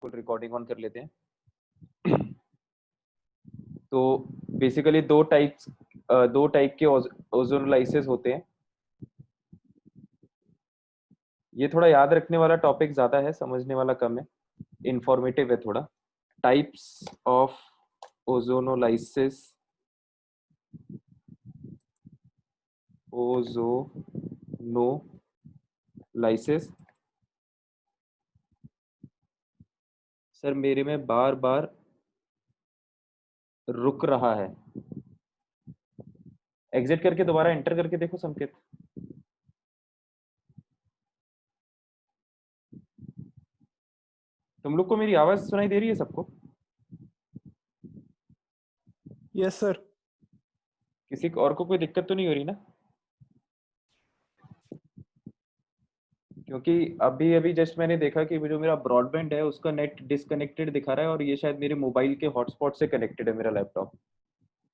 Full recording on कर लेते हैं। तो बेसिकली दो टाइप के ओजोनोलाइसिस होते हैं। ये थोड़ा याद रखने वाला टॉपिक ज्यादा है, समझने वाला कम है, इंफॉर्मेटिव है थोड़ा। Types of ozonolysis, ozonolysis. Sir मेरे में बार बार रुक रहा है, एग्जिट करके दोबारा एंटर करके देखो संकेत। तुम लोग को मेरी आवाज सुनाई दे रही है सबको? Yes sir. किसी और को कोई दिक्कत तो नहीं हो रही ना? क्योंकि अभी अभी जस्ट मैंने देखा कि जो मेरा ब्रॉडबैंड है उसका नेट डिसकनेक्टेड दिखा रहा है, और ये शायद मेरे मोबाइल के हॉटस्पॉट से कनेक्टेड है मेरा लैपटॉप।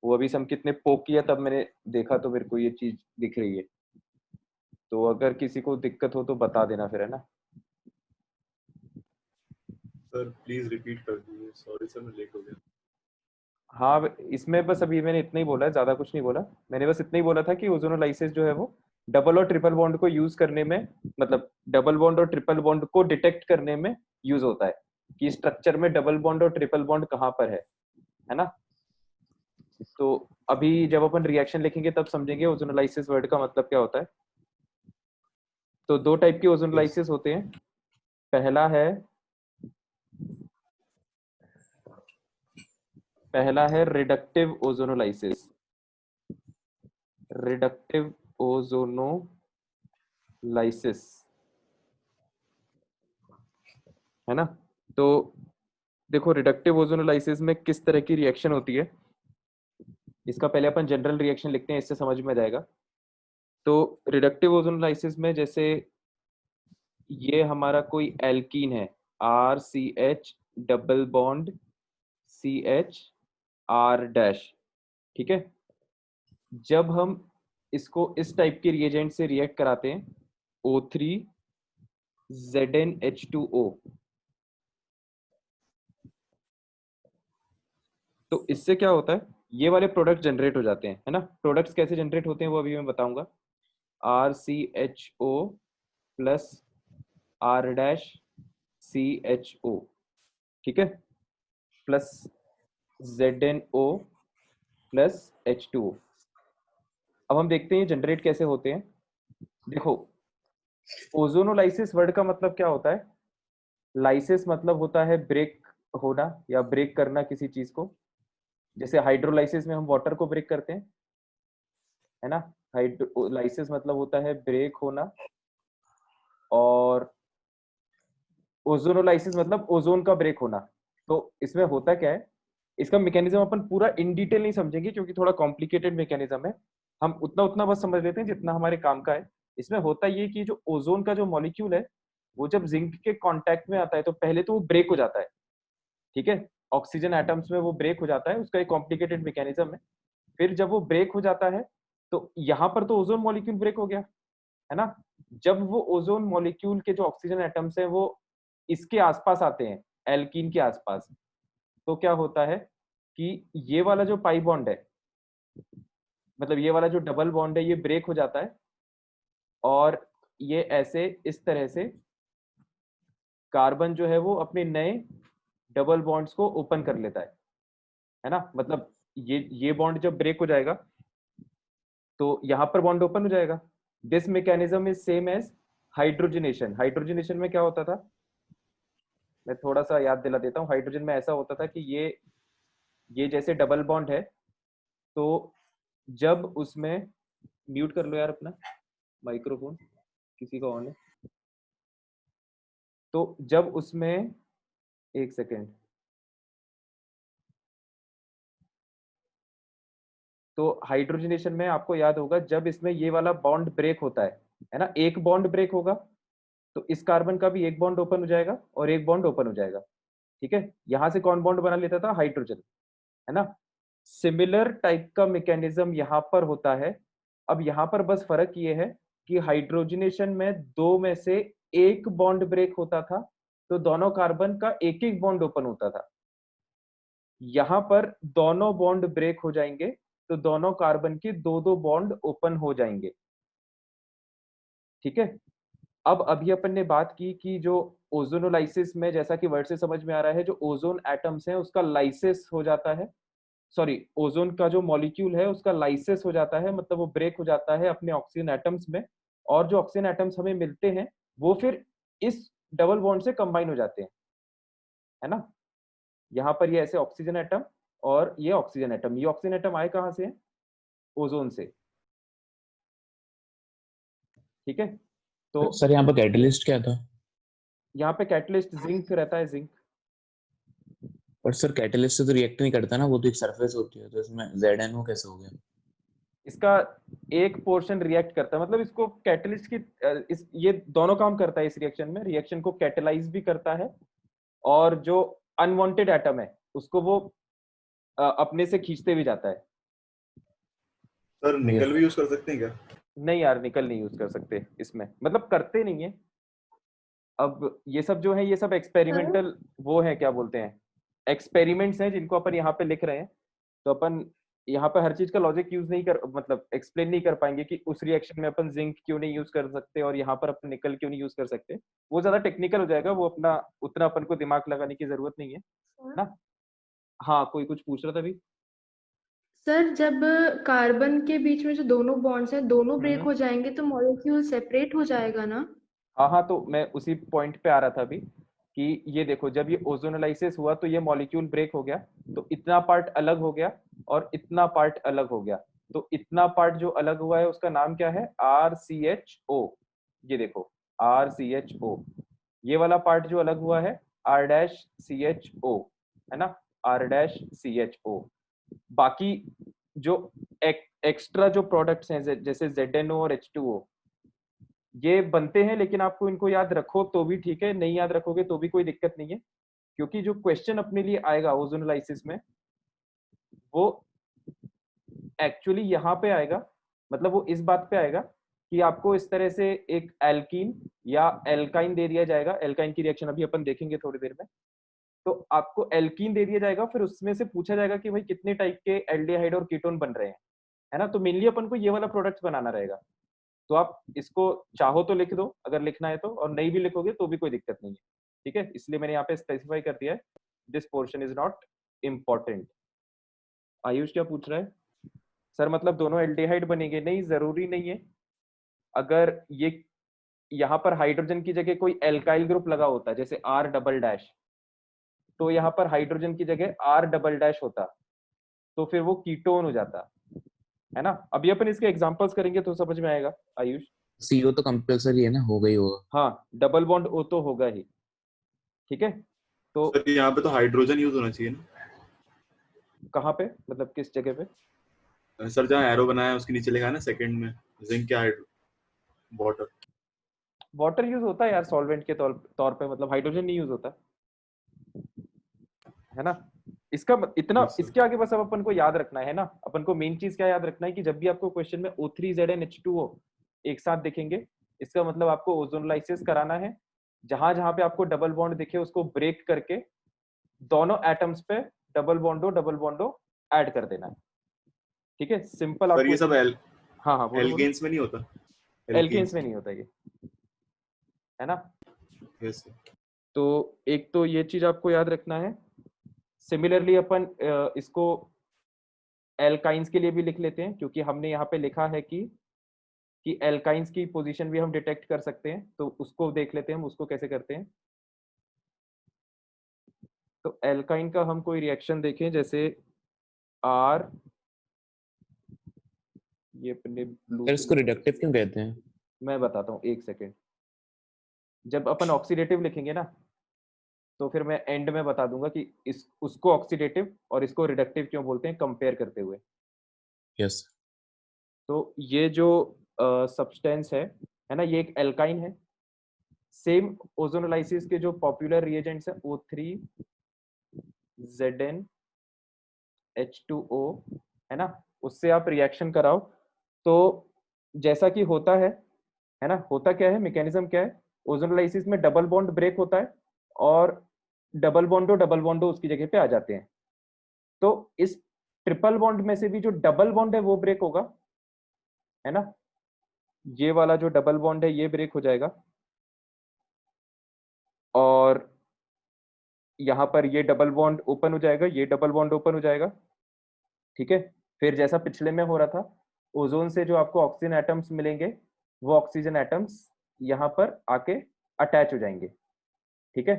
वो अभी संकेत ने पोक किया तब मैंने देखा, तो मेरे को ये चीज दिख रही है। तो अगर किसी को दिक्कत हो तो बता देना फिर, है ना? सर प्लीज रिपीट कर दीजिए, सॉरी सर मैं लेट हो गया। हाँ, इसमें बस अभी मैंने इतना ही बोला है, ज्यादा कुछ नहीं बोला। मैंने बस इतना ही बोला था कि ओजोनोलाइसिस जो है वो डबल और ट्रिपल बॉन्ड को यूज करने में, मतलब डबल बॉन्ड और ट्रिपल बॉन्ड को डिटेक्ट करने में यूज होता है, कि स्ट्रक्चर में डबल बॉन्ड और ट्रिपल बॉन्ड कहाँ पर है ना? तो अभी जब अपन रिएक्शन लिखेंगे तब समझेंगे ओजोनोलाइसिस वर्ड का मतलब क्या होता है। तो दो टाइप के ओजोनोलाइसिस होते हैं। पहला है रिडक्टिव ओजोनोलाइसिस। रिडक्टिव ओजोनोलाइसिस, है ना? तो देखो रिडक्टिव ओजोनोलाइसिस में किस तरह की रिएक्शन होती है, इसका पहले अपन जनरल रिएक्शन लिखते हैं, इससे समझ में जाएगा। तो रिडक्टिव ओजोनोलाइसिस में जैसे ये हमारा कोई एल्कीन है, RCH double bond CH R dash, ठीक है। जब हम इसको इस टाइप के रिएजेंट से रिएक्ट कराते हैं, O3ZnH2O, तो इससे क्या होता है, ये वाले प्रोडक्ट जनरेट हो जाते हैं, है ना? प्रोडक्ट्स कैसे जनरेट होते हैं वो अभी मैं बताऊंगा। RCHO प्लस R-CHO, ठीक है, प्लस ZnO प्लस H2O। अब हम देखते हैं जनरेट कैसे होते हैं। देखो, ओजोनोलाइसिस वर्ड का मतलब क्या होता है? लाइसिस मतलब होता है ब्रेक होना या ब्रेक करना किसी चीज को। जैसे हाइड्रोलाइसिस में हम वाटर को ब्रेक करते हैं, है ना? हाइड्रोलाइसिस मतलब होता है ब्रेक होना। और ओजोनोलाइसिस मतलब ओजोन का ब्रेक होना। तो इसमें होता क्या है, इसका मैकेनिज्म अपन पूरा इन डिटेल नहीं समझेंगे क्योंकि थोड़ा कॉम्प्लिकेटेड मैकेनिज्म है। हम उतना उतना बस समझ लेते हैं जितना हमारे काम का है। इसमें होता ये कि जो ओजोन का जो मॉलिक्यूल है वो जब जिंक के कांटेक्ट में आता है तो पहले तो वो ब्रेक हो जाता है, ठीक है। ऑक्सीजन एटम्स में वो ब्रेक हो जाता है, उसका एक कॉम्प्लिकेटेड मैकेनिज्म है। फिर जब वो ब्रेक हो जाता है तो यहाँ पर तो ओजोन मॉलिक्यूल ब्रेक हो गया, है ना? जब वो ओजोन मॉलिक्यूल के जो ऑक्सीजन एटम्स हैं वो इसके आसपास आते हैं, एल्कीन के आसपास, तो क्या होता है कि ये वाला जो पाई बॉन्ड है, मतलब ये वाला जो डबल बॉन्ड है, ये ब्रेक हो जाता है। और ये ऐसे इस तरह से कार्बन जो है वो अपने नए डबल बॉन्ड्स को ओपन कर लेता है ना? मतलब ये बॉन्ड जब ब्रेक हो जाएगा तो यहां पर बॉन्ड ओपन हो जाएगा। This mechanism is same as hydrogenation. Hydrogenation में क्या होता था, मैं थोड़ा सा याद दिला देता हूँ। हाइड्रोजन में ऐसा होता था कि ये जैसे डबल बॉन्ड है, तो जब उसमें, म्यूट कर लो यार अपना माइक्रोफोन, किसी का ऑन है। तो जब उसमें, एक सेकेंड, तो हाइड्रोजनेशन में आपको याद होगा जब इसमें ये वाला बॉन्ड ब्रेक होता है ना, एक बॉन्ड ब्रेक होगा तो इस कार्बन का भी एक बॉन्ड ओपन हो जाएगा और एक बॉन्ड ओपन हो जाएगा, ठीक है। यहां से कौन बॉन्ड बना लेता था? हाइड्रोजन, है ना? सिमिलर टाइप का मैकेनिज्म यहां पर होता है। अब यहां पर बस फर्क ये है कि हाइड्रोजनेशन में दो में से एक बॉन्ड ब्रेक होता था तो दोनों कार्बन का एक एक बॉन्ड ओपन होता था। यहां पर दोनों बॉन्ड ब्रेक हो जाएंगे तो दोनों कार्बन के दो दो बॉन्ड ओपन हो जाएंगे। ठीक है, अब अभी अपन ने बात की कि जो ओजोनोलाइसिस में, जैसा कि वर्ड से समझ में आ रहा है, जो ओजोन एटम्स हैं उसका लाइसिस हो जाता है, सॉरी ओजोन का जो मॉलिक्यूल है उसका लाइसिस हो जाता है, मतलब वो ब्रेक हो जाता है अपने ऑक्सीजन एटम्स में, और जो ऑक्सीजन एटम्स हमें मिलते हैं वो फिर इस डबल बॉन्ड से कंबाइन हो जाते हैं, है ना। यहाँ पर ये ऐसे ऑक्सीजन एटम और ये ऑक्सीजन एटम, ये ऑक्सीजन एटम आए कहाँ से? ओजोन से। ठीक है, तो सर यहाँ पर कैटलिस्ट क्या था? यहाँ पे कैटलिस्ट जिंक रहता है, जिंक। पर सर कैटलिस्ट से तो रिएक्ट नहीं करता ना, वो तो एक सरफेस होती है, तो इसमें ZNO कैसे हो गया? इसका एक पोर्शन रिएक्ट करता है, मतलब इसको कैटलिस्ट की ये दोनों काम करता है इस रिएक्शन में, रिएक्शन को कैटलाइज भी करता है और जो अनवांटेड एटम है उसको वो अपने से खींचते भी जाता है। सर निकल भी यूज कर सकते हैं क्या? नहीं यार, निकल नहीं यूज कर सकते इसमें, मतलब करते नहीं है। अब ये सब जो है ये सब एक्सपेरिमेंटल वो है, क्या बोलते हैं, एक्सपेरिमेंट्स हैं जिनको अपन यहाँ पे लिख रहे हैं। तो अपन यहाँ पे हर चीज का लॉजिक यूज नहीं कर, मतलब एक्सप्लेन नहीं कर पाएंगे कि उस रिएक्शन में अपन जिंक क्यों नहीं यूज कर सकते और यहाँ पर अपन निकल क्यों नहीं यूज कर सकते। वो ज्यादा टेक्निकल हो जाएगा, वो अपना उतना अपन को दिमाग लगाने की जरूरत नहीं है ना। हाँ, कोई कुछ पूछ रहा था अभी? सर जब कार्बन के बीच में जो दोनों बॉन्ड्स हैं दोनों ब्रेक हो जाएंगे तो मॉलिक्यूल सेपरेट हो जाएगा ना? हाँ हाँ, तो मैं उसी पॉइंट पे आ रहा था अभी कि ये देखो, जब ये ओजोनोलाइसिस हुआ तो ये मॉलिक्यूल ब्रेक हो गया, तो इतना पार्ट अलग हो गया और इतना पार्ट अलग हो गया। तो इतना पार्ट जो अलग हुआ है उसका नाम क्या है? RCHO। ये देखो RCHO। ये वाला पार्ट जो अलग हुआ है R-CHO, है ना, R-CHO। बाकी जो एक्स्ट्रा जो प्रोडक्ट्स हैं जैसे ZNO और H2O, ये बनते हैं, लेकिन आपको इनको याद रखो तो भी ठीक है, नहीं याद रखोगे तो भी कोई दिक्कत नहीं है, क्योंकि जो क्वेश्चन अपने लिए आएगा ओजोनोलाइसिस में वो एक्चुअली यहाँ पे आएगा, मतलब वो इस बात पे आएगा कि आपको इस तरह से एक एल्कीन या एल्काइन दे दिया जाएगा। एल्काइन की रिएक्शन अभी अपन देखेंगे थोड़ी देर में। तो आपको एल्कीन दे दिया जाएगा, फिर उसमें से पूछा जाएगा कि भाई कितने टाइप के एल्डिहाइड और कीटोन बन रहे हैं, है ना। तो मेनली अपन को ये वाला प्रोडक्ट्स बनाना रहेगा। तो आप इसको चाहो तो लिख दो अगर लिखना है तो, और नहीं भी लिखोगे तो भी कोई दिक्कत नहीं है। ठीक है, इसलिए मैंने यहाँ पे स्पेसिफाई कर दिया है, this portion is not important. Ayush क्या पूछ रहा है? सर मतलब दोनों एल्डिहाइड बनेंगे? नहीं, जरूरी नहीं है। अगर ये यहाँ पर हाइड्रोजन की जगह कोई एल्काइल ग्रुप लगा होता जैसे R डबल डैश, तो यहाँ पर हाइड्रोजन की जगह R डबल डैश होता, तो फिर वो कीटोन हो जाता, है ना। अभी अपन इसके एग्जांपल्स करेंगे तो समझ में आएगा आयुष। CO तो कंपल्सरी है ना, हो गई होगा। हाँ, डबल बॉन्ड O तो होगा ही। ठीक है, तो सर यहाँ पे तो हाइड्रोजन यूज होना चाहिए ना? कहाँ पे, मतलब किस जगह पे? सर जहाँ एरो बनाया है उसके नीचे लिखा है ना सेकंड में, जिंक क्या वाटर। वाटर यूज होता है यार सॉल्वेंट के तौर पे, मतलब हाइड्रोजन नहीं यूज होता, है ना। इसका इतना Yes, sir. इसके आगे बस अब अपन को याद रखना है ना, अपन को मेन चीज क्या याद रखना है कि जब भी आपको क्वेश्चन में O3ZnH2O एक साथ दिखेंगे, इसका मतलब आपको ओजोनोलाइसिस कराना है। जहां जहां पे आपको डबल बॉन्ड दिखे उसको ब्रेक करके दोनों एटम्स पे डबल बॉन्डो ऐड कर देना है। ठीक है, सिंपल सर आपको ये सब हाँ हाँ बोलो बोलो। एल्केन्स में नहीं होता? एल्केन्स में नहीं होता ये, है ना। Yes sir. तो एक तो ये चीज आपको याद रखना है। सिमिलरली अपन इसको एल्काइंस के लिए भी लिख लेते हैं, क्योंकि हमने यहाँ पे लिखा है कि एल्काइंस की पोजीशन भी हम डिटेक्ट कर सकते हैं, तो उसको देख लेते हैं हम उसको कैसे करते हैं। तो एल्काइन का हम कोई रिएक्शन देखें, जैसे आर, ये अपने ब्लू सर इसको रिडक्टिव क्यों कहते हैं? मैं बताता हूँ, एक सेकेंड। जब अपन ऑक्सीडेटिव लिखेंगे ना तो फिर मैं एंड में बता दूंगा कि इस उसको ऑक्सीडेटिव और इसको रिडक्टिव क्यों बोलते हैं कंपेयर करते हुए। यस। तो ये जो सब्सटेंस है ना, ये एक एल्काइन है। सेम ओजोनोलाइसिस के जो पॉपुलर रिएजेंट्स है O3ZnH2O, है ना, उससे आप रिएक्शन कराओ तो जैसा कि होता है ना, होता क्या है, मैकेनिज्म क्या है, ओजोनोलाइसिस में डबल बॉन्ड ब्रेक होता है और डबल बॉन्डो उसकी जगह पे आ जाते हैं। तो इस ट्रिपल बॉन्ड में से भी जो डबल बॉन्ड है वो ब्रेक होगा, है ना। ये वाला जो डबल बॉन्ड है ये ब्रेक हो जाएगा, और यहाँ पर ये डबल बॉन्ड ओपन हो जाएगा, ये डबल बॉन्ड ओपन हो जाएगा, ठीक है। फिर जैसा पिछले में हो रहा था, ओजोन से जो आपको ऑक्सीजन एटम्स मिलेंगे वो ऑक्सीजन एटम्स यहाँ पर आके अटैच हो जाएंगे, ठीक है।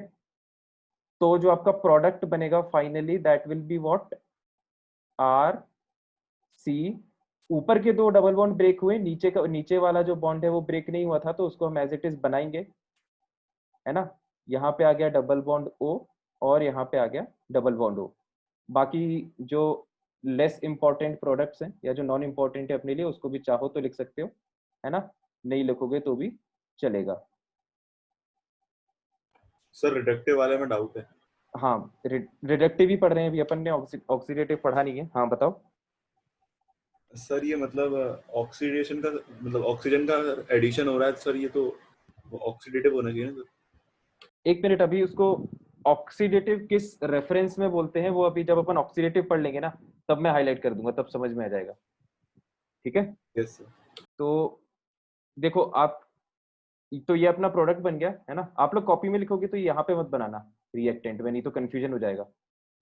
तो जो आपका प्रोडक्ट बनेगा finally that will be what, R C. ऊपर के दो डबल बॉन्ड ब्रेक हुए, नीचे वाला जो बॉन्ड है वो ब्रेक नहीं हुआ था, तो उसको हम एज इट इज बनाएंगे, है ना। यहाँ पे आ गया डबल बॉन्ड O और यहाँ पे आ गया डबल बॉन्ड O। बाकी जो लेस इंपॉर्टेंट प्रोडक्ट्स हैं या जो नॉन इंपॉर्टेंट है अपने लिए, उसको भी चाहो तो लिख सकते हो, है ना। नहीं लिखोगे तो भी चलेगा। सर रिडक्टिव वाले में डाउट है। हाँ, रिडक्टिव ही पढ़ रहे हैं अभी अपन ने, ऑक्सीडेटिव पढ़ा नहीं है। हाँ बताओ। सर ये मतलब ऑक्सीडेशन का मतलब ऑक्सीजन का एडिशन हो रहा है सर, ये तो ऑक्सीडेटिव होना चाहिए ना सर। एक मिनट, अभी उसको ऑक्सीडेटिव किस रेफरेंस में बोलते हैं वो अभी जब अपन ऑक्सीडेटिव पढ़ लेंगे ना, तब मैं हाईलाइट कर दूंगा, तब समझ में आ जाएगा, ठीक है। Yes sir. तो देखो आप, तो ये अपना प्रोडक्ट बन गया, है ना। आप लोग कॉपी में लिखोगे तो यहाँ पे मत बनाना रिएक्टेंट में, नहीं तो कंफ्यूजन हो जाएगा,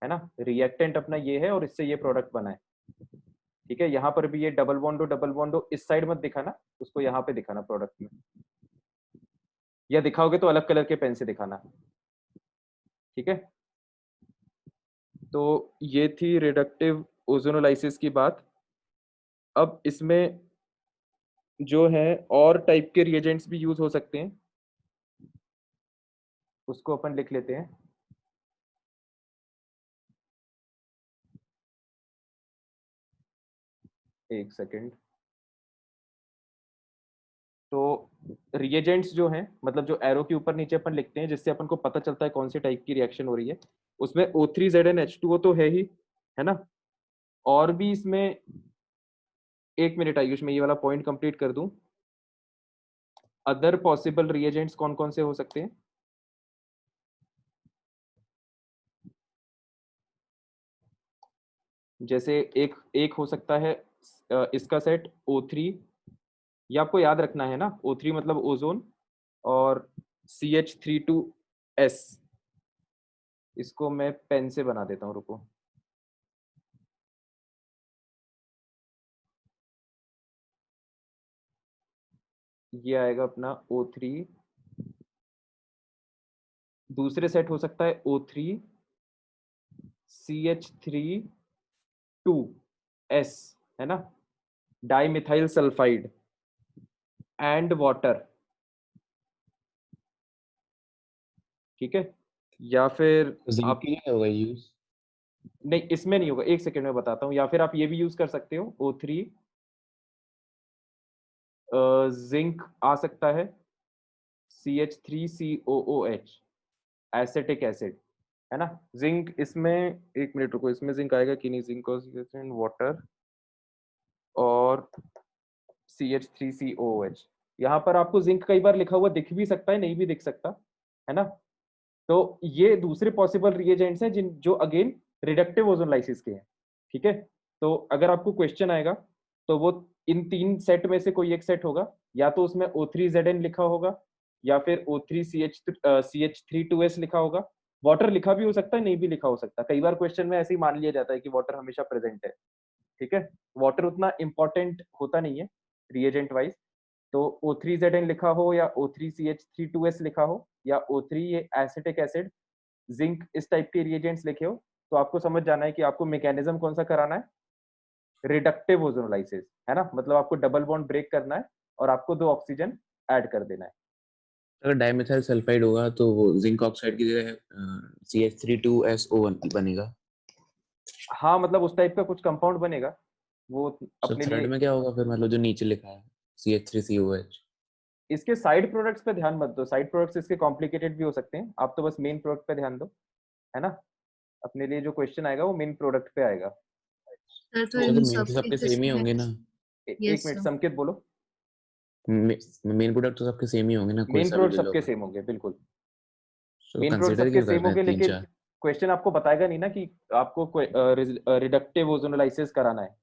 है ना। रिएक्टेंट अपना ये है और इससे ये प्रोडक्ट बना है, ठीक है। यहाँ पर भी ये डबल बॉन्डो इस साइड मत दिखाना, उसको यहाँ पे दिखाना प्रोडक्ट में, या दिखाओगे तो अलग कलर के पेन से दिखाना, ठीक है। तो ये थी रिडक्टिव ओजोनोलाइसिस की बात। अब इसमें जो है और टाइप के रिएजेंट्स भी यूज हो सकते हैं, उसको अपन लिख लेते हैं। एक सेकेंड। तो रिएजेंट्स जो हैं, मतलब जो एरो के ऊपर नीचे अपन लिखते हैं जिससे अपन को पता चलता है कौन से टाइप की रिएक्शन हो रही है, उसमें O3ZnH2O तो है ही, है ना। और भी इसमें, एक मिनट आयुष में ये वाला पॉइंट कंप्लीट कर दूं। अदर पॉसिबल रिएजेंट्स कौन कौन से हो सकते हैं? जैसे एक एक हो सकता है इसका सेट O3, ये आपको याद रखना है ना। O3 मतलब ओजोन, और CH32S, इसको मैं पेन से बना देता हूँ, रुको। ये आएगा अपना O3। दूसरे सेट हो सकता है O3 CH32S, है ना, डाइमिथाइल सल्फाइड एंड वाटर, ठीक है। या फिर जिंक आप, के लिए होगा यूज? नहीं इसमें नहीं होगा, एक सेकेंड में बताता हूँ। या फिर आप ये भी यूज कर सकते हो, O3 जिंक आ सकता है, CH3COOH, एसिटिक एसिड, है ना। जिंक इसमें, एक मिनट रुको, इसमें जिंक आएगा कि नहीं, जिंक वाटर और CH3COOH। यहाँ पर आपको जिंक कई बार लिखा हुआ दिख भी सकता है, नहीं भी दिख सकता, है ना। तो ये दूसरे पॉसिबल रिएजेंट्स हैं जिन जो अगेन रिडक्टिव ओजोनलाइसिस के हैं, ठीक है। तो अगर आपको क्वेश्चन आएगा तो वो इन तीन सेट में से कोई एक सेट होगा, या तो उसमें O3ZN लिखा होगा, या फिर CH32S लिखा होगा। वाटर लिखा भी हो सकता है, नहीं भी लिखा हो सकता। कई बार क्वेश्चन में ऐसे ही मान लिया जाता है कि वाटर हमेशा प्रेजेंट है, ठीक है। वाटर उतना इंपॉर्टेंट होता नहीं है रिएजेंट वाइज। तो O3ZN लिखा हो या O3CH32S लिखा हो या O3 ये एसिटिक एसिड, जिंक, इस टाइप के रिएजेंट्स लिखे हो, तो आपको समझ जाना है कि आपको मैकेनिज्म कौन सा कराना है, रिडक्टिव ओजोनोलाइसिस, है ना। मतलब आपको डबल बॉन्ड ब्रेक करना है और आपको 2 ऑक्सीजन ऐड कर देना है। अगर डाइमेथाइल सल्फाइड होगा तो वो जिंक ऑक्साइड की जगह CH32SO1 बनेगा। हाँ, मतलब उस टाइप का कुछ कंपाउंड बनेगा वो सर अपने थर्ड लिए। में क्या होगा फिर, मतलब जो नीचे लिखा है CH3COH? इसके साइड प्रोडक्ट्स पे ध्यान मत दो, साइड प्रोडक्ट्स इसके कॉम्प्लिकेटेड भी हो सकते हैं, आप तो बस मेन प्रोडक्ट पे ध्यान दो, है ना। अपने लिए जो क्वेश्चन आएगा वो मेन प्रोडक्ट पे आएगा। सर तो तो सर तो इन मेन सब तो के सबके सेम ही किसमें होंगे ना? एक यस मिनट, सर। संकेत बोलो। मेन प्रोडक्ट तो सबके सेम ही होंगे ना, कोई मेन सा भी प्रोडक्ट ले लो। सबके सेम होंगे, बिल्कुल। मेन प्रोडक्ट कंसीडर सबके क्यों कर सेम रहे हो गए, हैं तीन लेकिन चार? क्वेश्चन आपको बताएगा नहीं ना कि आपको रिडक्टिव ओजोनोलाइसिस कराना है।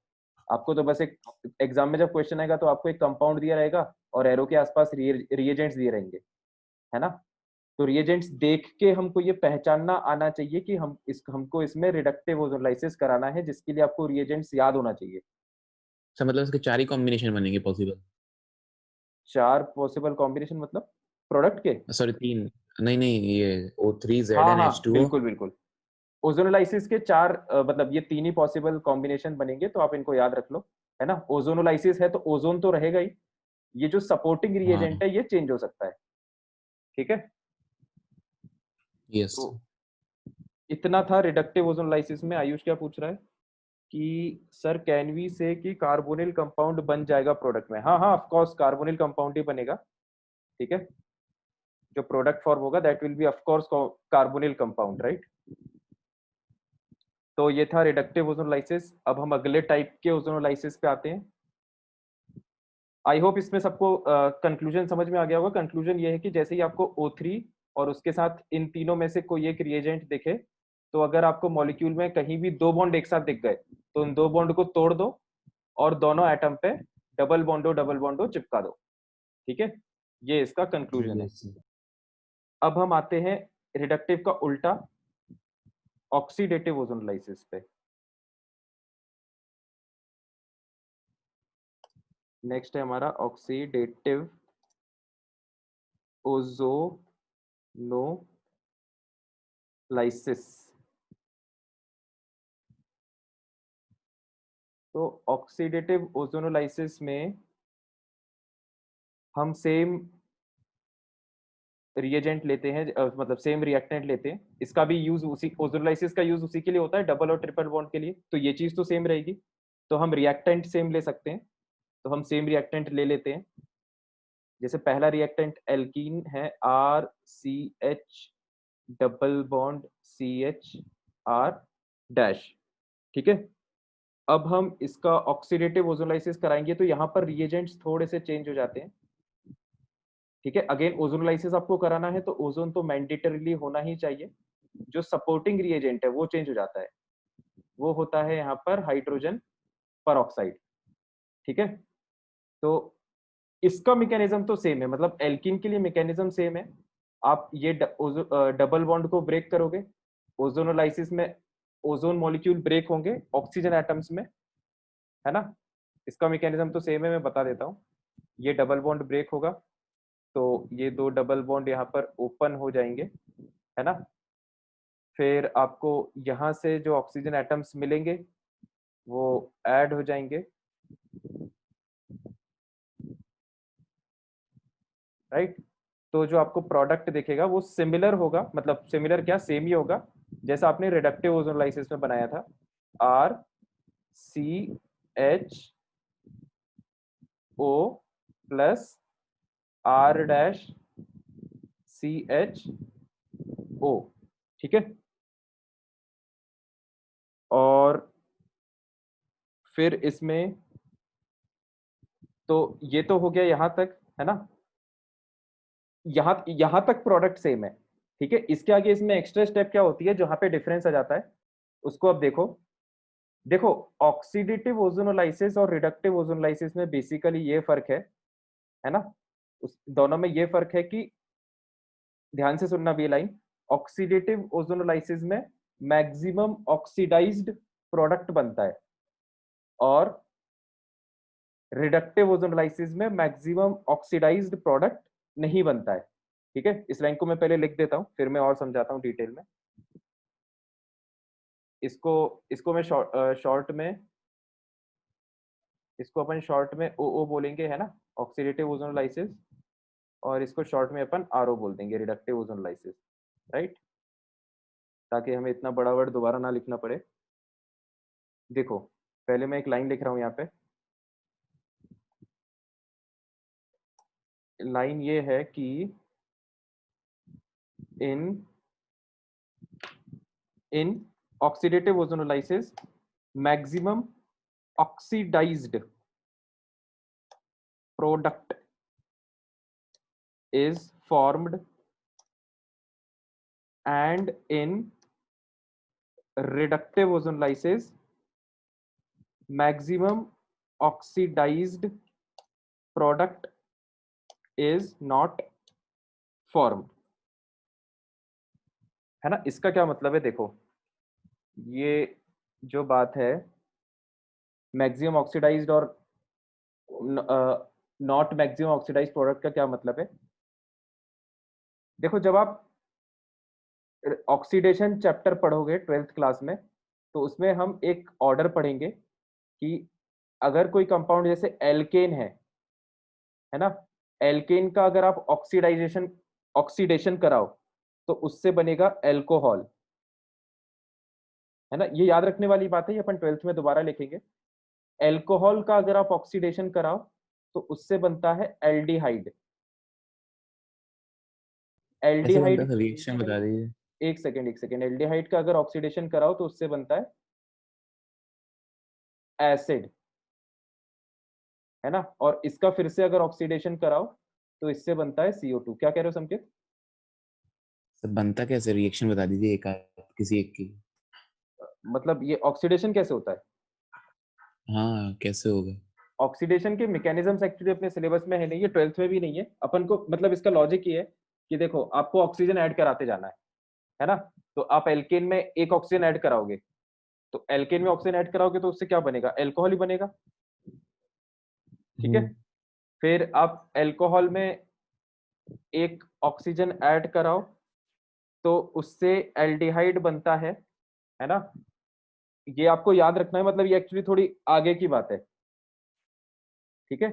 आपको तो बस एक एग्जाम में जब क्वेश्चन आएगा तो आपको एक कंपाउंड दिया रहेगा और एरो के आसपास रिएजेंट्स दिए रहेंगे, है ना। तो रिएजेंट्स देख के हमको ये पहचानना आना चाहिए कि हमको इसमें रिडक्टिव ओजोनोलाइसिस कराना है, जिसके लिए आपको रिएजेंट्स याद होना चाहिए। अच्छा, मतलब इसके 4 ही कॉम्बिनेशन बनेंगे पॉसिबल? 4 पॉसिबल कॉम्बिनेशन मतलब प्रोडक्ट के? सॉरी 3, नहीं नहीं, ये O3 हाँ हाँ ZnH2O। बिल्कुल बिल्कुल। ओजोनोलाइसिस के 4 मतलब ये 3 ही पॉसिबल कॉम्बिनेशन बनेंगे, तो आप इनको याद रख लो, है ना। ओजोनोलाइसिस है तो ओजोन तो रहेगा ही, ये जो सपोर्टिंग हाँ रिएजेंट है ये चेंज हो सकता है, ठीक है। यस। तो इतना था रिडक्टिव ओजोनोलाइसिस में। आयुष क्या पूछ रहा है कि सर कैन वी से कि कार्बोनिल कंपाउंड बन जाएगा प्रोडक्ट में? हाँ हाँ ऑफ कोर्स कार्बोनिल कंपाउंड ही बनेगा, ठीक है। जो प्रोडक्ट फॉर्म होगा that will B of course carbonyl compound, right. तो ये था रिडक्टिव ओजोनोलाइसिस। अब हम अगले टाइप के ओजोनोलाइसिस पे आते हैं। आई होप इसमें सबको कंक्लूजन समझ में आ गया होगा। कंक्लूजन ये है कि जैसे ही आपको O3 और उसके साथ इन तीनों में से कोई एक रिएजेंट दिखे, तो अगर आपको मॉलिक्यूल में कहीं भी 2 बॉन्ड एक साथ दिख गए तो उन 2 बॉन्ड को तोड़ दो और दोनों एटम पे डबल बॉन्डो चिपका दो, ठीक है। ये इसका कंक्लूजन है। यस। अब हम आते हैं रिडक्टिव का उल्टा, ऑक्सीडेटिव ओजोनोलाइसिस पे। नेक्स्ट है हमारा ऑक्सीडेटिव ओजोनोलाइसिस। तो ऑक्सीडेटिव ओजोनोलाइसिस में हम सेम रिएजेंट लेते हैं, मतलब सेम रिएक्टेंट लेते हैं। इसका भी यूज उसी ओजोनोलाइसिस का यूज उसी के लिए होता है, डबल और ट्रिपल बॉन्ड के लिए। तो ये चीज तो सेम रहेगी, तो हम रिएक्टेंट सेम ले सकते हैं। तो हम सेम रिएक्टेंट ले लेते हैं। जैसे पहला रिएक्टेंट एल्कीन है RCH double bond CHR dash, ठीक है। अब हम इसका ऑक्सीडेटिव ओजोनोलाइसिस कराएंगे तो यहाँ पर रिएजेंट्स थोड़े से चेंज हो जाते हैं, ठीक है। अगेन ओजोनोलाइसिस आपको कराना है तो ओजोन तो मैंडेटरीली होना ही चाहिए। जो सपोर्टिंग रिएजेंट है वो चेंज हो जाता है, वो होता है यहाँ पर हाइड्रोजन परऑक्साइड, ठीक है। तो इसका मैकेनिज्म तो सेम है, मतलब एल्कीन के लिए मैकेनिज्म सेम है। आप ये डबल बॉन्ड को ब्रेक करोगे, ओजोनोलाइसिस में ओजोन मॉलिक्यूल ब्रेक होंगे ऑक्सीजन एटम्स में, है ना। इसका मैकेनिज्म तो सेम है, मैं बता देता हूँ। ये डबल बॉन्ड ब्रेक होगा तो ये 2 डबल बॉन्ड यहाँ पर ओपन हो जाएंगे, है ना। फिर आपको यहाँ से जो ऑक्सीजन एटम्स मिलेंगे वो ऐड हो जाएंगे, राइट। तो जो आपको प्रोडक्ट दिखेगा वो सिमिलर होगा, मतलब सिमिलर क्या, सेम ही होगा जैसा आपने रिडक्टिव ओजोनोलाइसिस में बनाया था। RCHO प्लस R-CHO, ठीक है। और फिर इसमें तो ये तो हो गया यहाँ तक, है ना। यहाँ तक प्रोडक्ट सेम है, ठीक है। इसके आगे इसमें एक्स्ट्रा स्टेप क्या होती है जहां पे डिफरेंस आ जाता है, उसको अब देखो। देखो ऑक्सीडेटिव ओजोनोलाइसिस और रिडक्टिव ओजोनोलाइसिस में बेसिकली ये फर्क है ना। उस दोनों में ये फर्क है कि ध्यान से सुनना भी लाइन, ऑक्सीडेटिव ओजोनोलाइसिस में मैक्सिमम ऑक्सीडाइज्ड प्रोडक्ट बनता है और रिडक्टिव ओजोनोलाइसिस में मैक्सिमम ऑक्सीडाइज्ड प्रोडक्ट नहीं बनता है, ठीक है। इस लाइन को मैं पहले लिख देता हूं फिर मैं और समझाता हूं डिटेल में। इसको इसको मैं शॉर्ट में, इसको अपन शॉर्ट में OO बोलेंगे, है ना, ऑक्सीडेटिव ओजोनोलाइसिस। और इसको शॉर्ट में अपन RO बोल देंगे, रिडक्टिव ओजोनोलाइसिस, राइट। ताकि हमें इतना बड़ा वर्ड दोबारा ना लिखना पड़े। देखो पहले मैं एक लाइन लिख रहा हूं यहाँ पे। लाइन ये है कि इन oxidative ozonolysis maximum oxidized product is formed and in reductive ozone lysis maximum oxidized product is not formed। है ना, इसका क्या मतलब है? देखो, ये जो बात है मैक्सिमम ऑक्सीडाइज्ड और नॉट मैक्सिमम ऑक्सीडाइज्ड प्रोडक्ट का क्या मतलब है? देखो, जब आप ऑक्सीडेशन चैप्टर पढ़ोगे 12th क्लास में, तो उसमें हम एक ऑर्डर पढ़ेंगे कि अगर कोई कंपाउंड जैसे एल्केन है ना, एल्केन का अगर आप ऑक्सीडेशन कराओ तो उससे बनेगा एल्कोहल। है ना, ये याद रखने वाली बात है, ये अपन 12th में दोबारा लिखेंगे। एल्कोहल का अगर आप ऑक्सीडेशन कराओ तो उससे बनता है एल्डिहाइड। कैसे बनता एल्डिहाइड, है? रिएक्शन बता दीजिए। एक सेकेंड, एल्डिहाइड का अगर ऑक्सीडेशन कराओ तो उससे बनता है एसिड। है ना, और इसका फिर से अगर ऑक्सीडेशन कराओ तो इससे बनता है CO2। क्या कह रहे हो संकेत? सब बनता कैसे? रिएक्शन बता दीजिए एक किसी एक की। मतलब ये ऑक्सीडेशन कैसे होता है? हाँ, कैसे होगा? ऑक्सीडेशन के मैकेनिज्म्स एक्चुअली अपने सिलेबस में है नहीं, ये 12th में भी नहीं है। अपन को मतलब इसका लॉजिक ये है कि देखो, आपको ऑक्सीजन ऐड कराते जाना है ना, तो आप एल्केन में एक ऑक्सीजन ऐड कराओगे, तो एल्केन में ऑक्सीजन ऐड कराओगे तो उससे क्या बनेगा? एल्कोहल ही बनेगा। ठीक है, फिर आप एल्कोहल में एक ऑक्सीजन ऐड कराओ तो उससे एल्डिहाइड बनता है ना। ये आपको याद रखना है, मतलब ये एक्चुअली थोड़ी आगे की बात है। ठीक है,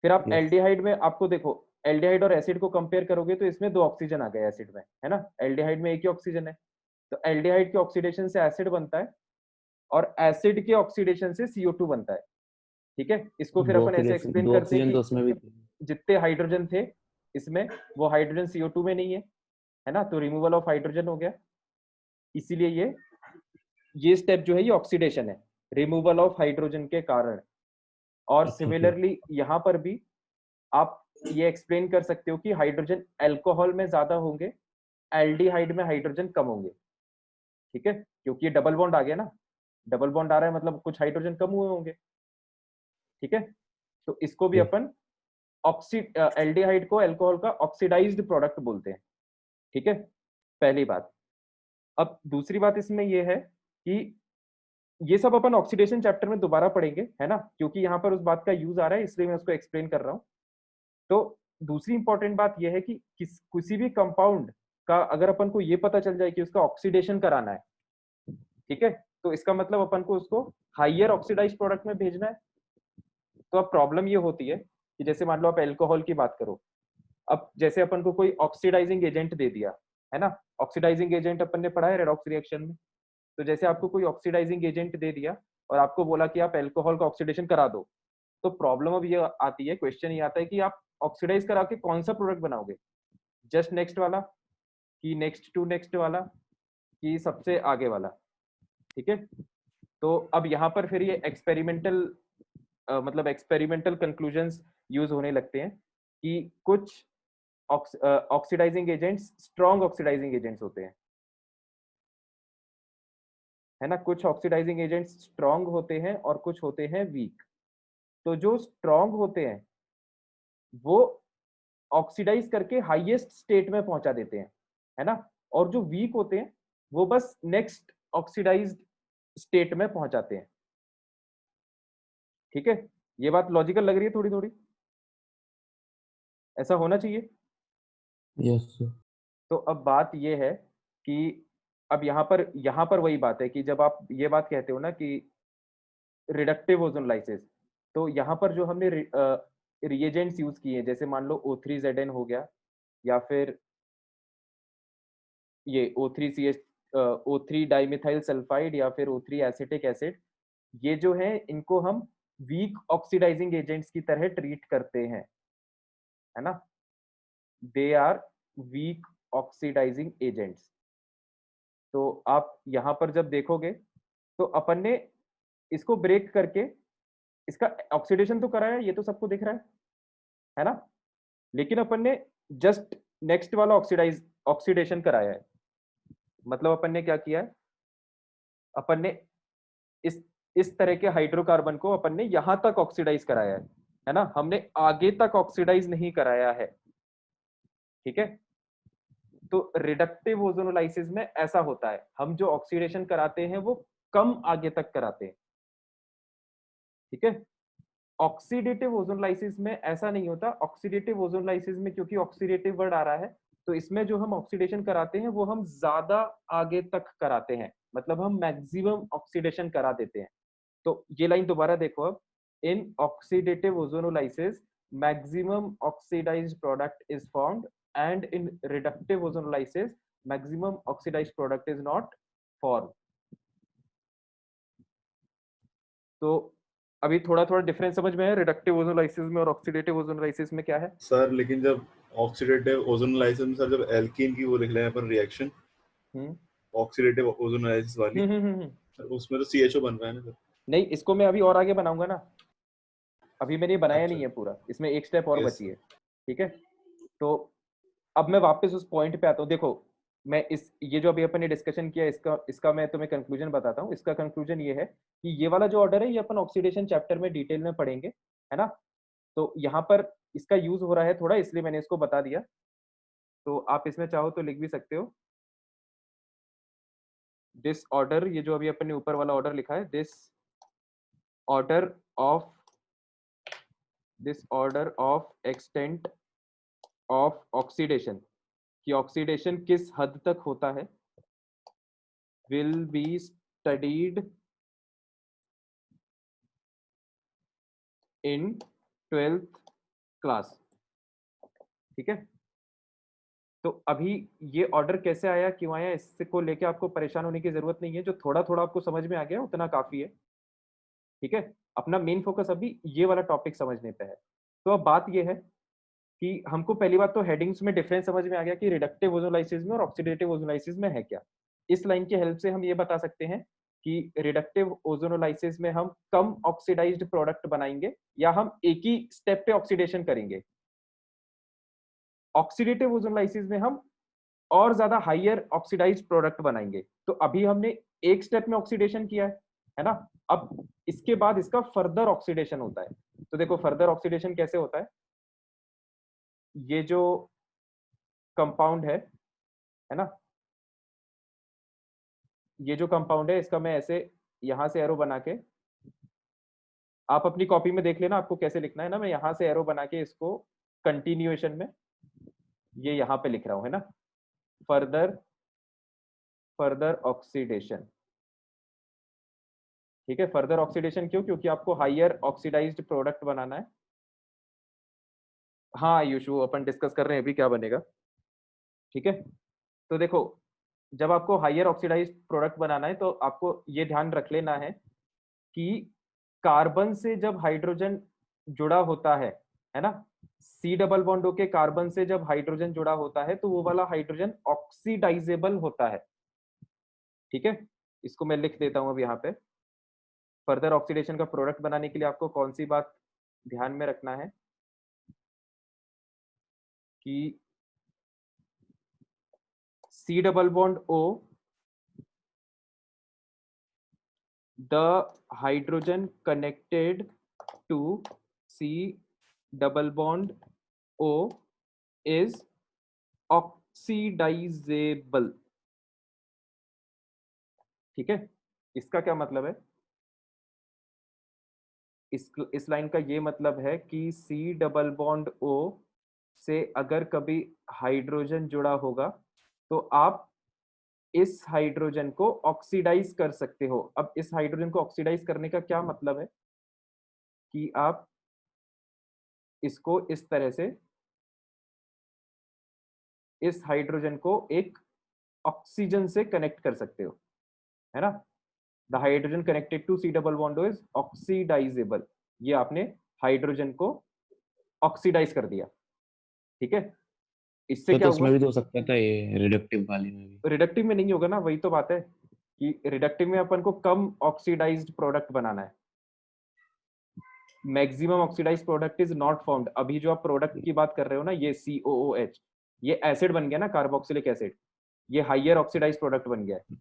फिर आप यस। एल्डिहाइड में, आपको देखो, एल्डिहाइड और एसिड को कंपेयर करोगे तो इसमें 2 ऑक्सीजन आ गए एसिड में, है ना, एल्डिहाइड में एक ही ऑक्सीजन है। तो एल्डिहाइड के ऑक्सीडेशन से एसिड बनता है और एसिड के ऑक्सीडेशन से CO2 बनता है। ठीक है, इसको फिर दो अपन ऐसे ऑक्सीडेशन, एक्सप्लेन दो करते हैं ऑक्सीजन तो कि उसमें भी थे। जितने हाइड्रोजन थे इसमें, वो हाइड्रोजन CO2 में नहीं है ना, तो रिमूवल ऑफ हाइड्रोजन हो गया। इसीलिए ये स्टेप जो है ये ऑक्सीडेशन है, रिमूवल ऑफ हाइड्रोजन के कारण। और ओके ओके। सिमिलरली यहाँ पर भी आप ये एक्सप्लेन कर सकते हो कि हाइड्रोजन अल्कोहल में ज्यादा होंगे, एल्डिहाइड में हाइड्रोजन कम होंगे। ठीक है, क्योंकि ये डबल बॉन्ड आ गया ना, डबल बॉन्ड आ रहा है मतलब कुछ हाइड्रोजन कम हुए होंगे। ठीक है, तो इसको भी अपन एल्डिहाइड को अल्कोहल का ऑक्सीडाइज्ड प्रोडक्ट बोलते हैं। ठीक है, पहली बात। अब दूसरी बात इसमें ये है कि ये सब अपन ऑक्सीडेशन चैप्टर में दोबारा पढ़ेंगे, है ना, क्योंकि यहाँ पर उस बात का यूज आ रहा है, इसलिए मैं उसको एक्सप्लेन कर रहा हूँ। तो दूसरी इंपॉर्टेंट बात यह है कि किसी भी कंपाउंड का अगर अपन को ये पता चल जाए कि उसका ऑक्सीडेशन कराना है, ठीक है, तो इसका मतलब अपन को उसको हाइयर ऑक्सीडाइज प्रोडक्ट में भेजना है। तो अब प्रॉब्लम ये होती है कि जैसे मान लो आप एल्कोहल की बात करो, अब जैसे अपन को कोई ऑक्सीडाइजिंग एजेंट दे दिया, है ना, ऑक्सीडाइजिंग एजेंट अपन ने पढ़ा है रेडॉक्स रिएक्शन में। तो जैसे आपको कोई ऑक्सीडाइजिंग एजेंट दे दिया और आपको बोला कि आप एल्कोहल का ऑक्सीडेशन करा दो, तो प्रॉब्लम अब ये आती है, क्वेश्चन ये आता है कि आप ऑक्सीडाइज करा के कौन सा प्रोडक्ट बनाओगे? जस्ट नेक्स्ट वाला, कि नेक्स्ट टू नेक्स्ट वाला, कि सबसे आगे वाला? ठीक है, तो अब यहाँ पर फिर ये एक्सपेरिमेंटल मतलब एक्सपेरिमेंटल कंक्लूजन्स यूज होने लगते हैं कि कुछ oxidising agents strong oxidising agents होते हैं, है ना, कुछ ऑक्सीडाइजिंग एजेंट्स स्ट्रॉन्ग होते हैं और कुछ होते हैं वीक। तो जो स्ट्रॉन्ग होते हैं वो ऑक्सीडाइज करके हाईएस्ट स्टेट में पहुंचा देते हैं, है ना, और जो वीक होते हैं वो बस नेक्स्ट ऑक्सीडाइज्ड स्टेट में पहुंचाते हैं। ठीक है, ये बात लॉजिकल लग रही है थोड़ी थोड़ी? ऐसा होना चाहिए। Yes sir. तो अब बात ये है कि अब यहाँ पर वही बात है कि जब आप ये बात कहते हो ना कि रिडक्टिव ओजोन लाइसिस, तो यहाँ पर जो हमने रिएजेंट्स यूज किए, जैसे मान लो O3Zn हो गया, या फिर ये O3CH O3 डाइमिथाइल सल्फाइड, या फिर O3 एसिटिक एसिड, ये जो है इनको हम वीक ऑक्सीडाइजिंग एजेंट्स की तरह ट्रीट करते हैं, है ना, they are weak oxidising agents. तो आप यहाँ पर जब देखोगे तो अपन ने इसको ब्रेक करके इसका ऑक्सीडेशन तो कराया, ये तो सबको दिख रहा है ना, लेकिन अपन ने जस्ट नेक्स्ट वाला ऑक्सीडेशन कराया है। मतलब अपन ने क्या किया है, अपन ने इस तरह के हाइड्रोकार्बन को अपन ने यहां तक ऑक्सीडाइज कराया है ना, हमने आगे तक ऑक्सीडाइज नहीं कराया है। ठीक है, तो रिडक्टिव ओजोनोलाइसिस में ऐसा होता है, हम जो ऑक्सीडेशन कराते हैं वो कम आगे तक कराते हैं। ठीक है, ऑक्सीडेटिव ओजोनोलाइसिस में ऐसा नहीं होता। ऑक्सीडेटिव ओजोनोलाइसिस में क्योंकि ऑक्सीडेटिव वर्ड आ रहा है, तो इसमें जो हम ऑक्सीडेशन कराते हैं वो हम ज्यादा आगे तक कराते हैं, मतलब हम मैक्सिमम ऑक्सीडेशन करा देते हैं। तो ये लाइन दोबारा देखो अब, in oxidative ozonolysis maximum oxidised product is formed and in reductive ozonolysis maximum oxidised product is not formed. तो अभी थोड़ा थोड़ा डिफरेंस समझ में है रिडक्टिव ओजोनोलाइसिस में और ऑक्सीडेटिव ओजोनोलाइसिस में क्या है? सर लेकिन जब ऑक्सीडेटिव ओजोनोलाइसिस में सर, जब एल्कीन की वो लिख रहे हैं अपन रिएक्शन, ऑक्सीडेटिव ओजोनोलाइसिस वाली, सर उसमें तो CHO बन रहा है ना सर। नहीं, इसको मैं अभी और आगे बनाऊंगा ना, अभी मैंने बनाया अच्छा। नहीं है पूरा, इसमें एक स्टेप और Yes. बची है। ठीक है, तो अब मैं वापस उस पॉइंट पे आता हूँ। देखो, मैं ये जो अभी अपन ने डिस्कशन किया, इसका मैं तुम्हें कंक्लूजन बताता हूँ। इसका कंक्लूजन ये है कि ये वाला जो ऑर्डर है ये अपन ऑक्सीडेशन चैप्टर में डिटेल में पढ़ेंगे, है ना। तो यहाँ पर इसका यूज हो रहा है थोड़ा, इसलिए मैंने इसको बता दिया। तो आप इसमें चाहो तो लिख भी सकते हो दिस ऑर्डर, ये जो अभी अपन ने ऊपर वाला ऑर्डर लिखा है, this order of extent of oxidation, कि ऑक्सीडेशन किस हद तक होता है, will be studied in 12th class. ठीक है, तो अभी ये ऑर्डर कैसे आया, क्यों आया, इससे को लेके आपको परेशान होने की जरूरत नहीं है। जो थोड़ा थोड़ा आपको समझ में आ गया उतना काफी है। ठीक है, अपना मेन फोकस अभी ये वाला टॉपिक समझने पे है। तो अब बात ये है कि हमको पहली बात तो हेडिंग्स में डिफरेंस समझ में आ गया कि रिडक्टिव ओजोनोलाइसिस में और ऑक्सीडेटिव ओजोनोलाइसिस में है क्या। इस लाइन की हेल्प से हम ये बता सकते हैं कि रिडक्टिव ओजोनोलाइसिस में हम कम ऑक्सीडाइज्ड प्रोडक्ट बनाएंगे या हम एक ही स्टेप पे ऑक्सीडेशन करेंगे। ऑक्सीडेटिव ओजोनोलाइसिस में हम और ज्यादा हाइयर ऑक्सीडाइज्ड प्रोडक्ट बनाएंगे। तो अभी हमने एक स्टेप में ऑक्सीडेशन किया है ना, अब इसके बाद इसका फर्दर ऑक्सीडेशन होता है। तो देखो फर्दर ऑक्सीडेशन कैसे होता है, ये जो कंपाउंड है ना, ये जो कंपाउंड है इसका मैं ऐसे यहां से एरो बना के, आप अपनी कॉपी में देख लेना आपको कैसे लिखना है ना, मैं यहां से एरो बना के इसको कंटिन्यूएशन में ये यहां पे लिख रहा हूं, है ना, फर्दर ऑक्सीडेशन। ठीक है, फर्दर ऑक्सीडेशन क्यों, क्योंकि आपको हाइयर ऑक्सीडाइज्ड प्रोडक्ट बनाना है। हाँ आयुष, वो अपन डिस्कस कर रहे हैं अभी क्या बनेगा। ठीक है, तो देखो जब आपको हाइयर ऑक्सीडाइज्ड प्रोडक्ट बनाना है तो आपको ये ध्यान रख लेना है कि कार्बन से जब हाइड्रोजन जुड़ा होता है ना, सी डबल बॉन्ड होके कार्बन से जब हाइड्रोजन जुड़ा होता है तो वो वाला हाइड्रोजन ऑक्सीडाइजेबल होता है। ठीक है, इसको मैं लिख देता हूं अब यहाँ पे। फर्दर ऑक्सीडेशन का प्रोडक्ट बनाने के लिए आपको कौन सी बात ध्यान में रखना है कि C double bond O, the hydrogen connected to C double bond O is oxidizable। ठीक है, इसका क्या मतलब है, इस लाइन का ये मतलब है कि C डबल बॉन्ड O से अगर कभी हाइड्रोजन जुड़ा होगा तो आप इस हाइड्रोजन को ऑक्सीडाइज कर सकते हो। अब इस हाइड्रोजन को ऑक्सीडाइज करने का क्या मतलब है कि आप इसको इस तरह से, इस हाइड्रोजन को एक ऑक्सीजन से कनेक्ट कर सकते हो, है ना। The hydrogen connected to C double bond is oxidisable. ये आपने हाइड्रोजन को ऑक्सीडाइज कर दिया। ठीक है, इससे तो क्या उसमें हुआ, भी तो हो सकता था ये रिडक्टिव वाली में भी। रिडक्टिव में नहीं होगा ना, वही तो बात है कि रिडक्टिव में अपन को कम ऑक्सीडाइज्ड प्रोडक्ट बनाना है। Maximum oxidised product is not found. अभी जो आप प्रोडक्ट की बात कर रहे हो ना, ये COOH, ये एसिड बन गया ना, कार्बोक्सिलिक एसिड। ये हाइयर ऑक्सीडाइज प्रोडक्ट बन गया है।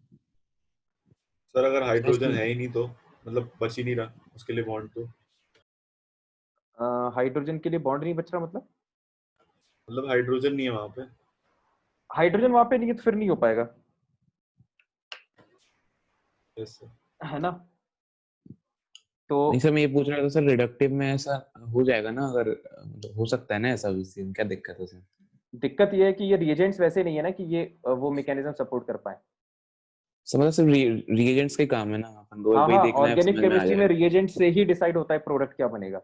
सर अगर हाइड्रोजन है ही नहीं तो मतलब बच ही नहीं रहा उसके लिए बॉन्ड, तो हाइड्रोजन के लिए बॉन्ड नहीं बच रहा मतलब हाइड्रोजन नहीं है वहां पे। हाइड्रोजन वहां पे नहीं है तो फिर नहीं हो पाएगा, यस सर। है ना। तो नहीं सर, मैं ये पूछ रहा था सर, रिडक्टिव में ऐसा हो जाएगा ना? अगर मतलब हो सकता है ना ऐसा भी सीन, क्या दिक्कत है सर? दिक्कत ये है कि ये रिएजेंट्स वैसे नहीं है ना कि ये वो मैकेनिज्म सपोर्ट कर पाए। सर मतलब सिर्फ रिएजेंट्स के काम है ना, अपन को हाँ वही हाँ, देखना है, ऑर्गेनिक समझ में आ केमिस्ट्री में जाएगा। रिएजेंट से ही डिसाइड होता है प्रोडक्ट क्या बनेगा।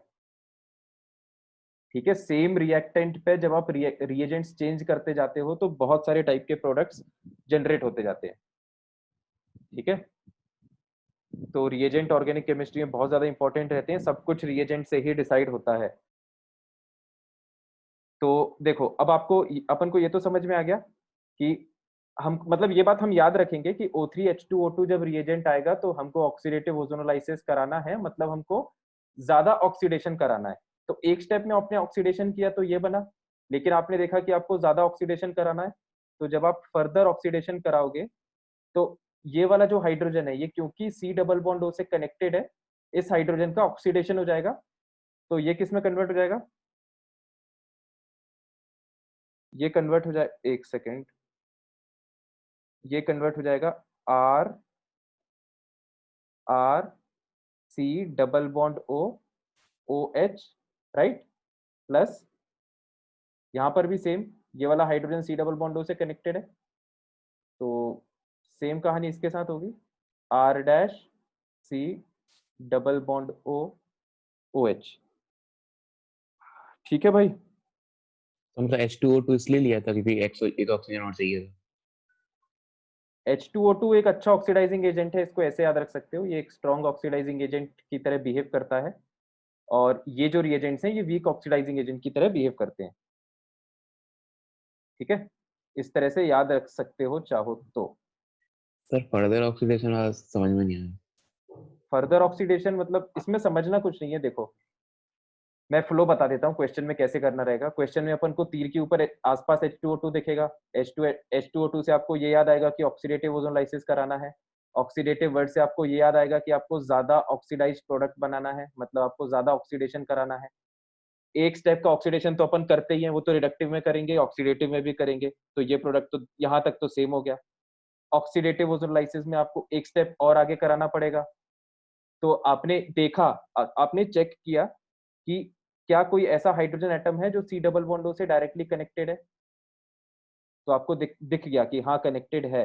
ठीक है, सेम रिएक्टेंट पे जब आप रिएजेंट्स चेंज करते जाते हो तो बहुत सारे टाइप के प्रोडक्ट्स जनरेट होते जाते हैं। ठीक है, तो रिएजेंट ऑर्गेनिक केमिस्ट्री में बहुत ज्यादा इंपॉर्टेंट रहते हैं, सब कुछ रिएजेंट से ही डिसाइड होता है। तो देखो, अब आपको अपन को ये तो समझ में आ गया कि हम मतलब ये बात हम याद रखेंगे कि O3H2O2 जब रिएजेंट आएगा तो हमको ऑक्सीडेटिव ओजोनोलाइसिस कराना है, मतलब हमको ज्यादा ऑक्सीडेशन कराना है। तो एक स्टेप में आपने ऑक्सीडेशन किया तो ये बना, लेकिन आपने देखा कि आपको ज्यादा ऑक्सीडेशन कराना है, तो जब आप फर्दर ऑक्सीडेशन कराओगे तो ये वाला जो हाइड्रोजन है ये क्योंकि C डबल बॉन्ड O से कनेक्टेड है, इस हाइड्रोजन का ऑक्सीडेशन हो जाएगा, तो ये किस में कन्वर्ट हो जाएगा, ये कन्वर्ट हो जाए, एक सेकेंड, ये कन्वर्ट हो जाएगा R R C double bond O OH, right, plus यहाँ पर भी सेम, ये वाला hydrogen C double bond O से कनेक्टेड है, तो सेम कहानी इसके साथ होगी, R dash C double bond O OH। ठीक है भाई। तो मतलब H2O2 इसलिए लिया था क्योंकि एक ऑक्सीजन और चाहिए था। H2O2 एक अच्छा ऑक्सीडाइजिंग एजेंट है, इसको ऐसे याद रख सकते हो, ये एक स्ट्रॉन्ग ऑक्सीडाइजिंग एजेंट की तरह बिहेव करता है, और ये जो रिएजेंट्स हैं ये वीक ऑक्सीडाइजिंग एजेंट की तरह बिहेव करते हैं। ठीक है, इस तरह से याद रख सकते हो चाहो तो। सर फर्दर ऑक्सीडेशन वाला समझ में नहीं आया। फर्दर ऑक्सीडेशन मतलब इसमें समझना कुछ नहीं है, देखो मैं फ्लो बता देता हूँ क्वेश्चन में कैसे करना रहेगा। क्वेश्चन में अपन को तीर के ऊपर आसपास H2O2 दिखेगा, H2O2 से आपको ये याद आएगा कि ऑक्सीडेटिव ओजोनलाइसिस कराना है, ऑक्सीडेटिव वर्ड से आपको ये याद आएगा कि आपको ज्यादा ऑक्सीडाइज्ड प्रोडक्ट बनाना है, मतलब आपको ज्यादा ऑक्सीडेशन कराना है। एक स्टेप का ऑक्सीडेशन तो अपन करते ही हैं, वो तो रिडक्टिव में करेंगे, ऑक्सीडेटिव में भी करेंगे, तो ये प्रोडक्ट तो यहाँ तक तो सेम हो गया। ऑक्सीडेटिव ओजोनलाइसिस में आपको एक स्टेप और आगे कराना पड़ेगा, तो आपने देखा, आपने चेक किया कि क्या कोई ऐसा हाइड्रोजन एटम है जो C डबल बॉन्ड O से डायरेक्टली कनेक्टेड है, तो आपको दिख गया कि हाँ कनेक्टेड है,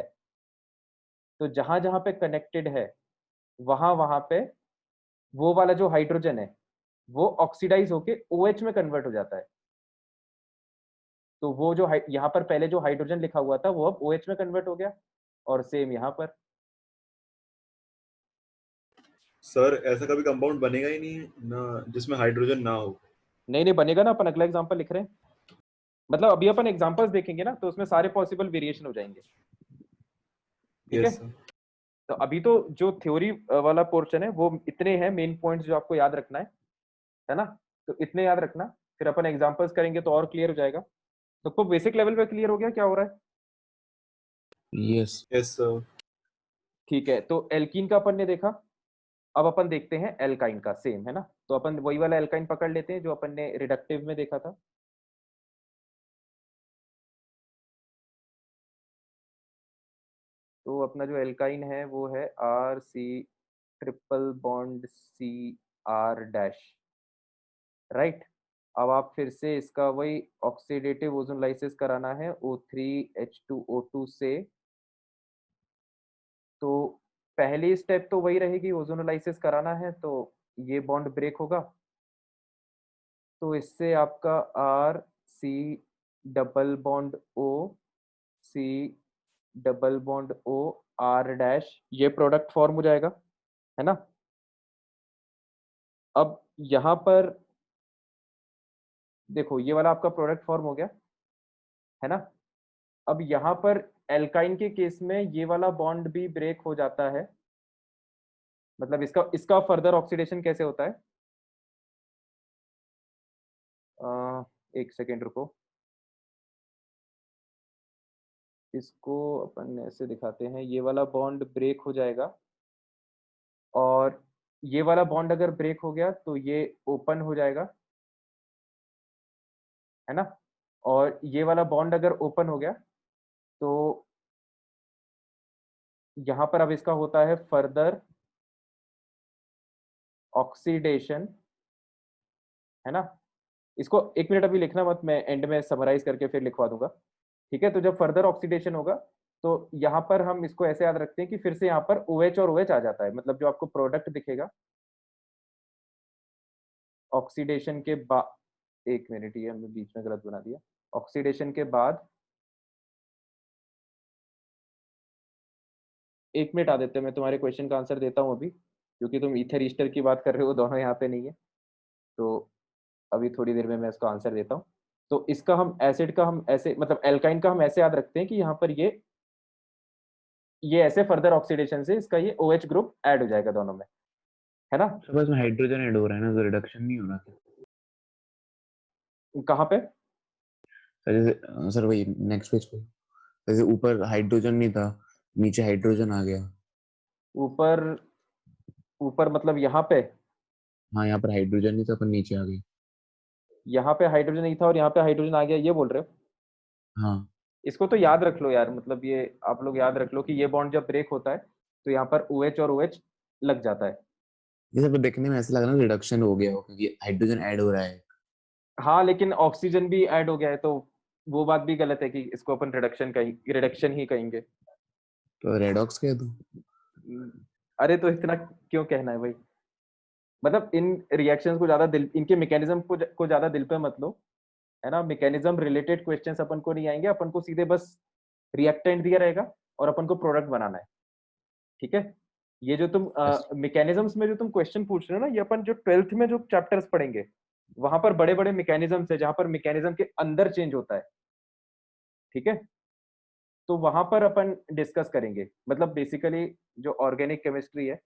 तो जहां जहां पे कनेक्टेड है वहां वहां पे वो वाला जो हाइड्रोजन है वो ऑक्सीडाइज होके OH में कन्वर्ट हो जाता है, तो वो जो यहाँ पर पहले जो हाइड्रोजन लिखा हुआ था वो अब OH में कन्वर्ट हो गया, और सेम यहाँ पर। सर ऐसा कभी कंपाउंड बनेगा ही नहीं ना जिसमें हाइड्रोजन ना हो। नहीं नहीं बनेगा ना, अपन अगला एग्जांपल लिख रहे हैं, मतलब अभी अपन एग्जांपल्स देखेंगे ना तो उसमें सारे पॉसिबल वेरिएशन हो जाएंगे। ठीक है, यस सर। तो अभी तो जो थ्योरी वाला पोर्शन है वो इतने हैं मेन पॉइंट्स जो आपको याद रखना है ना, तो इतने याद रखना, फिर अपन एग्जांपल्स करेंगे तो और क्लियर हो जाएगा। तो बेसिक लेवल पे क्लियर हो गया क्या हो रहा है? यस। Yes sir. ठीक है, तो एल्कीन का अपन ने देखा, अब अपन देखते हैं एल्काइन का, सेम है ना, तो अपन वही वाला एल्काइन पकड़ लेते हैं जो अपन ने रिडक्टिव में देखा था। तो अपना जो एल्काइन है वो है RC triple bond CR dash, right. अब आप फिर से इसका वही ऑक्सीडेटिव ओजोनलाइसिस कराना है O3H2O2 से, तो पहली स्टेप तो वही रहेगी, ओजोनोलाइसिस कराना है, तो ये बॉन्ड ब्रेक होगा, तो इससे आपका RC double bond O C double bond O R dash ये प्रोडक्ट फॉर्म हो जाएगा, है ना। अब यहाँ पर देखो ये वाला आपका प्रोडक्ट फॉर्म हो गया, है ना। अब यहाँ पर एल्काइन के केस में ये वाला बॉन्ड भी ब्रेक हो जाता है, मतलब इसका इसका फर्दर ऑक्सीडेशन कैसे होता है, एक सेकेंड रुको, इसको अपन ऐसे दिखाते हैं, ये वाला बॉन्ड ब्रेक हो जाएगा और ये वाला बॉन्ड अगर ब्रेक हो गया तो ये ओपन हो जाएगा, है ना? और ये वाला बॉन्ड अगर ओपन हो गया तो यहाँ पर अब इसका होता है फर्दर ऑक्सीडेशन, है ना? इसको 1 मिनट अभी लिखना मत, मैं एंड में समराइज करके फिर लिखवा दूंगा, ठीक है? तो जब फर्दर ऑक्सीडेशन होगा तो यहाँ पर हम इसको ऐसे याद रखते हैं कि फिर से यहाँ पर OH और OH आ जाता है, मतलब जो आपको प्रोडक्ट दिखेगा ऑक्सीडेशन के बाद, 1 मिनट, ये हमने बीच में गलत बना दिया, ऑक्सीडेशन के बाद 1 मिनट आ देते हैं, मैं तुम्हारे क्वेश्चन का आंसर देता हूँ अभी, क्योंकि तुम ईथर ईस्टर की बात कर रहे हो, दोनों यहाँ पे नहीं है, तो अभी थोड़ी देर में मैं इसका आंसर देता हूँ। तो इसका हम एसिड का हम ऐसे, मतलब एल्काइन का हम ऐसे याद रखते हैं कि यहाँ पर ये ऐसे फर्दर ऑक्सीडेशन से इसका ये OH ग्रुप ऐड हो जाएगा दोनों में, है ना? तो बस में हाइड्रोजन ऐड हो रहा है ना, तो रिडक्शन नहीं हो रहा क्या? कहाँ पे? सर जैसे सर वही नेक्स्ट पेज पे, जैसे ऊपर हाइड्रोजन नहीं था, नीचे हाइड्रोजन आ गया। ऊपर ऊपर मतलब यहाँ पे? हाँ, यहाँ पर हाइड्रोजन नहीं था पर नीचे आ गई। यहाँ पे हाइड्रोजन नहीं था और यहाँ पे हाइड्रोजन आ गया, ये बोल रहे हो? हाँ, इसको तो याद रख लो यार, मतलब ये आप लोग याद रख लो कि ये बॉन्ड जब ब्रेक होता है तो यहाँ पर OH और OH लग जाता है। ये सब देखने में ऐसा लग रहा है रिडक्शन हो गया हो, क्योंकि हाइड्रोजन ऐड हो रहा है। हाँ, लेकिन ऑक्सीजन भी ऐड हो गया है, तो वो बात भी गलत है कि इसको अपन रिडक्शन ही कहेंगे। तो रेडॉक्स कह दो। अरे तो इतना क्यों कहना है भाई? मतलब इन रिएक्शंस को ज्यादा दिल, इनके मैकेनिज्म को ज्यादा दिल पे मत लो, है ना? मैकेनिज्म रिलेटेड क्वेश्चंस अपन को नहीं आएंगे, अपन को सीधे बस रिएक्टेंट दिया रहेगा और अपन को प्रोडक्ट बनाना है, ठीक है? ये जो तुम मैकेनिज्म्स में जो तुम क्वेश्चन पूछ रहे हो ना, ये अपन जो 12th में जो चैप्टर्स पढ़ेंगे वहां पर बड़े बड़े मैकेनिज्म्स है जहां पर मैकेनिज्म के अंदर चेंज होता है, ठीक है? तो वहां पर अपन डिस्कस करेंगे, मतलब बेसिकली जो ऑर्गेनिक केमिस्ट्री है,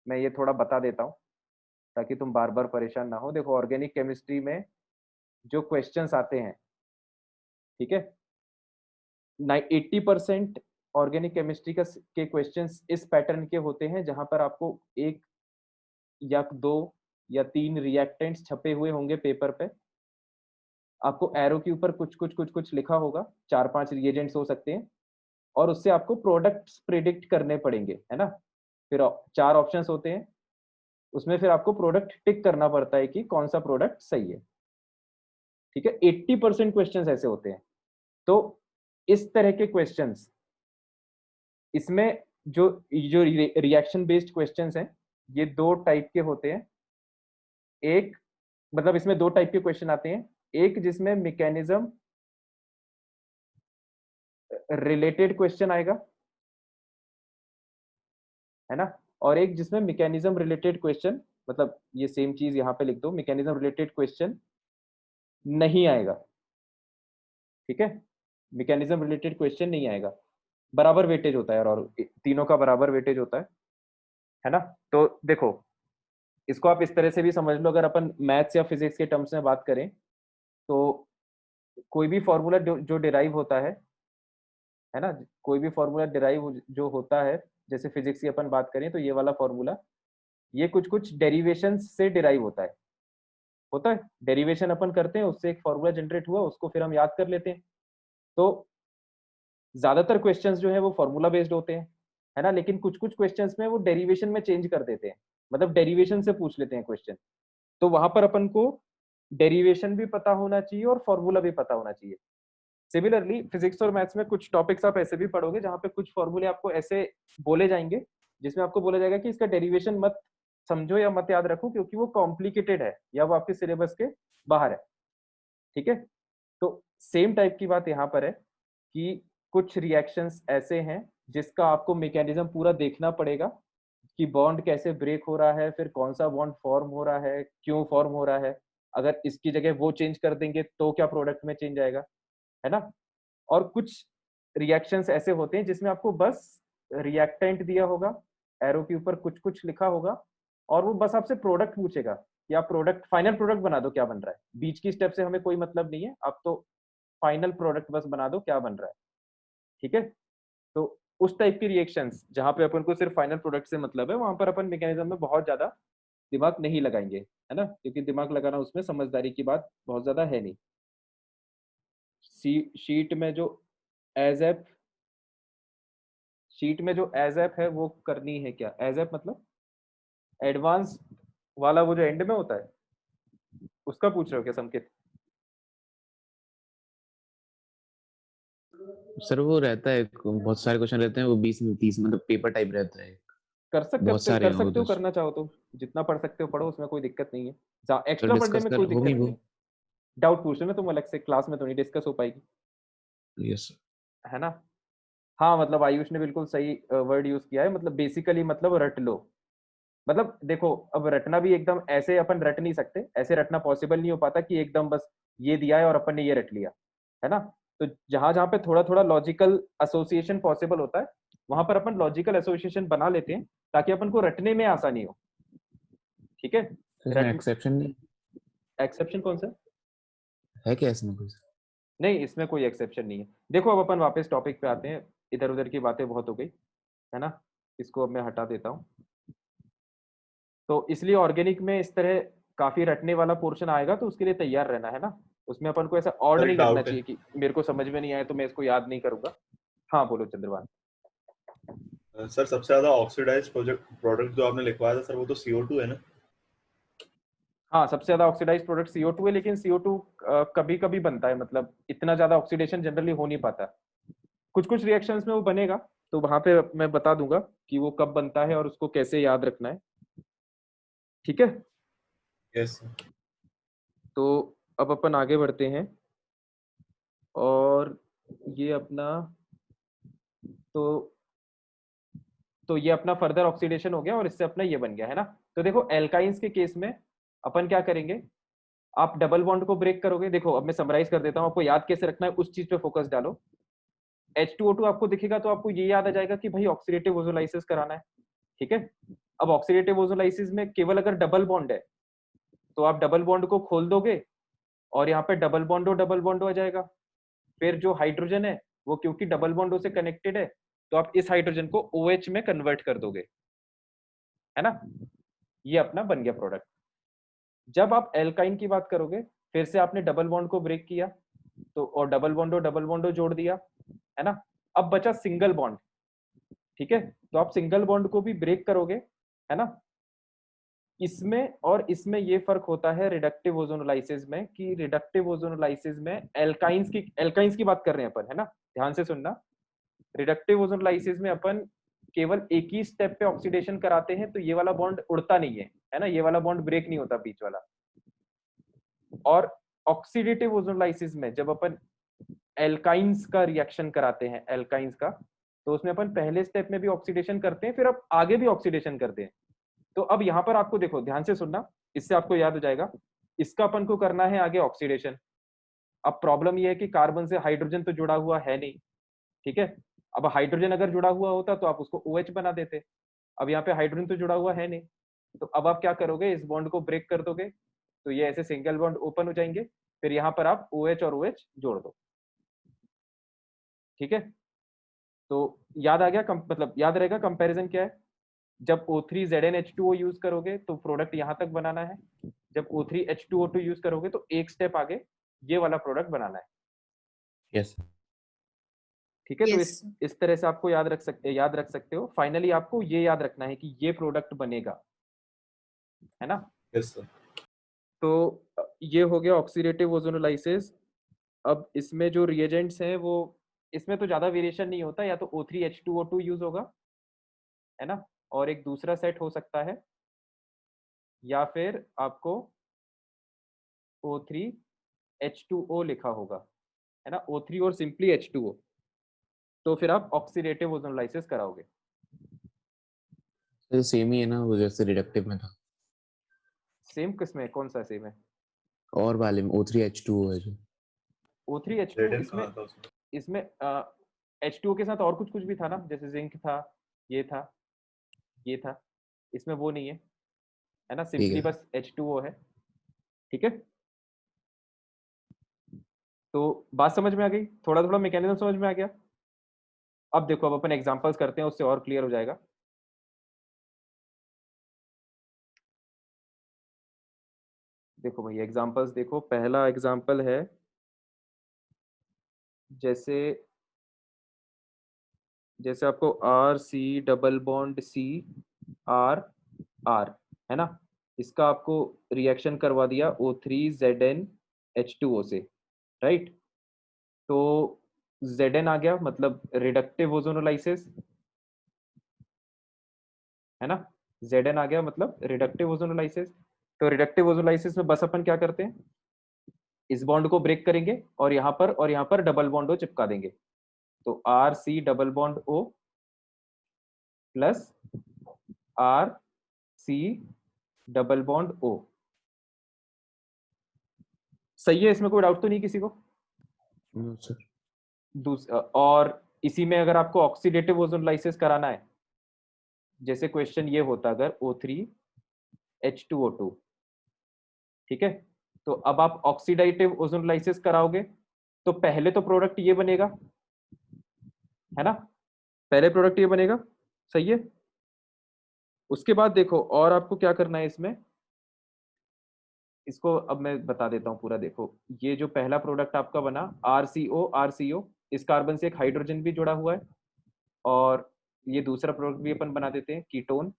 मैं ये थोड़ा बता देता हूँ ताकि तुम बार बार परेशान ना हो। देखो, ऑर्गेनिक केमिस्ट्री में जो क्वेश्चंस आते हैं, ठीक है, 80% ऑर्गेनिक केमिस्ट्री के क्वेश्चंस इस पैटर्न के होते हैं जहां पर आपको 1 या 2 या 3 रिएक्टेंट्स छपे हुए होंगे पेपर पे, आपको एरो के ऊपर कुछ लिखा होगा, 4-5 रिएजेंट्स हो सकते हैं और उससे आपको प्रोडक्ट्स प्रिडिक्ट करने पड़ेंगे, है ना? फिर 4 ऑप्शंस होते हैं, उसमें फिर आपको प्रोडक्ट टिक करना पड़ता है कि कौन सा प्रोडक्ट सही है, ठीक है? 80% क्वेश्चंस ऐसे होते हैं। तो इस तरह के क्वेश्चंस, इसमें जो जो रिएक्शन बेस्ड क्वेश्चंस हैं, ये 2 टाइप के होते हैं। एक, मतलब इसमें 2 टाइप के क्वेश्चन आते हैं, एक जिसमें मैकेनिज्म रिलेटेड क्वेश्चन आएगा, है ना? और एक जिसमें मैकेनिज्म रिलेटेड क्वेश्चन, मतलब ये सेम चीज यहाँ पे लिख दो, मैकेनिज्म रिलेटेड क्वेश्चन नहीं आएगा, ठीक है? मैकेनिज्म रिलेटेड क्वेश्चन नहीं आएगा, बराबर वेटेज होता है और तीनों का बराबर वेटेज होता है ना? तो देखो, इसको आप इस तरह से भी समझ लो, अगर अपन मैथ्स या फिजिक्स के टर्म्स में बात करें तो कोई भी फॉर्मूला जो डिराइव होता है ना, कोई भी फॉर्मूला डिराइव जो होता है, जैसे फिजिक्स की अपन बात करें तो ये वाला फॉर्मूला, ये कुछ डेरिवेशन से डिराइव होता है। डेरिवेशन अपन करते हैं, उससे एक फॉर्मूला जनरेट हुआ, उसको फिर हम याद कर लेते हैं। तो ज्यादातर क्वेश्चंस जो है वो फॉर्मूला बेस्ड होते हैं, है ना? लेकिन कुछ क्वेश्चंस में वो डेरिवेशन में चेंज कर देते हैं, मतलब डेरिवेशन से पूछ लेते हैं क्वेश्चन। तो वहां पर अपन को डेरिवेशन भी पता होना चाहिए और फॉर्मूला भी पता होना चाहिए। सिमिलरली फिजिक्स और मैथ्स में कुछ टॉपिक्स आप ऐसे भी पढ़ोगे जहां पे कुछ फॉर्मूले आपको ऐसे बोले जाएंगे जिसमें आपको बोला जाएगा कि इसका डेरिवेशन मत समझो या मत याद रखो क्योंकि वो कॉम्प्लिकेटेड है या वो आपके सिलेबस के बाहर है, ठीक है? तो सेम टाइप की बात यहाँ पर है कि कुछ रिएक्शंस ऐसे हैं जिसका आपको मैकेनिज्म पूरा देखना पड़ेगा कि बॉन्ड कैसे ब्रेक हो रहा है, फिर कौन सा बॉन्ड फॉर्म हो रहा है, क्यों फॉर्म हो रहा है, अगर इसकी जगह वो चेंज कर देंगे तो क्या प्रोडक्ट में चेंज आएगा, है ना? और कुछ रिएक्शंस ऐसे होते हैं जिसमें आपको बस रिएक्टेंट दिया होगा, एरो के ऊपर कुछ लिखा होगा और वो बस आपसे प्रोडक्ट पूछेगा कि आप प्रोडक्ट, फाइनल प्रोडक्ट बना दो, क्या बन रहा है। बीच की स्टेप से हमें कोई मतलब नहीं है, आप तो फाइनल प्रोडक्ट बस बना दो क्या बन रहा है। ठीक है। तो उस टाइप की रिएक्शंस जहां पे अपन को सिर्फ फाइनल प्रोडक्ट से मतलब है, वहां पर अपन मैकेनिज्म में बहुत ज्यादा दिमाग नहीं लगाएंगे, है ना, क्योंकि दिमाग लगाना उसमें समझदारी की बात बहुत ज्यादा है नहीं। शीट में जो एज एफ शीट में जो एज एफ है वो करनी है क्या? एज एफ मतलब एडवांस वाला, वो जो एंड में होता है, उसका पूछ रहे हो क्या संकेत? सर वो रहता है, बहुत सारे क्वेश्चन रहते हैं, वो 20 में 30 मतलब पेपर टाइप रहता है, बहुत सारे हैं कर सकते हो, उधर। करना चाहो तो जितना पढ़ सकते हो पढ़ो, उसमें कोई दिक्कत नहीं है। सर एक्स्ट्रा पढ़ने डिस्कस में कर कोई होगी दिक्कत वो। नहीं है। डाउट पूछ लेना तुम अलग से, क्लास में तो नहीं डिस्कस हो पाएगी, यस है ना। हाँ मतलब आयुष ने बिल्कुल सही वर्ड यूज किया है, मतलब बेसिकली मतलब रट लो। मतलब देखो, अब रटना भी एकदम ऐसे अपन रट नहीं सकते, ऐसे रटना पॉसिबल नहीं हो पाता कि एकदम बस ये दिया है और अपन ने ये रट लिया, है ना। तो जहां जहां पे थोड़ा थोड़ा लॉजिकल एसोसिएशन पॉसिबल होता है, वहां पर अपन लॉजिकल एसोसिएशन बना लेते हैं ताकि अपन को रटने में आसानी हो। ठीक है। सर, इसमें रट एक्सेप्शन नहीं एक्सेप्शन कौन सा? है क्या इसमें कुछ? नहीं, इसमें कोई एक्सेप्शन नहीं है। देखो अब अपन वापस टॉपिक पे आते हैं, इधर उधर की बातें बहुत हो गई, है ना। इसको अब मैं हटा देता हूँ। तो इसलिए ऑर्गेनिक में इस तरह काफी रटने वाला पोर्शन आएगा, तो उसके लिए तैयार रहना, है ना। उसमें अपन को ऐसा ऑड सर नहीं एक लगना डाउट है। चाहिए कि मेरे को समझ में नहीं आया तो मैं इसको याद नहीं करूंगा। हाँ बोलो चंद्रभान। सर सबसे ज्यादा ऑक्सीडाइज्ड प्रोडक्ट जो आपने लिखवाया था सर, वो तो CO2 है ना? हाँ सबसे ज्यादा ऑक्सीडाइज प्रोडक्ट CO2 है, लेकिन CO2 कभी कभी बनता है, मतलब इतना ज्यादा ऑक्सीडेशन जनरली हो नहीं पाता। कुछ कुछ रिएक्शंस में वो बनेगा, तो वहां पे मैं बता दूंगा कि वो कब बनता है और उसको कैसे याद रखना है। ठीक है। यस। तो अब अपन आगे बढ़ते हैं, और ये अपना, तो ये अपना फर्दर ऑक्सीडेशन हो गया और इससे अपना ये बन गया, है ना। तो देखो एल्काइंस के केस में अपन क्या करेंगे, आप डबल बॉन्ड को ब्रेक करोगे। देखो अब मैं समराइज कर देता हूं, आपको याद कैसे रखना है उस चीज पे फोकस डालो। H2O2 आपको दिखेगा तो आपको ये याद आ जाएगा कि भाई ऑक्सीडेटिव ओजोलाइसिस कराना है। ठीक है। अब ऑक्सीडेटिव ओजोलाइसिस में केवल अगर डबल बॉन्ड है तो आप डबल बॉन्ड को खोल दोगे और यहाँ पे डबल बॉन्ड हो जाएगा। फिर जो हाइड्रोजन है वो क्योंकि डबल बॉन्डो से कनेक्टेड है, तो आप इस हाइड्रोजन को OH में कन्वर्ट कर दोगे, है ना। ये अपना बन गया प्रोडक्ट। जब आप एल्काइन की बात करोगे, फिर से आपने डबल बॉन्ड को ब्रेक किया, तो और डबल बॉन्डो जोड़ दिया, है ना। अब बचा सिंगल बॉन्ड। ठीक है। तो आप सिंगल बॉन्ड को भी ब्रेक करोगे, है ना। इसमें और इसमें ये फर्क होता है रिडक्टिव ओजोनोलाइसिस में, कि रिडक्टिव ओजोनोलाइसिस में एल्काइंस की बात कर रहे हैं अपन, है ना। ध्यान से सुनना। रिडक्टिव ओजोनोलाइसिस में अपन केवल एक ही स्टेप पे ऑक्सीडेशन कराते हैं, तो ये वाला बॉन्ड उड़ता नहीं है ना, ये वाला बॉन्ड ब्रेक नहीं होता बीच वाला। और ऑक्सीडेटिव ओजोनोलाइसिस में जब अपन एल्काइंस का रिएक्शन कराते हैं, एल्काइंस का, तो उसमें अपन पहले स्टेप में भी ऑक्सीडेशन करते हैं, फिर अब आगे भी ऑक्सीडेशन करते हैं। तो अब यहाँ पर आपको देखो, ध्यान से सुनना, इससे आपको याद हो जाएगा। इसका अपन को करना है आगे ऑक्सीडेशन। अब प्रॉब्लम ये है कि कार्बन से हाइड्रोजन तो जुड़ा हुआ है नहीं। ठीक है। अब हाइड्रोजन अगर जुड़ा हुआ होता तो आप उसको OH बना देते। अब यहाँ पे हाइड्रोजन तो जुड़ा हुआ है नहीं, तो अब आप क्या करोगे, इस बॉन्ड को ब्रेक कर दोगे, तो ये ऐसे सिंगल बॉन्ड ओपन हो जाएंगे। फिर यहाँ पर आप OH और OH जोड़ दो। ठीक है। तो याद आ गया, मतलब याद रहेगा कंपैरिजन क्या है। जब O3ZnH2O यूज करोगे तो प्रोडक्ट यहां तक बनाना है, जब O3H2O2 यूज करोगे तो एक स्टेप आगे ये वाला प्रोडक्ट बनाना है। यस ठीक है। तो यस इस तरह से आपको याद रख सकते हो। फाइनली आपको ये याद रखना है कि ये प्रोडक्ट बनेगा, है ना। Yes sir. तो ये हो गया ऑक्सीडेटिव ओजोनोलाइसिस। अब इसमें जो रिएजेंट्स हैं वो, इसमें तो ज्यादा वेरिएशन नहीं होता, या तो O3H2O2 यूज होगा, है ना, और एक दूसरा सेट हो सकता है, या फिर आपको O3H2O लिखा होगा, है ना, O3 और सिंपली H2O। तो फिर आप ऑक्सीडेटिव ओजोनोलाइसिस कराओगे। सर सेम ही है ना, वो जैसे रिडक्टिव में था, सेम किसमें, कौन सा सेम है? और वाले में O3H2O है जो। O3H2 रेडन इसमें, कहाँ था उसमें? इसमें H2O के साथ और कुछ कुछ भी था ना, जैसे जिंक था, ये था, ये था। इसमें वो नहीं है ना, ठीक सिंपली है बस H2O है। ठीक है। तो बात समझ में आ गई, थोड़ा थोड़ा मैकेनिज्म समझ में आ गया। अब देखो, अब अपन एग्जांपल्स करते हैं, उससे और क्लियर हो जाएगा। देखो भैया एग्जांपल्स देखो, पहला एग्जांपल है जैसे जैसे आपको R C double bond C R R, है ना, इसका आपको रिएक्शन करवा दिया O3ZnH2O से, राइट। तो Zn आ गया, मतलब रिडक्टिव ओजोनोलाइसिस, है ना, Zn आ गया मतलब रिडक्टिव ओजोनोलाइसिस। तो रिडक्टिव ओजोनोलाइसिस में बस अपन क्या करते हैं, इस बॉन्ड को ब्रेक करेंगे और यहाँ पर डबल बॉन्ड ओ चिपका देंगे। तो R C double bond O plus R C double bond O. सही है, इसमें कोई डाउट तो नहीं किसी को? No sir. और इसी में अगर आपको ऑक्सीडेटिव ओजोनोलाइसिस कराना है, जैसे क्वेश्चन ये होता अगर O3H2O2, ठीक है, तो अब आप ऑक्सीडेटिव ओजोनोलाइसिस कराओगे तो पहले तो प्रोडक्ट ये बनेगा, है ना, पहले प्रोडक्ट ये बनेगा, सही है। उसके बाद देखो और आपको क्या करना है इसमें, इसको अब मैं बता देता हूँ पूरा। देखो ये जो पहला प्रोडक्ट आपका बना RCO, इस कार्बन से एक हाइड्रोजन भी जुड़ा हुआ है, और ये दूसरा प्रोडक्ट भी अपन बना देते हैं कीटोन।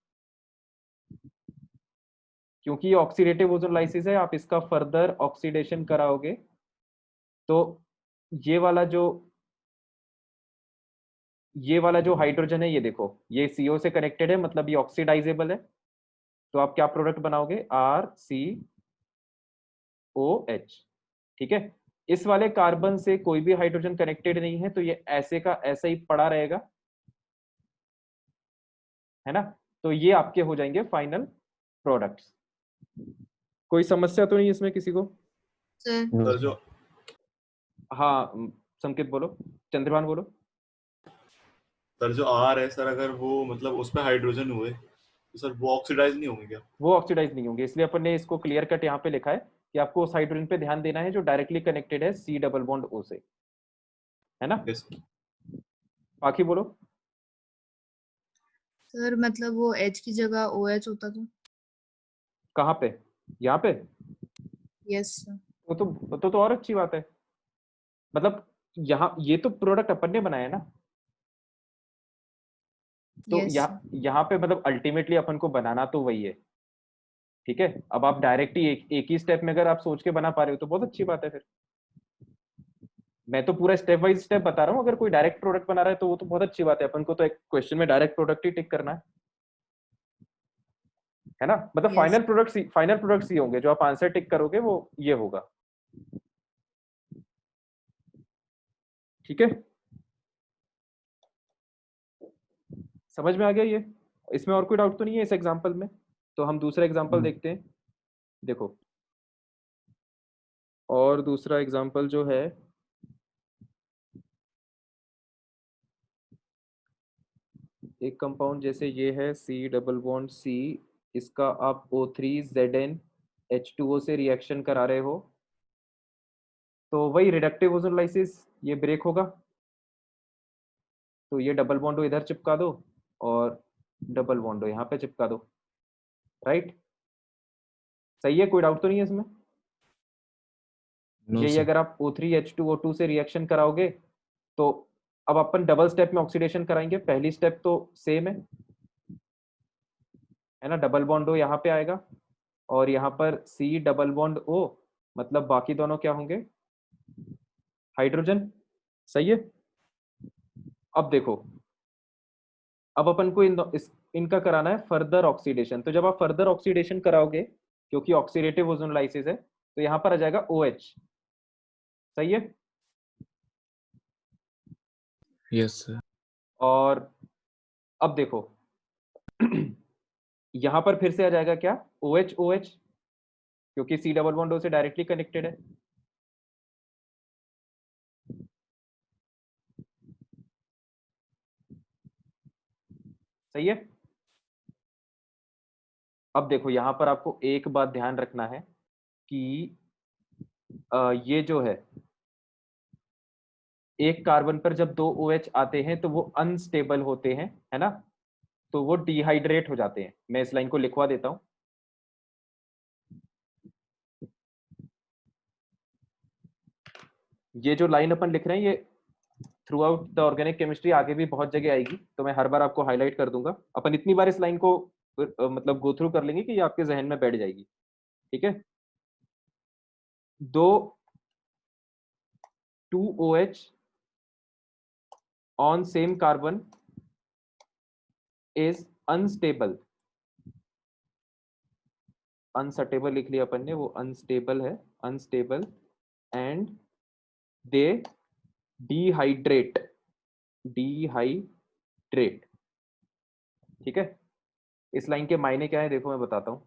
क्योंकि ये ऑक्सीडेटिव ओजोनोलाइसिस है, आप इसका फर्दर ऑक्सीडेशन कराओगे तो ये वाला जो हाइड्रोजन है, ये देखो ये CO से कनेक्टेड है, मतलब ये ऑक्सीडाइजेबल है। तो आप क्या प्रोडक्ट बनाओगे, RCOH, ठीक है। इस वाले कार्बन से कोई भी हाइड्रोजन कनेक्टेड नहीं है, तो ये ऐसे का ऐसा ही पड़ा रहेगा, है ना। तो ये आपके हो जाएंगे फाइनल प्रोडक्ट्स। कोई समस्या तो नहीं इसमें किसी को? सर जो हाँ संकेत बोलो, चंद्रभान बोलो। सर जो आर है सर, अगर वो मतलब उस पे हाइड्रोजन हुए तो सर वो ऑक्सीडाइज नहीं होंगे क्या? वो ऑक्सीडाइज नहीं होंगे, इसलिए अपन ने इसको क्लियर कट यहाँ पे लिखा है कि आपको उस हाइड्रोजन पे ध्यान देना है जो डायरेक्टली कनेक्टेड है C डबल बॉन्ड O से, है ना। Yes sir. बाकी बोलो। सर मतलब वो H की जगह OH होता कहाँ पे? यहाँ पे? Yes sir. तो और अच्छी बात है, मतलब यहाँ ये तो प्रोडक्ट अपन ने बनाया है ना, तो यस यहाँ पे मतलब अल्टीमेटली अपन को बनाना तो वही है, ठीक है। अब आप डायरेक्ट ही एक ही स्टेप में अगर आप सोच के बना पा रहे हो तो बहुत अच्छी बात है। फिर मैं तो पूरा स्टेप वाइज स्टेप बता रहा हूँ, अगर कोई डायरेक्ट प्रोडक्ट बना रहा है तो वो तो बहुत अच्छी बात है, अपन को तो एक क्वेश्चन में डायरेक्ट प्रोडक्ट ही टिक करना है ना, मतलब Yes. फाइनल प्रोडक्ट्स ही होंगे, जो आप आंसर टिक करोगे वो ये होगा, ठीक है। समझ में आ गया ये? इसमें और कोई डाउट तो नहीं है इस एग्जांपल में? तो हम दूसरा एग्जांपल देखते हैं। देखो और दूसरा एग्जांपल जो है, एक कंपाउंड जैसे ये है C डबल बॉन्ड C, इसका आप O3ZnH2O से रिएक्शन करा रहे हो, तो वही रिडक्टिव ओजोनोलाइसिस, ये ब्रेक होगा, तो ये डबल बॉन्ड इधर चिपका दो और डबल बॉन्ड यहाँ पे चिपका दो, राइट। सही है, कोई डाउट तो नहीं है इसमें? नो यही सर। अगर आप O3H2O2 से रिएक्शन कराओगे तो अब अपन डबल स्टेप में ऑक्सीडेशन कराएंगे। पहली स्टेप तो सेम है ना, डबल बॉन्ड O यहाँ पे आएगा और यहाँ पर C डबल बॉन्ड O, मतलब बाकी दोनों क्या होंगे, हाइड्रोजन, सही है। अब देखो, अब अपन को इनका कराना है फर्दर ऑक्सीडेशन। तो जब आप फर्दर ऑक्सीडेशन कराओगे, क्योंकि ऑक्सीडेटिव ओजोनोलाइसिस है, तो यहाँ पर आ जाएगा OH, सही है। Yes sir. और अब देखो यहाँ पर फिर से आ जाएगा क्या, OH OH, क्योंकि C डबल बॉन्ड O से डायरेक्टली कनेक्टेड है, सही है। अब देखो यहाँ पर आपको एक बात ध्यान रखना है कि ये जो है एक कार्बन पर जब 2 OH आते हैं तो वो अनस्टेबल होते हैं, है ना, तो वो डिहाइड्रेट हो जाते हैं। मैं इस लाइन को लिखवा देता हूं। ये जो लाइन अपन लिख रहे हैं ये through out the organic chemistry आगे भी बहुत जगह आएगी, तो मैं हर बार आपको हाईलाइट कर दूंगा। अपन इतनी बार इस लाइन को मतलब गो थ्रू कर लेंगे कि ये आपके जहन में बैठ जाएगी। ठीक है, दो 2OH on same carbon is unstable, unstable लिख लिया अपन ने, वो अनस्टेबल है, unstable, and they dehydrate, dehydrate. ठीक है, इस लाइन के मायने क्या है देखो मैं बताता हूं।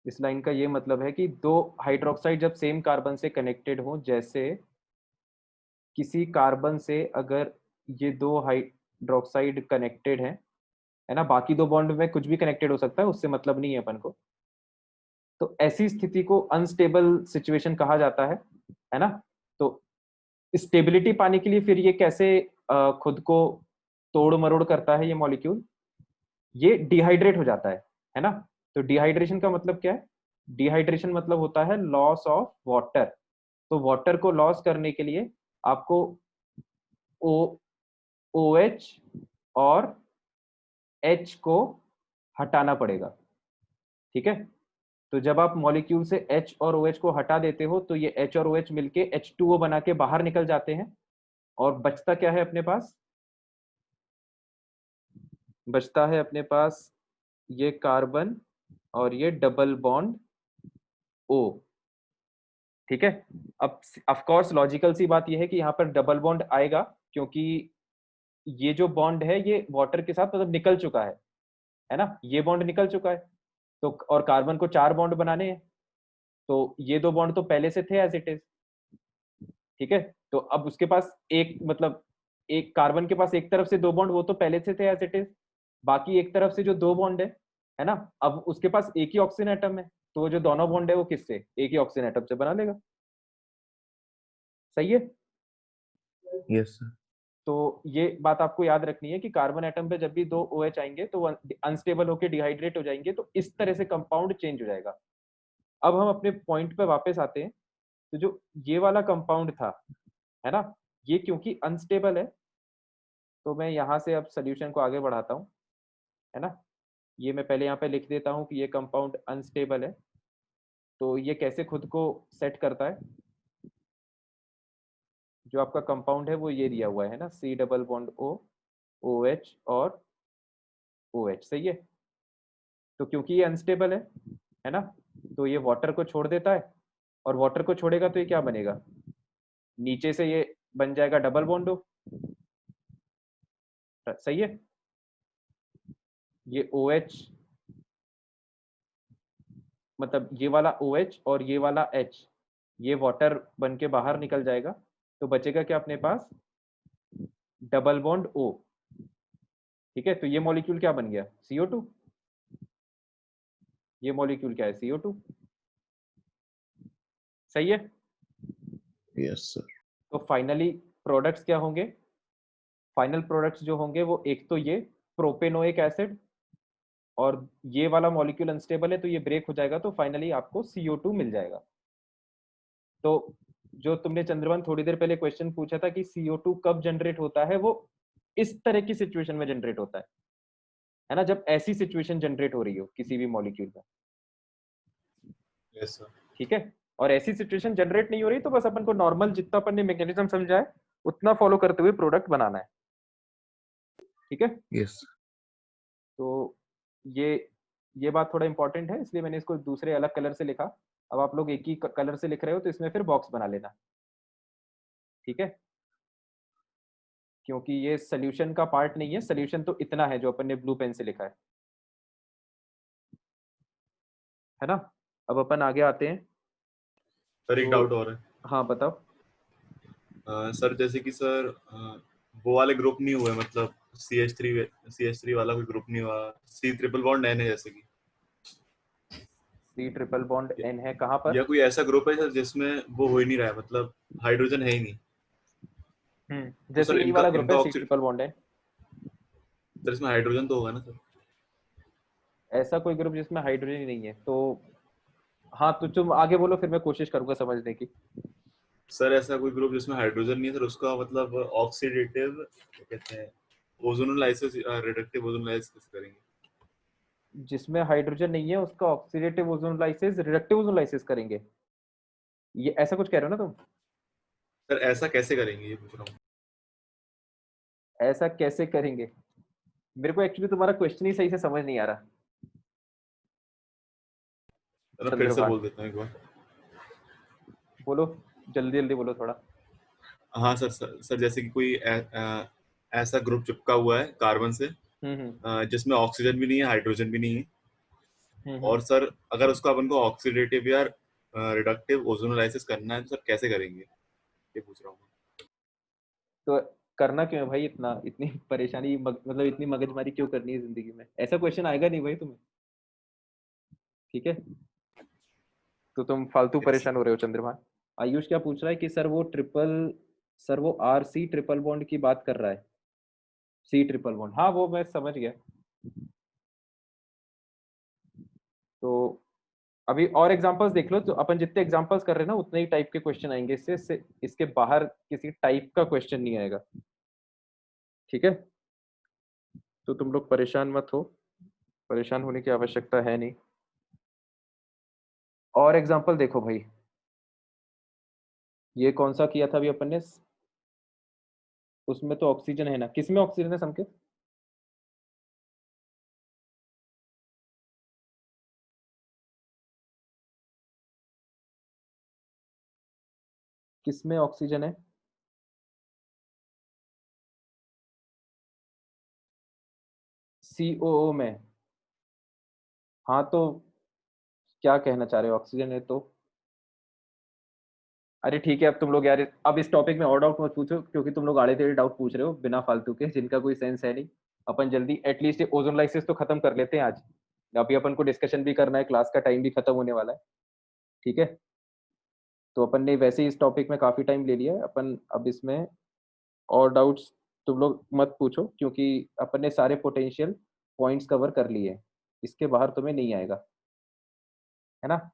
इस लाइन का ये मतलब है कि दो हाइड्रोक्साइड जब सेम कार्बन से कनेक्टेड हो, जैसे किसी कार्बन से अगर ये दो हाइड्रोक्साइड कनेक्टेड है ना, बाकी दो बॉन्ड में कुछ भी कनेक्टेड हो सकता है, उससे मतलब नहीं है अपन को, तो ऐसी स्थिति को अनस्टेबल सिचुएशन कहा जाता है ना। तो स्टेबिलिटी पाने के लिए फिर ये कैसे खुद को तोड़ मरोड़ करता है ये मॉलिक्यूल, ये डिहाइड्रेट हो जाता है ना। तो डिहाइड्रेशन का मतलब क्या है? डिहाइड्रेशन मतलब होता है लॉस ऑफ वाटर। तो वाटर को लॉस करने के लिए आपको OH और H को हटाना पड़ेगा। ठीक है, तो जब आप मॉलिक्यूल से H और OH को हटा देते हो तो ये H और OH मिलके H2O बना के बाहर निकल जाते हैं, और बचता क्या है अपने पास? बचता है अपने पास ये कार्बन और ये डबल बॉन्ड O। ठीक है, अब ऑफ कोर्स लॉजिकल सी बात ये है कि यहाँ पर डबल बॉन्ड आएगा, क्योंकि ये जो बॉन्ड है ये वाटर के साथ मतलब निकल चुका है ना, ये बॉन्ड निकल चुका है, तो और कार्बन को 4 बॉन्ड बनाने हैं, तो ये दो बॉन्ड तो पहले से थे एज इट इज। ठीक है, तो अब उसके पास एक मतलब एक कार्बन के पास एक तरफ से 2 बॉन्ड वो तो पहले से थे एज इट इज, बाकी एक तरफ से जो 2 बॉन्ड है ना, अब उसके पास एक ही ऑक्सीजन एटम है, तो वो जो दोनों बॉन्ड है वो किससे? एक ही ऑक्सीजन एटम से बना लेगा। सही है? Yes sir. तो ये बात आपको याद रखनी है कि कार्बन एटम पे जब भी 2 OH आएंगे तो वो अनस्टेबल होकर डिहाइड्रेट हो जाएंगे, तो इस तरह से कंपाउंड चेंज हो जाएगा। अब हम अपने पॉइंट पे वापस आते हैं। तो जो ये वाला कंपाउंड था, है ना, ये क्योंकि अनस्टेबल है, तो मैं यहाँ से अब सोल्यूशन को आगे बढ़ाता हूँ, है ना। ये मैं पहले यहाँ पे लिख देता हूँ कि ये कंपाउंड अनस्टेबल है। तो ये कैसे खुद को सेट करता है? जो आपका कंपाउंड है वो ये दिया हुआ है ना, C double bond O, OH और OH। सही है, तो क्योंकि ये अनस्टेबल है ना, तो ये वाटर को छोड़ देता है, और वाटर को छोड़ेगा तो ये क्या बनेगा? नीचे से ये बन जाएगा डबल बॉन्ड O। सही है, ये OH मतलब ये वाला OH और ये वाला H, ये वाटर बन के बाहर निकल जाएगा, तो बचेगा क्या अपने पास? Double bond O। ठीक है, तो ये मॉलिक्यूल क्या बन गया? CO2। ये मॉलिक्यूल क्या है? CO2। सही है? Yes sir. तो फाइनली प्रोडक्ट्स क्या होंगे? फाइनल प्रोडक्ट्स जो होंगे वो एक तो ये प्रोपेनोइक एसिड, और ये वाला मॉलिक्यूल अनस्टेबल है तो ये ब्रेक हो जाएगा, तो फाइनली आपको CO2 मिल जाएगा। तो जो तुमने चंद्रवन थोड़ी देर पहले क्वेश्चन पूछा था कि CO2 कब जनरेट होता है, वो इस तरह की सिचुएशन में जनरेट होता है ना, जब ऐसी सिचुएशन जनरेट हो रही हो किसी भी मॉलिक्यूल में। Yes sir. ठीक है, और ऐसी सिचुएशन जनरेट नहीं हो रही तो बस अपन को नॉर्मल जितना अपन ने मैकेनिज्म समझा है उतना फॉलो करते हुए प्रोडक्ट बनाना है। ठीक है, यस। तो ये बात थोड़ा इंपॉर्टेंट है, इसलिए मैंने इसको दूसरे अलग कलर से लिखा। अब आप लोग एक ही कलर से लिख रहे हो तो इसमें फिर बॉक्स बना लेना। ठीक है, क्योंकि ये सोल्यूशन का पार्ट नहीं है, सोल्यूशन तो इतना है जो अपन ने ब्लू पेन से लिखा है ना। अब अपन आगे आते हैं। सर एक डाउट और है। हाँ बताओ। सर जैसे कि सर वो वाले ग्रुप नहीं हुए, मतलब CH3 वाला कोई ग्रुप नहीं हुआ, C ट्रिपल बॉन्ड N है जैसे कि, C ट्रिपल बॉन्ड N है कहाँ पर? या कोई ऐसा ग्रुप है सर जिसमें वो हो ही नहीं रहा है, मतलब हाइड्रोजन है ही नहीं, तो जैसे सर यही इनका वाला ग्रुप इनका है C ऑक्सीजन, ट्रिपल बॉन्ड है, सर इसमें हाइड्रोजन तो होगा ना सर? ऐसा कोई ग्रुप जिसमें हाइड्रोजन ही नहीं है तो हाँ, तो तुम आगे बोलो फिर मैं कोशिश करूंगा समझने की। सर ऐसा कोई ग्रुप जिसमें हाइड्रोजन नहीं है सर, उसका मतलब ऑक्सीडेटिव क्या कहते हैं, ओजोनोलाइसिस, रिडक्टिव ओजोनोलाइसिस कैसे करेंगे? जिसमें हाइड्रोजन नहीं है उसका ऑक्सीडेटिव ओजोनोलाइसिस रिडक्टिव ओजोनोलाइसिस करेंगे, ये ऐसा कुछ कह रहे हो ना तुम? सर ऐसा कैसे करेंगे ये पूछ रहा हूँ। ऐसा कैसे करेंगे? मेरे को एक्चुअली तुम्हारा क्वेश्चन ही सही से समझ नहीं आ रहा। मैं फिर से चंद्रभान बोल देता हूँ एक बार। बोलो, जल्दी जल्दी बोलो थोड़ा। हाँ सर, सर जैसे कि कोई ऐसा ग्रुप चिपका हुआ है कार्बन से, हम्म जिसमें ऑक्सीजन भी नहीं है, हाइड्रोजन भी नहीं है, हम्म। और सर अगर उसको अपन को ऑक्सीडेटिव या रिडक्टिव ओजोनोलाइसिस करना है तो सर कैसे करेंगे, ये पूछ रहा हूँ। तो करना क्यों है भाई, इतना इतनी परेशानी मतलब इतनी मगजमारी क्यों करनी है जिंदगी में? ऐसा क्वेश्चन आएगा नहीं भाई तुम्हें, ठीक है? तो तुम फालतू Yes. परेशान हो रहे हो चंद्रभान। आयुष क्या पूछ रहा है कि सर वो RC ट्रिपल बॉन्ड की बात कर रहा है, C ट्रिपल बॉन्ड, हाँ वो मैं समझ गया। तो अभी और एग्जांपल्स देख लो, तो अपन जितने एग्जांपल्स कर रहे हैं ना उतने ही टाइप के क्वेश्चन आएंगे, इससे इसके बाहर किसी टाइप का क्वेश्चन नहीं आएगा, ठीक है? तो तुम लोग परेशान मत हो, परेशान होने की आवश्यकता है नहीं। और एग्जांपल देखो भाई, ये कौन सा किया था अभी अपन ने? उसमें तो ऑक्सीजन है ना, किसमें ऑक्सीजन है संकेत? किसमें ऑक्सीजन है? COO में। हाँ तो क्या कहना चाह रहे हो, ऑक्सीजन है तो? अरे ठीक है, अब तुम लोग यार अब इस टॉपिक में और डाउट मत पूछो, क्योंकि तुम लोग आड़े टेढ़े डाउट पूछ रहे हो बिना फालतू के, जिनका कोई सेंस है नहीं। अपन जल्दी एटलीस्ट ओजोन लाइसिस तो खत्म कर लेते हैं आज, अभी अपन को डिस्कशन भी करना है, क्लास का टाइम भी खत्म होने वाला है, ठीक है? तो अपन ने वैसे ही इस टॉपिक में काफी टाइम ले लिया है, अपन अब इसमें और डाउट्स तुम लोग मत पूछो, क्योंकि अपन ने सारे पोटेंशियल पॉइंट्स कवर कर लिए हैं, इसके बाहर तुम्हें नहीं आएगा, है ना?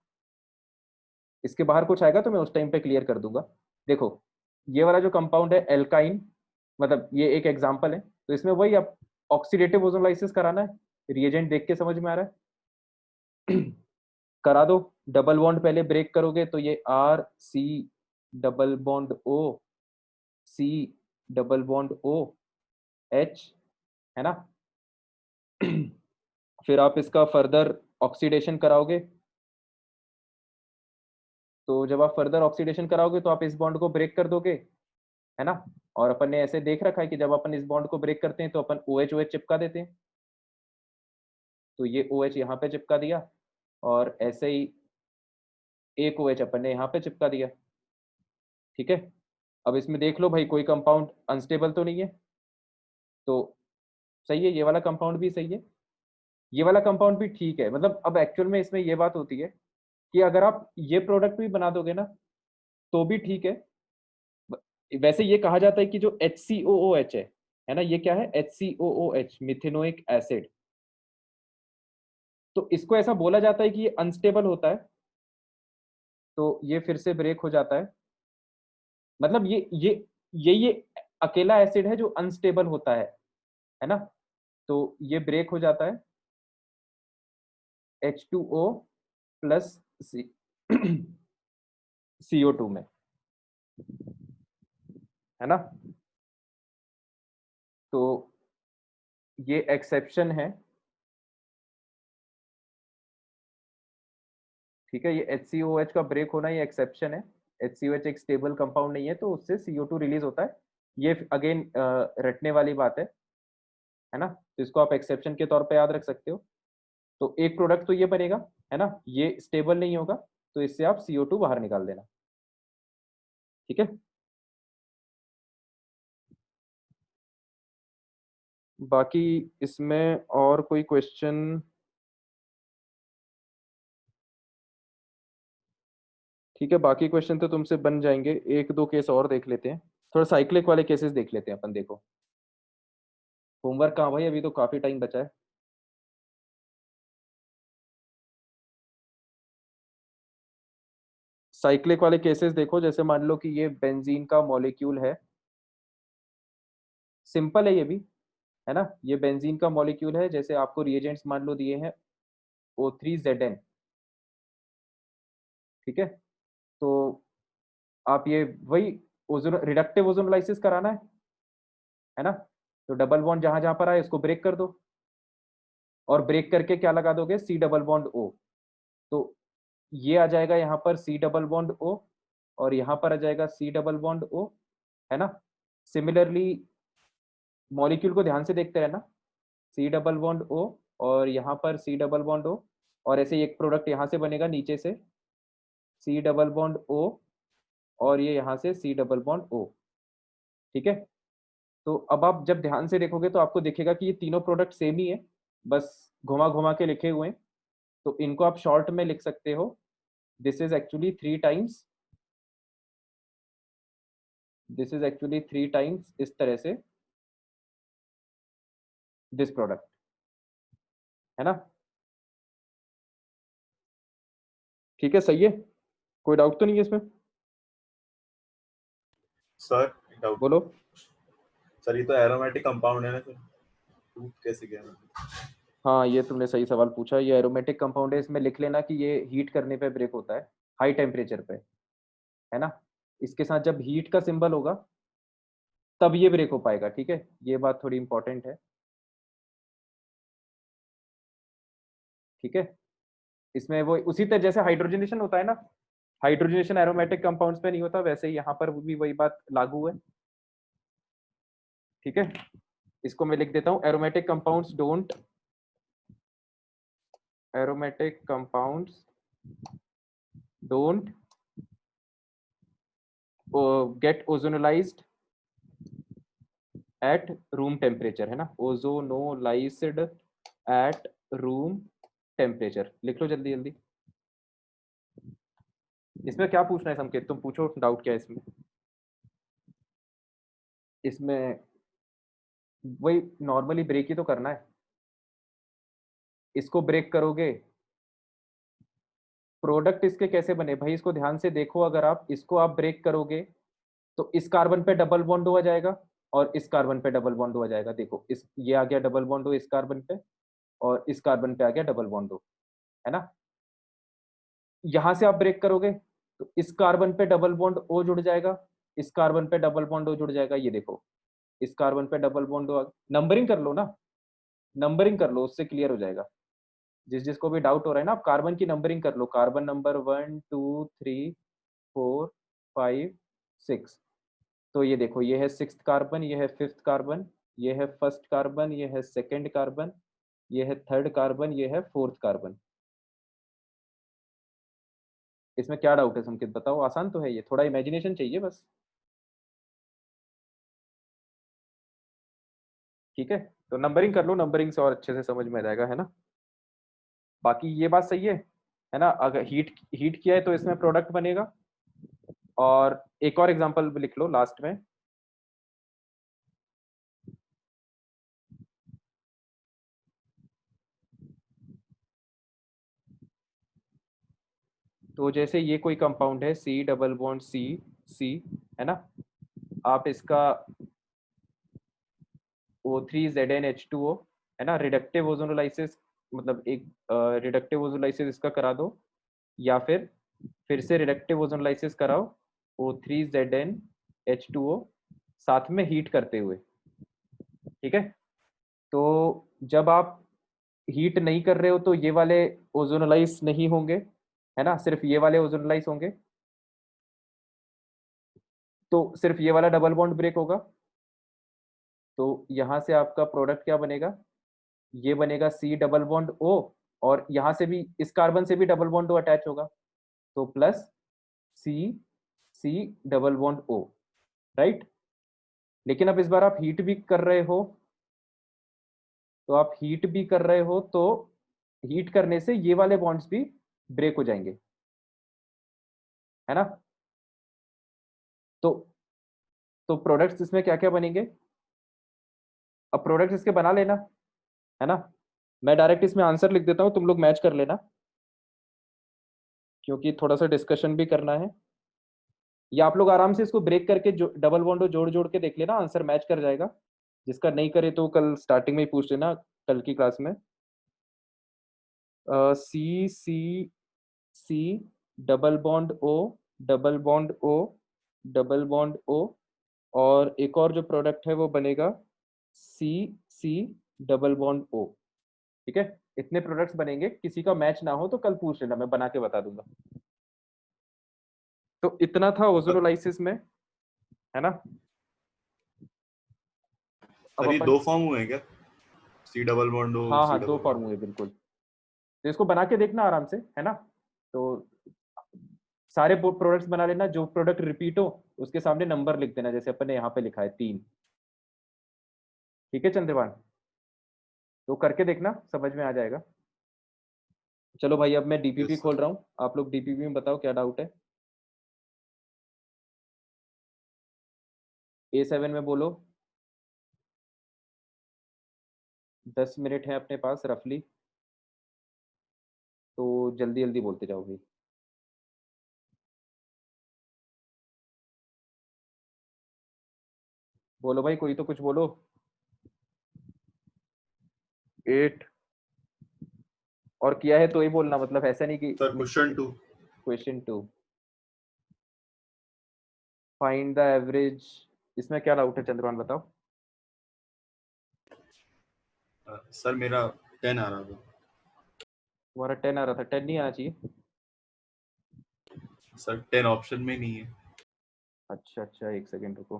इसके बाहर कुछ आएगा तो मैं उस टाइम पे क्लियर कर दूंगा। देखो, ये वाला जो कंपाउंड है एल्काइन, मतलब ये एक एग्जांपल है, तो इसमें वही अब ऑक्सीडेटिव ओजोनलाइसिस कराना है, रिएजेंट देख के समझ में आ रहा है। करा दो, डबल बॉन्ड पहले ब्रेक करोगे तो ये RC double bond O, C double bond O H, है ना? फिर आप इसका फर्दर ऑक्सीडेशन कराओगे, तो जब आप फर्दर ऑक्सीडेशन कराओगे तो आप इस बॉन्ड को ब्रेक कर दोगे, है ना? और अपन ने ऐसे देख रखा है कि जब अपन इस बॉन्ड को ब्रेक करते हैं तो अपन OH चिपका देते हैं, तो ये OH यहाँ पे चिपका दिया, और ऐसे ही एक OH अपन ने यहाँ पे चिपका दिया, ठीक है? अब इसमें देख लो भाई, कोई कंपाउंड अनस्टेबल तो नहीं है, तो सही है, ये वाला कंपाउंड भी सही है, ये वाला कंपाउंड भी ठीक है। मतलब अब एक्चुअल में इसमें ये बात होती है कि अगर आप ये प्रोडक्ट भी बना दोगे ना तो भी ठीक है। वैसे ये कहा जाता है कि जो HCOOH है ना, ये क्या है? HCOOH, methanoic acid. तो इसको ऐसा बोला जाता है कि ये अनस्टेबल होता है, तो ये फिर से ब्रेक हो जाता है। मतलब ये अकेला एसिड है जो अनस्टेबल होता है ना? तो ये ब्रेक हो जाता है H2O प्लस CO2 में, है ना? तो ये एक्सेप्शन है, ठीक है? ये HCOH का ब्रेक होना ये एक्सेप्शन है। HCOH एक स्टेबल कंपाउंड नहीं है, तो उससे CO2 रिलीज होता है। ये अगेन रटने वाली बात है ना? तो इसको आप एक्सेप्शन के तौर पे याद रख सकते हो। तो एक प्रोडक्ट तो ये बनेगा, है ना? ये स्टेबल नहीं होगा, तो इससे आप CO2 बाहर निकाल देना, ठीक है? बाकी इसमें और कोई क्वेश्चन ठीक है, बाकी क्वेश्चन तो तुमसे बन जाएंगे, एक दो केस और देख लेते हैं, थोड़ा साइक्लिक वाले केसेस देख लेते हैं अपन। देखो होमवर्क कहाँ भाई, अभी तो काफी टाइम बचा है। साइक्लिक वाले केसेस देखो, जैसे मान लो कि ये बेंजीन का मॉलिक्यूल है, सिंपल है ये भी, है ना। ये बेंजीन का मॉलिक्यूल है, जैसे आपको रिएजेंट्स मान लो दिए हैं O3Zn, ठीक है। तो आप ये वही ओजोन रिडक्टिव ओजोनोलाइसिस कराना है ना। तो डबल बॉन्ड जहां जहां पर आए उसको ब्रेक कर दो, और ब्रेक करके क्या लगा दोगे, C डबल बॉन्ड O। तो ये आ जाएगा यहाँ पर C डबल बॉन्ड O, और यहाँ पर आ जाएगा C डबल बॉन्ड O, है ना। सिमिलरली मॉलिक्यूल को ध्यान से देखते रहना, C डबल बॉन्ड O, और यहाँ पर C डबल बॉन्ड O, और ऐसे ही एक प्रोडक्ट यहाँ से बनेगा नीचे से C डबल बॉन्ड O, और ये यहाँ से C डबल बॉन्ड O, ठीक है। तो अब आप जब ध्यान से देखोगे तो आपको दिखेगा कि ये तीनों प्रोडक्ट सेम ही है, बस घुमा घुमा के लिखे हुए हैं। तो इनको आप शॉर्ट में लिख सकते हो, this is actually 3 times, this is actually 3 times इस तरह से दिस प्रोडक्ट, है ना। ठीक है, सही है, कोई डाउट तो नहीं है इसमें? सर डाउट बोलो। सर, ये तो एरोमेटिक कंपाउंड है ना, सर टूट कैसे गया? हाँ, ये तुमने सही सवाल पूछा, ये एरोमेटिक कंपाउंड है। इसमें लिख लेना कि ये हीट करने पे ब्रेक होता है, हाई टेम्परेचर पे, है ना। इसके साथ जब हीट का सिंबल होगा तब ये ब्रेक हो पाएगा, ठीक है। ये बात थोड़ी इंपॉर्टेंट है, ठीक है। इसमें वो उसी तरह जैसे हाइड्रोजनेशन होता है ना, हाइड्रोजनेशन एरोमेटिक कंपाउंड्स पे नहीं होता, वैसे ही यहाँ पर भी वही बात लागू है, ठीक है। इसको मैं लिख देता हूँ, aromatic compounds don't, aromatic compounds don't get ozonolysed at room temperature, है ना, ओजोनोलाइज्ड एट रूम टेम्परेचर। लिख लो जल्दी जल्दी। इसमें क्या पूछना है संकेत, तुम पूछो, डाउट क्या है इसमें? इसमें वही नॉर्मली ब्रेक ही तो करना है, इसको ब्रेक करोगे, प्रोडक्ट इसके कैसे बने भाई, इसको ध्यान से देखो। अगर आप इसको आप ब्रेक करोगे तो इस कार्बन पे डबल बॉन्ड हो जाएगा, और इस कार्बन पे डबल बॉन्ड हो जाएगा। देखो इस ये आ गया डबल बॉन्ड हो इस कार्बन पे, और इस कार्बन पे आ गया डबल बॉन्ड हो, है ना। यहां से आप ब्रेक करोगे तो इस कार्बन पे डबल बॉन्ड ओ जुड़ जाएगा, इस कार्बन पे डबल बॉन्ड ओ जुड़ जाएगा। ये देखो इस कार्बन पे डबल बॉन्ड ओ, नंबरिंग कर लो ना, नंबरिंग कर लो, उससे क्लियर हो जाएगा। जिस जिसको भी डाउट हो रहा है ना, आप कार्बन की नंबरिंग कर लो, कार्बन नंबर 1 2 3 4 5 6। तो ये देखो ये है 6th कार्बन, ये है 5th कार्बन, ये है 1st कार्बन, ये है 2nd कार्बन, ये है 3rd कार्बन, ये है 4th कार्बन। इसमें क्या डाउट है संकेत, बताओ, आसान तो है ये, थोड़ा इमेजिनेशन चाहिए बस, ठीक है। तो नंबरिंग कर लो, नंबरिंग से और अच्छे से समझ में आ जाएगा, है ना। बाकी ये बात सही है ना। अगर हीट हीट किया है तो इसमें प्रोडक्ट बनेगा। और एक और एग्जांपल लिख लो लास्ट में, तो जैसे ये कोई कंपाउंड है C double bond C C, है ना। आप इसका O3Zn H2O, है ना, रिडक्टिव ओजोनोलाइसिस, मतलब एक रिडक्टिव ओजोनोलाइसिस इसका करा दो, या फिर से रिडक्टिव ओजोनोलाइसिस कराओ O3Zn H2O साथ में हीट करते हुए, ठीक है। तो जब आप हीट नहीं कर रहे हो तो ये वाले ओजोनोलाइज नहीं होंगे, है ना, सिर्फ ये वाले ओजोनोलाइज होंगे। तो सिर्फ ये वाला डबल बॉन्ड ब्रेक होगा, तो यहां से आपका प्रोडक्ट क्या बनेगा, ये बनेगा C डबल बॉन्ड O, और यहां से भी इस कार्बन से भी डबल बॉन्ड O अटैच होगा, तो plus C C double bond O, right. लेकिन अब इस बार आप हीट भी कर रहे हो, तो आप हीट भी कर रहे हो तो हीट करने से ये वाले बॉन्ड्स भी ब्रेक हो जाएंगे, है ना। तो प्रोडक्ट्स इसमें क्या क्या बनेंगे, अब प्रोडक्ट्स इसके बना लेना, है ना। मैं डायरेक्ट इसमें आंसर लिख देता हूँ, तुम लोग मैच कर लेना, क्योंकि थोड़ा सा डिस्कशन भी करना है। या आप लोग आराम से इसको ब्रेक करके जो डबल बॉन्ड जोड़ जोड़ के देख लेना, आंसर मैच कर जाएगा। जिसका नहीं करे तो कल स्टार्टिंग में ही पूछ लेना, कल की क्लास में। C C C double bond O, double bond O, double bond O, और एक और जो प्रोडक्ट है वो बनेगा सी सी डबल बॉन्ड ओ। ठीक है, इतने प्रोडक्ट्स बनेंगे, किसी का मैच ना हो तो कल पूछ लेना, मैं बना के बता दूंगा। तो इतना था ओजोनोलाइसिस में, है ना। अब सर ये अपन, दो फॉर्म हुए हैं क्या, सी डबल बॉन्ड ओ, हाँ सी हाँ, दो डबल फॉर्म बॉन्ड? हुए बिल्कुल। तो इसको बना के देखना आराम से, है ना। तो सारे प्रोडक्ट्स बना लेना, जो प्रोडक्ट रिपीट हो उसके सामने नंबर लिख देना, जैसे अपन ने यहाँ पे लिखा है 3। ठीक है चंद्रवान, तो करके देखना, समझ में आ जाएगा। चलो भाई, अब मैं डीपीपी यस खोल सर। रहा हूँ, आप लोग डीपीपी में बताओ क्या डाउट है। A7 में बोलो, 10 मिनट है अपने पास रफली, तो जल्दी जल्दी बोलते जाओ भाई। बोलो भाई, कोई तो कुछ बोलो। 8 और किया है तो ही बोलना, मतलब ऐसा नहीं कि sir question 2। Question 2, find the average. इसमें क्या डाउट है चंद्रवान, बताओ। सर मेरा 10 आ रहा था। तुम्हारा 10 आ रहा था, 10 नहीं आना चाहिए। सर 10 ऑप्शन में नहीं है। अच्छा अच्छा, एक सेकेंड रुको।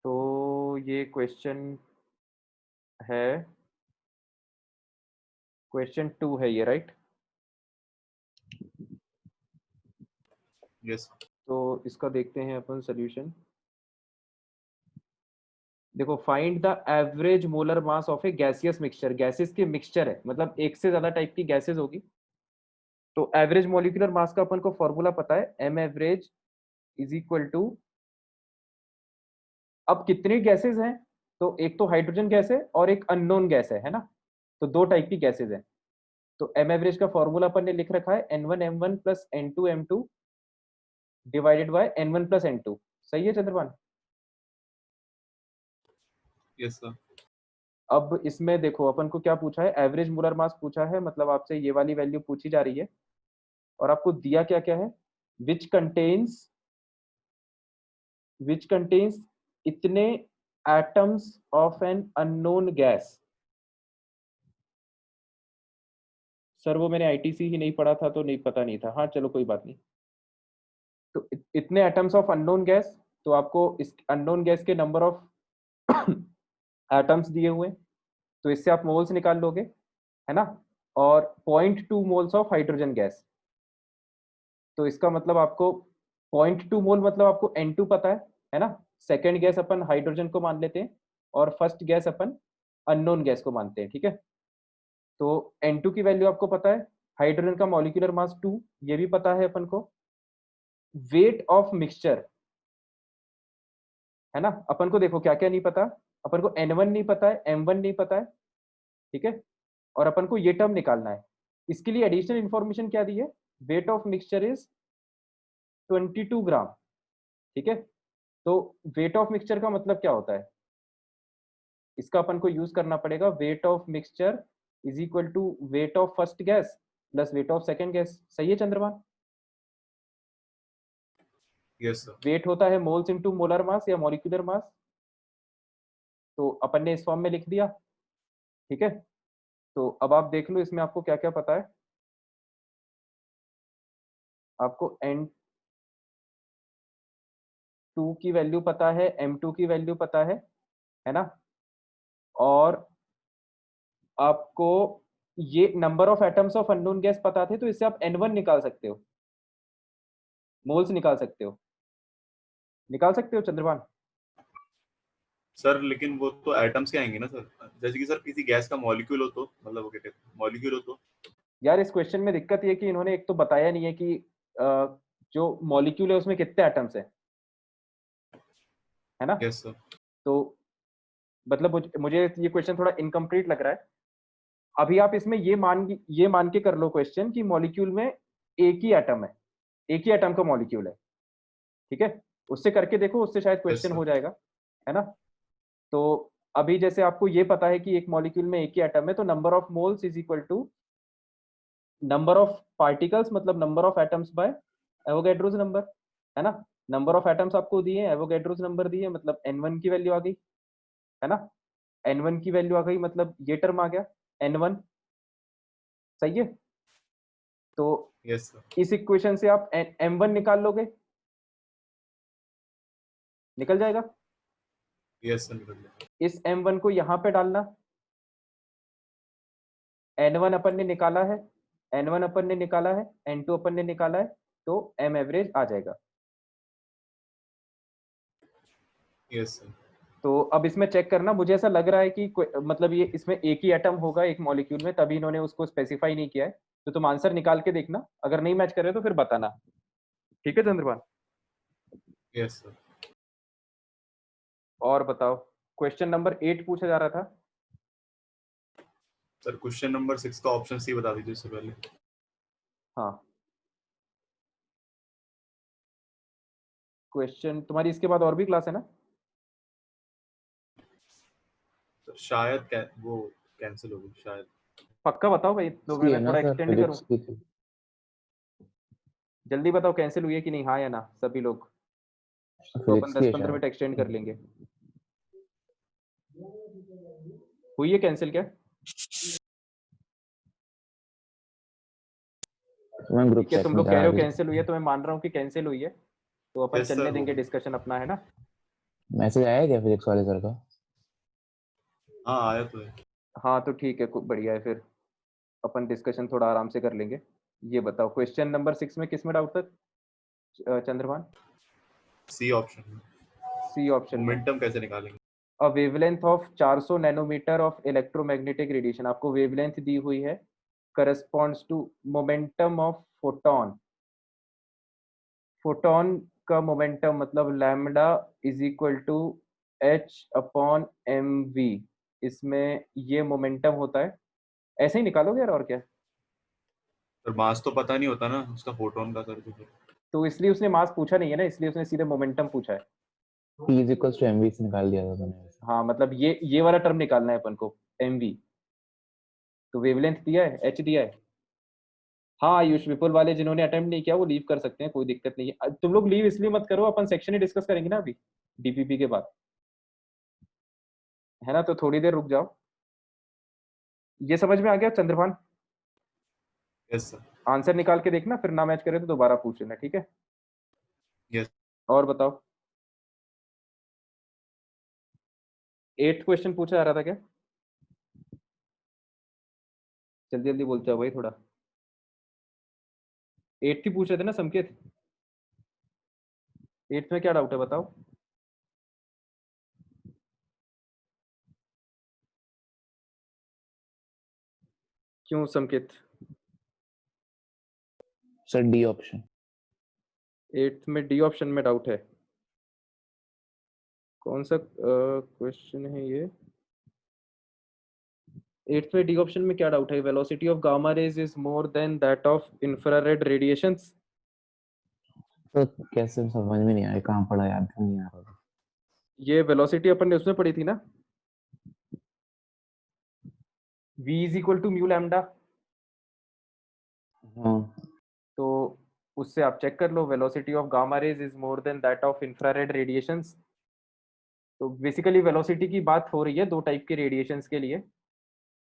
तो ये क्वेश्चन है, क्वेश्चन 2 है ये, राइट। यस। तो इसका देखते हैं अपन सोल्यूशन। देखो, find the average molar mass of A gaseous mixture, gases के मिक्सचर है, मतलब एक से ज्यादा टाइप की गैसेस होगी। तो एवरेज मॉलिक्यूलर मास का अपन को फॉर्मूला पता है, M average is equal to, अब कितनी गैसेस हैं, तो एक तो हाइड्रोजन गैस है और एक अननोन गैस है ना। तो दो टाइप की गैसेस हैं। तो एम एवरेज का फॉर्मूला अपन ने लिख रखा है N1M1 plus N2M2 divided by N1 plus N2। सही है चंद्रपान। Yes sir. अब इसमें देखो, अपन को क्या पूछा है, एवरेज मोलर मास पूछा है, मतलब आपसे ये वाली वैल्यू पूछी जा रही है। और आपको दिया क्या क्या है, विच कंटेन्स इतने atoms of an unknown gas. Sir वो मैंने आईटीसी ही नहीं पढ़ा था तो नहीं, पता नहीं था। हाँ चलो कोई बात नहीं। तो इतने एटम्स ऑफ अननोन गैस, तो आपको इस अननोन गैस के नंबर ऑफ एटम्स दिए हुए, तो इससे आप मोल्स निकाल लोगे, है ना। और 0.2 मोल्स ऑफ हाइड्रोजन गैस, तो इसका मतलब आपको 0.2 मोल, मतलब आपको N2 पता है ना। सेकेंड गैस अपन हाइड्रोजन को मान लेते हैं, और फर्स्ट गैस अपन अननोन गैस को मानते हैं, ठीक है। तो N2 की वैल्यू आपको पता है, हाइड्रोजन का मॉलिक्यूलर मास 2, ये भी पता है अपन को। वेट ऑफ मिक्सचर, है ना। अपन को देखो क्या क्या नहीं पता, अपन को N1 नहीं पता है, M1 नहीं पता है, ठीक है। और अपन को ये टर्म निकालना है। इसके लिए एडिशनल इंफॉर्मेशन क्या दी है, वेट ऑफ मिक्सचर इज 22 ग्राम, ठीक है। तो वेट ऑफ मिक्सचर का मतलब क्या होता है, इसका अपन को यूज करना पड़ेगा, weight of mixture is equal to weight of first gas plus weight of second gas. सही है चंद्रमान। Yes sir. वेट होता है मोल्स इनटू मोलर मास या मॉलिक्यूलर मास, तो अपन ने इस फॉर्म में लिख दिया, ठीक है। तो अब आप देख लो इसमें आपको क्या क्या पता है। आपको N2 की वैल्यू पता है, M2 की वैल्यू पता है ना। और आपको ये number of atoms of unknown gas पता थे, तो इससे आप N1 निकाल सकते हो, मोल्स निकाल सकते हो, चंद्रभान। सर लेकिन वो तो एटम्स के आएंगे ना सर, जैसे कि सर किसी गैस का मॉलिक्यूल हो तो, मतलब वो कहते हैं मॉलिक्यूल हो तो। यार इस क्वेश्चन में दिक्कत ये कि इन्होंने एक तो बताया नहीं है कि जो मॉलिक्यूल है उसमें कितने एटम्स है ना? Yes sir. तो मतलब मुझे ये क्वेश्चन थोड़ा इनकम्प्लीट लग रहा है। अभी आप इसमें ये मान के कर लो क्वेश्चन कि मॉलिक्यूल में एक ही एटम है, एक ही एटम का मॉलिक्यूल है, ठीक है? उससे करके देखो, उससे शायद क्वेश्चन हो जाएगा, है ना? तो अभी जैसे आपको ये पता है कि एक मॉलिक्यूल में एक ही एटम है, तो number of moles is equal to number of particles, मतलब number of atoms by Avogadro's number, है ना? नंबर ऑफ एटम्स आपको दिए, एवोगैड्रोस नंबर दिए, मतलब n1 की वैल्यू आ गई, है ना? n1 की वैल्यू आ गई, मतलब ये टर्म आ गया n1, सही है? तो यस सर। इस इक्वेशन से आप m1 निकाल लोगे, निकल जाएगा। यस सर, निकल गया। इस m1 को यहाँ पे डालना, n1 अपन ने निकाला है, n1 अपन ने निकाला है, n2 अपन ने निकाला है, तो m एवरेज आ जाएगा। Yes sir. तो अब इसमें चेक करना, मुझे ऐसा लग रहा है कि मतलब ये इसमें एक ही एटम होगा एक मॉलिक्यूल में, तभी इन्होंने उसको स्पेसिफाई नहीं किया है। तो तुम आंसर निकाल के देखना, अगर नहीं मैच करे तो फिर बताना, ठीक है चंद्रपाल? Yes sir. और बताओ, क्वेश्चन नंबर 8 पूछा जा रहा था। सर क्वेश्चन नंबर 6 का ऑप्शन सी बता दीजिए इससे पहले। हाँ, क्वेश्चन तुम्हारी इसके बाद और भी क्लास है ना? सर शायद वो कैंसिल हो गई शायद। पक्का बताओ भाई, तो इसकी है मैं ना थोड़ा सर, एक्सटेंड करूं। फिजिक्स की थी। जल्दी बताओ कैंसिल हुई है कि नहीं, हाँ या ना सभी लोग? तो अपन फिजिक्स की है 10-15 मिनट शायद। एक्सटेंड कर लेंगे। हुई है कैंसिल क्या? मैं ग्रुप ठीक है, चैट तुम में लोग कह था रहे हो अभी। कैंसिल हुई है, तो मैं मान रहा हूँ कि कैंसिल हुई है, तो अपन यस चलने सर, देंगे डिस्कशन अपना, है ना? मैसेज आया है क्या फिजिक्स वाले सर का? हाँ आया तो है। हाँ तो ठीक है, बढ़िया है, फिर अपन डिस्कशन थोड़ा आराम से कर लेंगे। ये बताओ, क्वेश्चन नंबर 6 में किस में डाउट था Chandrabhan? C option. C option में। मोमेंटम कैसे निकालेंगे? A wavelength of 400 nanometre of electromagnetic radiation, आपको वेवलेंथ दी हुई है, corresponds to momentum of photon. Photon का मोमेंटम मतलब lambda is equal to H upon M V, इसमें ये मोमेंटम होता है। ऐसे ही निकालोगे यार, और क्या? सर मास तो पता नहीं होता ना उसका, फोटोन का सर। तो इसलिए उसने मास पूछा नहीं है ना, इसलिए उसने सीधे मोमेंटम पूछा है। P is equal to mv से निकाल दिया था मैंने। हाँ मतलब ये वाला टर्म निकालना है अपन को, एम वी। तो वेवलेंथ दिया है, एच दिया है। हाँ आयुष, विपुल वाले जिन्होंने अटेम्प्ट नहीं किया वो लीव कर सकते हैं, कोई दिक्कत नहीं है। तुम लोग लीव इसलिए मत करो, अपन सेक्शन ही डिस्कस करेंगे ना अभी डीपीपी के बाद, है ना? तो थोड़ी देर रुक जाओ। ये समझ में आ गया चंद्रभान? Yes sir. आंसर निकाल के देखना, फिर ना मैच करे तो दोबारा पूछ लेना, ठीक है? यस। और बताओ, 8th क्वेश्चन पूछा जा रहा था क्या? जल्दी जल्दी बोलते हो भाई थोड़ा। 8th ही पूछ रहे थे ना संकेत? 8th में क्या डाउट है बताओ? क्यों संकेत? Sir D option. 8th में डी ऑप्शन में डाउट है? कौन सा क्वेश्चन है ये? 8th में डी ऑप्शन में क्या डाउट है? Velocity of gamma rays is more than that of infrared radiations. तो कैसे समझ में नहीं आया, कहाँ पढ़ा, याद नहीं आ रहा। ये वेलोसिटी अपन ने उसमें पढ़ी थी ना, v is equal to mu lambda. हाँ। तो उससे आप चेक कर लो, velocity of gamma rays is more than that of infrared radiations. तो बेसिकली वेलोसिटी की बात हो रही है दो टाइप के रेडिएशंस के लिए,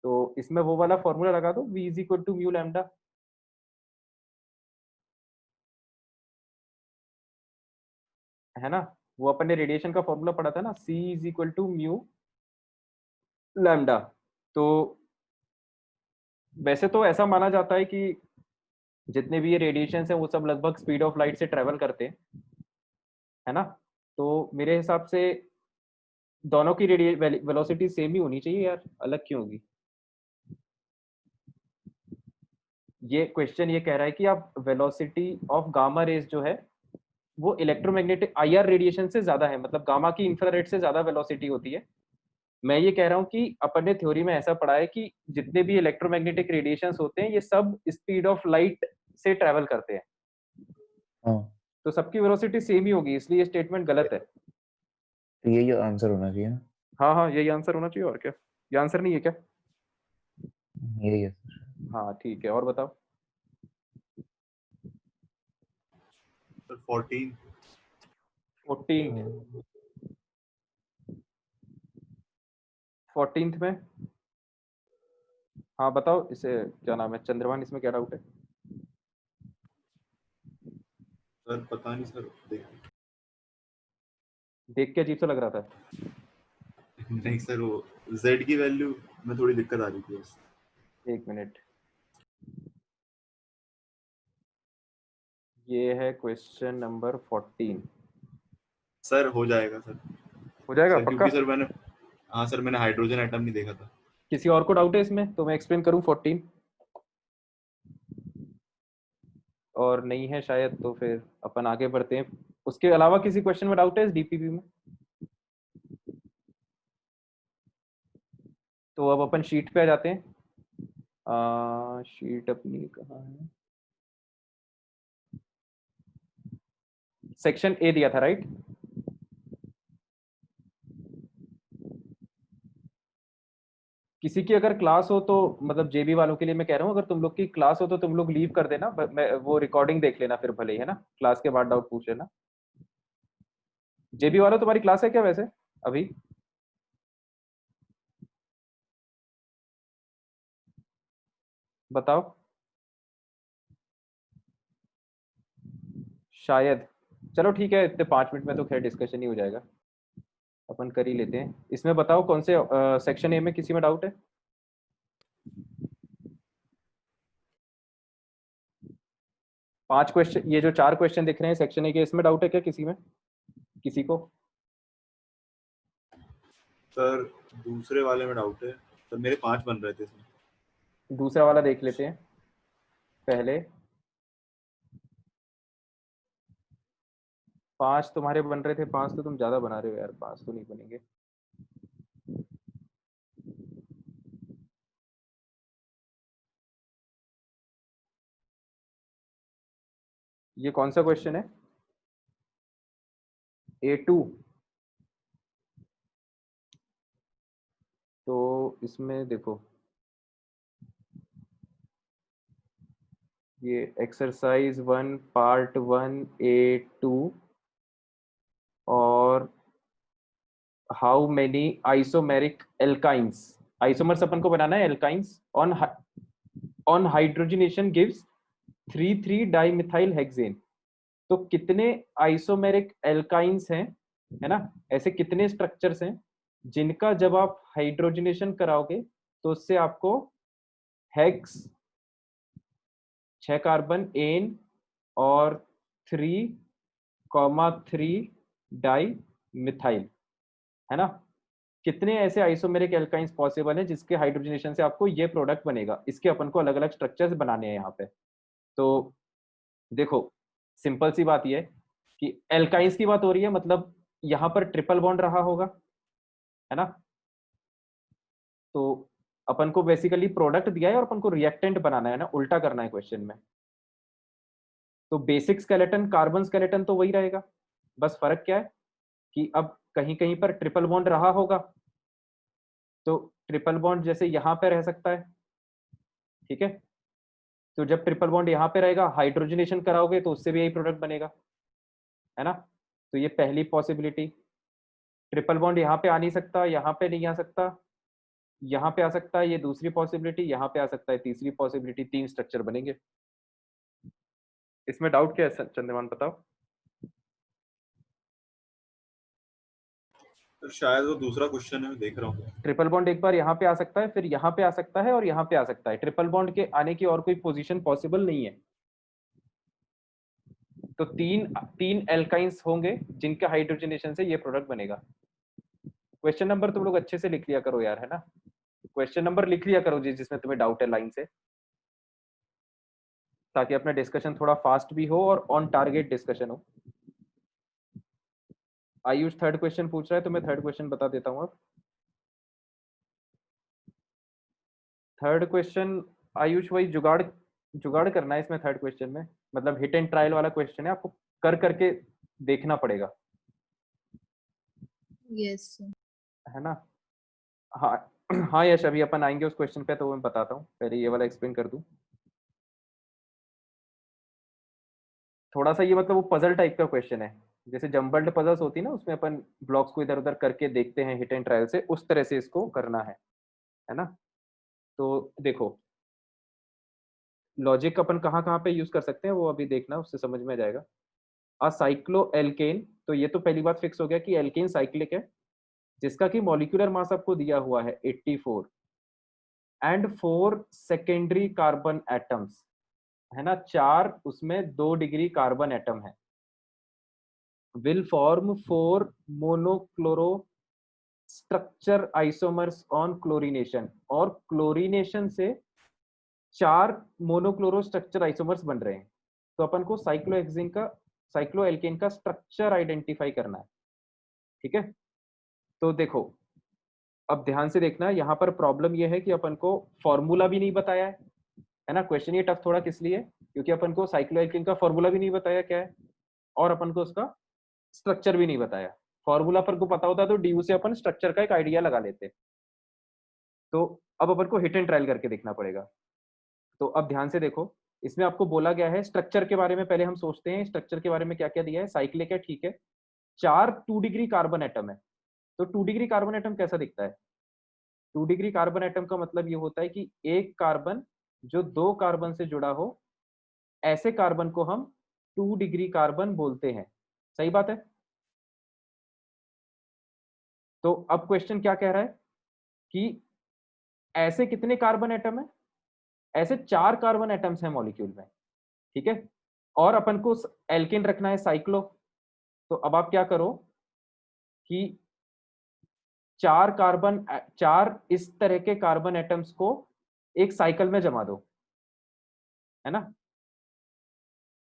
तो इसमें वो वाला फॉर्मूला लगा दो, v is equal to mu lambda, है ना? वो अपन ने रेडिएशन का फॉर्मूला पढ़ा था ना, c is equal to mu lambda. तो वैसे तो ऐसा माना जाता है कि जितने भी ये रेडिएशंस हैं वो सब लगभग स्पीड ऑफ लाइट से ट्रेवल करते हैं, है ना? तो मेरे हिसाब से दोनों की वेलोसिटी सेम ही होनी चाहिए यार, अलग क्यों होगी? ये क्वेश्चन ये कह रहा है कि आप वेलोसिटी ऑफ गामा रेज जो है वो इलेक्ट्रोमैग्नेटिक आईआर रेडिएशन से ज्यादा है, मतलब गामा की इंफ्रारेड से ज्यादा वेलोसिटी होती है। मैं ये कह रहा हूँ कि अपन ने थ्योरी में ऐसा पढ़ा है कि जितने भी इलेक्ट्रोमैग्नेटिक रेडिएशंस होते हैं ये सब स्पीड ऑफ लाइट से ट्रेवल करते हैं, हाँ तो सबकी वेलोसिटी सेम ही होगी, इसलिए ये स्टेटमेंट गलत है। तो यही आंसर होना चाहिए ना? हाँ हाँ, यही आंसर होना चाहिए, और क्या? ये आंसर नहीं है क्या? यही है। हाँ ठीक है, और बताओ। सर 14। 14th में, हाँ बताओ, इसे क्या नाम है, चंद्रभान, इसमें क्या डाउट है? सर पता नहीं सर, देख के अजीब सा लग रहा था। नहीं सर, वो z की वैल्यू में थोड़ी दिक्कत आ रही थी बस। एक मिनट, ये है क्वेश्चन नंबर 14। सर हो जाएगा सर। हो जाएगा सर पक्का? क्योंकि सर मैंने, हाँ सर, मैंने हाइड्रोजन एटम नहीं देखा था। किसी और को डाउट है इसमें तो मैं एक्सप्लेन करूं 14? और नहीं है शायद, तो फिर अपन आगे बढ़ते हैं। उसके अलावा किसी क्वेश्चन में डाउट है इस डीपीपी में? तो अब अपन शीट पे आ जाते हैं। शीट अपनी कहाँ है? सेक्शन ए दिया था, राइट? किसी की अगर क्लास हो तो, मतलब जेबी वालों के लिए मैं कह रहा हूँ, अगर तुम लोग की क्लास हो तो तुम लोग लीव कर देना, मैं वो रिकॉर्डिंग देख लेना फिर भले ही, है ना? क्लास के बाद डाउट पूछ लेना। जेबी वालों, तुम्हारी क्लास है क्या वैसे अभी? बताओ। शायद। चलो ठीक है, इतने 5 मिनट में तो खैर डिस्कशन ही हो जाएगा, अपन कर ही लेते हैं। इसमें बताओ कौन से सेक्शन ए में किसी में डाउट है? पांच क्वेश्चन, ये जो 4 क्वेश्चन दिख रहे हैं सेक्शन ए के, इसमें डाउट है क्या किसी में, किसी को? सर दूसरे वाले में डाउट है सर, मेरे 5 बन रहे थे इसमें। दूसरा वाला देख लेते हैं पहले। 5 तुम्हारे बन रहे थे, 5 तो तुम ज्यादा बना रहे हो यार, 5 तो नहीं बनेंगे। ये कौन सा क्वेश्चन है? A2। तो इसमें देखो, ये एक्सरसाइज 1 पार्ट 1 A2, और how many isomeric alkynes, isomers अपन को बनाना है alkynes, on hydrogenation gives 3,3 dimethyl hexane. तो कितने आइसोमेरिक एल्काइंस हैं, है ना, ऐसे कितने स्ट्रक्चर्स हैं जिनका जब आप हाइड्रोजनेशन कराओगे तो उससे आपको हेक्स 6 कार्बन एन और 3,3 डाई मिथाइल, है ना? कितने ऐसे आइसोमेरिक एल्काइंस पॉसिबल है जिसके हाइड्रोजनेशन से आपको ये प्रोडक्ट बनेगा? इसके अपन को अलग अलग स्ट्रक्चर्स बनाने हैं यहाँ पे। तो देखो, सिंपल सी बात ये है कि एल्काइंस की बात हो रही है, मतलब यहाँ पर ट्रिपल बॉन्ड रहा होगा, है ना? तो अपन को बेसिकली प्रोडक्ट दिया है और अपन को रिएक्टेंट बनाना है ना, उल्टा करना है क्वेश्चन में। तो बेसिक स्केलेटन, कार्बन स्केलेटन तो वही रहेगा, बस फर्क क्या है कि अब कहीं कहीं पर ट्रिपल बॉन्ड रहा होगा, तो ट्रिपल बॉन्ड जैसे यहाँ पे रह सकता है, ठीक है? तो जब ट्रिपल बॉन्ड यहाँ पे रहेगा, हाइड्रोजनेशन कराओगे तो उससे भी यही प्रोडक्ट बनेगा, है ना? तो ये पहली पॉसिबिलिटी। ट्रिपल बॉन्ड यहाँ पे आ नहीं सकता, यहाँ पे नहीं आ सकता, यहाँ पे आ सकता है, ये दूसरी पॉसिबिलिटी, यहाँ पे आ सकता है तीसरी पॉसिबिलिटी, 3 स्ट्रक्चर बनेंगे। इसमें डाउट क्या है चंद्रमान, बताओ? तो शायद वो दूसरा क्वेश्चन है, मैं देख रहा हूँ। ट्रिपल बॉन्ड एक बार यहाँ पे आ सकता है, फिर यहाँ पे आ सकता है और यहाँ पे आ सकता है। ट्रिपल बॉन्ड के आने की और कोई पोजीशन पॉसिबल नहीं है। तो तीन एल्काइंस होंगे जिनके हाइड्रोजनेशन से ये प्रोडक्ट बनेगा। क्वेश्चन नंबर तुम लोग अच्छे से लिख लिया करो यार, है ना? क्वेश्चन नंबर लिख लिया करो जिसमें तुम्हें डाउट है लाइन से। ताकि अपना डिस्कशन थोड़ा फास्ट भी हो और ऑन टारगेट डिस्कशन हो। आयुष थर्ड क्वेश्चन पूछ रहा है तो मैं थर्ड क्वेश्चन बता देता हूँ। अब थर्ड क्वेश्चन आयुष वही जुगाड़ जुगाड़ करना है इसमें। थर्ड क्वेश्चन में मतलब हिट एंड ट्रायल वाला क्वेश्चन है, आपको कर करके देखना पड़ेगा। Yes sir. है ना? हाँ हाँ यश, अभी अपन आएंगे उस क्वेश्चन पे तो मैं बताता हूँ, पहले ये वाला एक्सप्लेन कर दूं। थोड़ा सा ये मतलब वो पजल टाइप का क्वेश्चन है, जैसे जम्बल्ड पजल्स होती है ना, उसमें अपन ब्लॉक्स को इधर उधर करके देखते हैं हिट एंड ट्रायल से, उस तरह से इसको करना है ना? तो देखो लॉजिक अपन कहाँ कहाँ पे यूज कर सकते हैं वो अभी देखना, उससे समझ में आ जाएगा। आ साइक्लो एल्केन, तो ये तो पहली बात फिक्स हो गया कि एल्केन साइक्लिक है, जिसका कि मॉलिक्यूलर मास आपको दिया हुआ है 84 एंड 4 सेकेंडरी कार्बन एटम्स, है ना? 4 उसमें 2 डिग्री कार्बन एटम है, will form 4 monochloro structure isomers on chlorination, और क्लोरीनेशन से 4 मोनोक्लोरो स्ट्रक्चर आइसोमर्स बन रहे हैं। तो अपन को साइक्लोहेक्सेन का साइक्लोएल्केन का स्ट्रक्चर आइडेंटिफाई करना है। ठीक है, तो देखो अब ध्यान से देखना, यहाँ पर प्रॉब्लम यह है कि अपन को फॉर्मूला भी नहीं बताया है ना? क्वेश्चन ये टफ थोड़ा किस लिए, क्योंकि अपन को साइक्लोएल्केन का फॉर्मूला भी नहीं बताया क्या है, और अपन को उसका स्ट्रक्चर भी नहीं बताया। फॉर्मूला अपन को पता होता तो डी से अपन स्ट्रक्चर का एक आइडिया लगा लेते। तो अब अपन को हिट एंड ट्रायल करके देखना पड़ेगा। तो अब ध्यान से देखो, इसमें आपको बोला गया है स्ट्रक्चर के बारे में, पहले हम सोचते हैं स्ट्रक्चर के बारे में क्या क्या दिया है। साइक्लिक है, ठीक है, 4 2 डिग्री कार्बन एटम है। तो 2 डिग्री कार्बन एटम कैसा दिखता है? 2 डिग्री कार्बन एटम का मतलब ये होता है कि एक कार्बन जो 2 कार्बन से जुड़ा हो, ऐसे कार्बन को हम 2 डिग्री कार्बन बोलते हैं। सही बात है? तो अब क्वेश्चन क्या कह रहा है कि ऐसे कितने कार्बन एटम है? ऐसे 4 कार्बन एटम्स हैं मॉलिक्यूल में। ठीक है, और अपन को एल्केन रखना है साइक्लो। तो अब आप क्या करो कि 4 इस तरह के कार्बन एटम्स को एक साइकिल में जमा दो, है ना?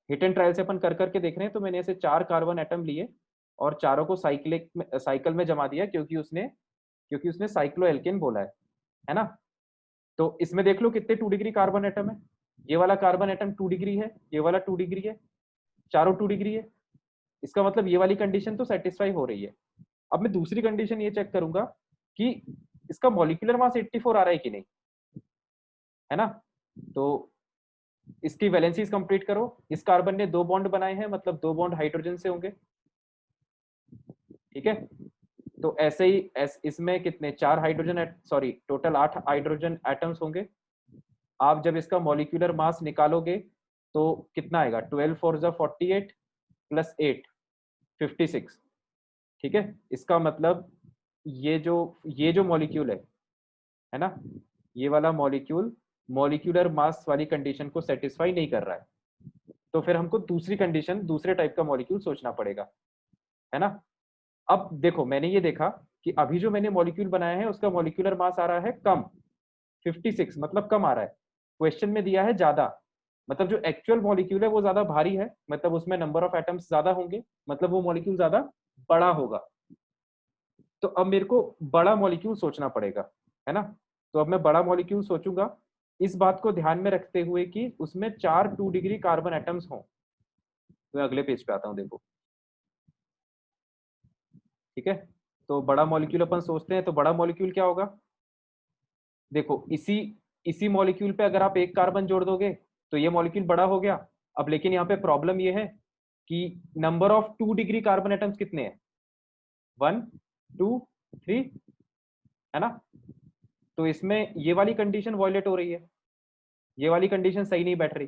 हिट एंड ट्रायल से अपन कर करके देख रहे हैं, तो मैंने ऐसे 4 कार्बन एटम लिए और चारों को साइकिल में जमा दिया, क्योंकि उसने साइक्लो एल्केन बोला है ना? तो इसमें देख लो कितने 2 डिग्री कार्बन एटम है। ये वाला कार्बन एटम 2 डिग्री है, ये वाला 2 डिग्री है, चारों 2 डिग्री है। इसका मतलब ये वाली कंडीशन तो सेटिस्फाई हो रही है। अब मैं दूसरी कंडीशन ये चेक करूंगा कि इसका मॉलिक्यूलर मास 84 आ रहा है कि नहीं, है ना? तो इसकी वैलेंसीज कंप्लीट करो। इस कार्बन ने 2 बॉन्ड बनाए हैं, मतलब 2 बॉन्ड हाइड्रोजन से होंगे। ठीक है, तो ऐसे ही इसमें कितने 4 hydrogen, sorry total 8 hydrogen atoms होंगे। आप जब इसका मॉलिक्यूलर मास निकालोगे तो कितना आएगा? 12 4 48 प्लस 8 56। ठीक है, इसका मतलब ये जो मॉलिक्यूल है ना, ये वाला मॉलिक्यूल मॉलिक्यूलर मास वाली कंडीशन को सेटिस्फाई नहीं कर रहा है। तो फिर हमको दूसरी कंडीशन, दूसरे टाइप का मॉलिक्यूल सोचना पड़ेगा, है ना? अब देखो मैंने ये देखा कि अभी जो मैंने मॉलिक्यूल बनाया है उसका मॉलिक्यूलर मास आ रहा है कम, 56, मतलब कम आ रहा है। क्वेश्चन में दिया है ज्यादा, मतलब जो एक्चुअल मॉलिक्यूल है वो ज्यादा भारी है, मतलब उसमें नंबर ऑफ एटम्स ज्यादा होंगे, मतलब वो मॉलिक्यूल ज्यादा बड़ा होगा। तो अब मेरे को बड़ा मॉलिक्यूल सोचना पड़ेगा, है ना? तो अब मैं बड़ा मॉलिक्यूल सोचूंगा, इस बात को ध्यान में रखते हुए कि उसमें 4 2 डिग्री कार्बन एटम्स हों। तो मैं अगले पेज पे आता हूँ, देखो। ठीक है, तो बड़ा मॉलिक्यूल अपन सोचते हैं, तो बड़ा मॉलिक्यूल क्या होगा? देखो इसी मॉलिक्यूल पे अगर आप एक कार्बन जोड़ दोगे तो ये मॉलिक्यूल बड़ा हो गया। अब लेकिन यहाँ पे प्रॉब्लम ये है कि number of 2 degree carbon atoms कितने हैं? 1 2 3, है ना? तो इसमें ये वाली कंडीशन वॉयलेट हो रही है, ये वाली कंडीशन सही नहीं बैठ रही।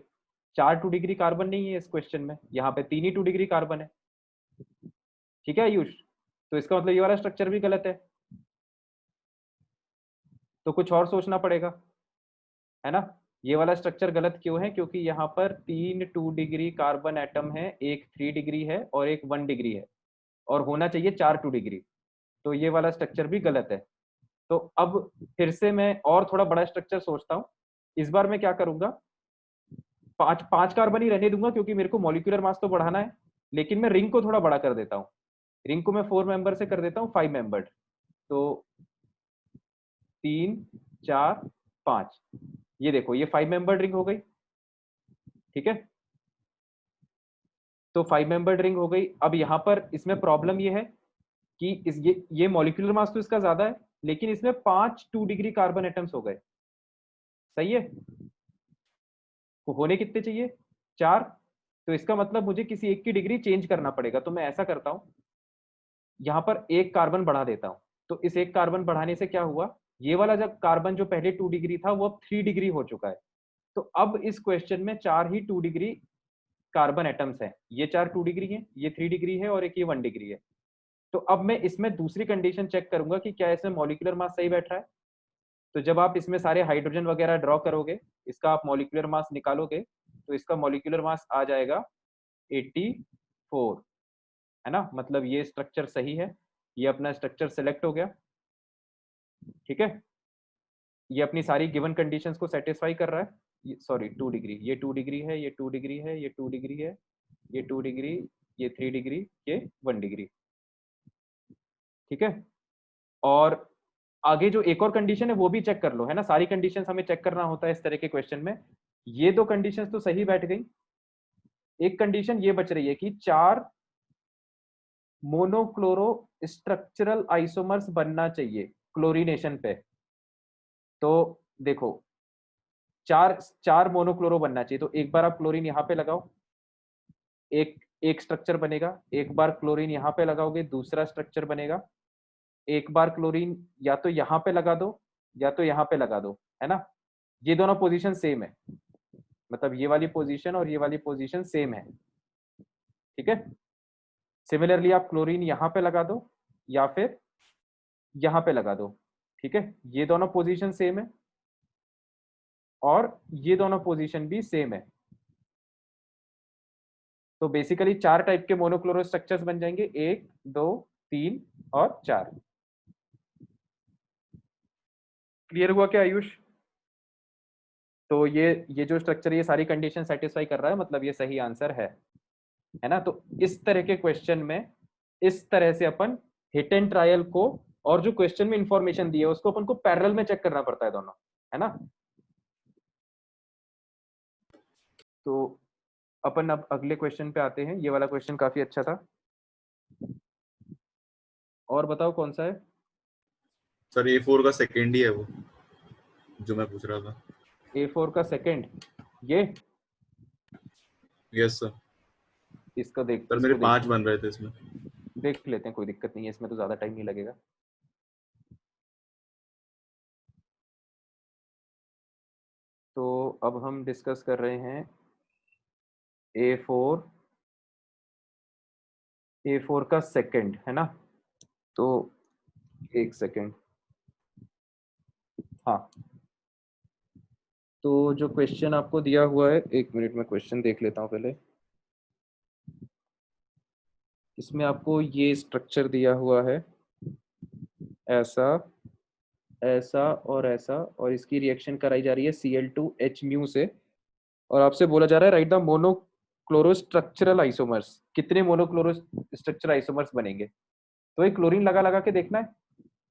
4 2 डिग्री कार्बन नहीं है इस क्वेश्चन में, यहाँ पे 3 ही 2 डिग्री कार्बन है। ठीक है आयुष, तो इसका मतलब ये वाला स्ट्रक्चर भी गलत है, तो कुछ और सोचना पड़ेगा, है ना? ये वाला स्ट्रक्चर गलत क्यों है? क्योंकि यहाँ पर 3 2 डिग्री कार्बन एटम है, एक 3 डिग्री है और एक 1 डिग्री है, और होना चाहिए 4 2 डिग्री। तो ये वाला स्ट्रक्चर भी गलत है। तो अब फिर से मैं और थोड़ा बड़ा स्ट्रक्चर सोचता हूँ। इस बार मैं क्या करूंगा, पांच कार्बन ही रहने दूंगा क्योंकि मेरे को मॉलिक्यूलर मास तो बढ़ाना है, लेकिन मैं रिंग को थोड़ा बड़ा कर देता हूँ। रिंग को मैं 4 मेंबर से कर देता हूँ 5 मेंबर्ड। तो 3 4 5, ये देखो ये 5 मेंबर्ड रिंग हो गई, ठीक है। तो 5 मेंबर्ड रिंग हो गई। अब यहाँ पर इसमें प्रॉब्लम ये है कि ये मॉलिक्यूलर मास तो इसका ज्यादा है, लेकिन इसमें 5 2 डिग्री कार्बन एटम्स हो गए, सही है। तो होने कितने चाहिए? 4। तो इसका मतलब मुझे किसी एक की डिग्री चेंज करना पड़ेगा। तो मैं ऐसा करता हूं, यहां पर एक कार्बन बढ़ा देता हूं। तो इस एक कार्बन बढ़ाने से क्या हुआ, ये वाला जब कार्बन जो पहले 2 डिग्री था वो अब 3 डिग्री हो चुका है। तो अब इस क्वेश्चन में 4 ही 2 डिग्री कार्बन एटम्स हैं। ये 4 2 डिग्री है, ये 3 डिग्री है और एक ये 1 डिग्री है। तो अब मैं इसमें दूसरी कंडीशन चेक करूंगा कि क्या इसमें मॉलिक्यूलर मास सही बैठ रहा है। तो जब आप इसमें सारे हाइड्रोजन वगैरह ड्रॉ करोगे, इसका आप मॉलिक्यूलर मास निकालोगे, तो इसका मॉलिक्यूलर मास आ जाएगा 84, है ना। मतलब ये स्ट्रक्चर सही है, ये अपना स्ट्रक्चर सेलेक्ट हो गया, ठीक है। ये अपनी सारी गिवन कंडीशंस को सेटिस्फाई कर रहा है। सॉरी 2 डिग्री, ये 2 डिग्री है, ये 2 डिग्री है, ये 2 डिग्री है, ये 2 डिग्री, ये 3 डिग्री, ये 1 डिग्री, ठीक है। और आगे जो एक और कंडीशन है वो भी चेक कर लो, है ना। सारी कंडीशंस हमें चेक करना होता है इस तरह के क्वेश्चन में। ये 2 कंडीशंस तो सही बैठ गई। एक कंडीशन ये बच रही है कि 4 मोनोक्लोरो स्ट्रक्चरल आइसोमर्स बनना चाहिए क्लोरीनेशन पे। तो देखो 4 मोनोक्लोरो बनना चाहिए। तो एक बार आप क्लोरीन यहाँ पे लगाओ, एक एक स्ट्रक्चर बनेगा। एक बार क्लोरीन यहाँ पे लगाओगे, दूसरा स्ट्रक्चर बनेगा। एक बार क्लोरीन या तो यहाँ पे लगा दो या तो यहाँ पे लगा दो, है ना। ये दोनों पोजीशन सेम है, मतलब ये वाली पोजीशन और ये वाली पोजीशन सेम है, ठीक है। सिमिलरली आप क्लोरीन यहाँ पे लगा दो या फिर यहाँ पे लगा दो, ठीक है। ये दोनों पोजीशन सेम है और ये दोनों पोजीशन भी सेम है। तो बेसिकली 4 टाइप के मोनोक्लोरो स्ट्रक्चर्स बन जाएंगे, 1 2 3 और 4। क्लियर हुआ क्या आयुष? तो ये जो स्ट्रक्चर ये सारी कंडीशन सेटिस्फाई कर रहा है, मतलब ये सही आंसर है ना। तो इस तरह के क्वेश्चन में इस तरह से अपन हिट एंड ट्रायल को और जो क्वेश्चन में इंफॉर्मेशन दी है उसको अपन को पैरेलल में चेक करना पड़ता है दोनों, है ना। तो अपन अब अगले क्वेश्चन पे आते हैं। ये वाला क्वेश्चन काफी अच्छा था। और बताओ कौन सा है? सर A4 का सेकंड ही है वो जो मैं पूछ रहा था। A4 का सेकंड, ये यस सर। इसको देख, सर मेरे 5 बन रहे थे इसमें। देख लेते हैं, कोई दिक्कत नहीं है, इसमें तो ज्यादा टाइम नहीं लगेगा। तो अब हम डिस्कस कर रहे हैं A4 का सेकंड, है ना। तो एक सेकंड, हाँ। तो जो क्वेश्चन आपको दिया हुआ है, 1 मिनट में क्वेश्चन देख लेता हूँ पहले। इसमें आपको ये स्ट्रक्चर दिया हुआ है, ऐसा ऐसा और ऐसा, और इसकी रिएक्शन कराई जा रही है Cl2H म्यू से। और आपसे बोला जा रहा है right the monochloro structural isomers. कितने मोनोक्लोरो स्ट्रक्चरल आइसोमर्स बनेंगे? तो एक क्लोरीन लगा लगा के देखना है।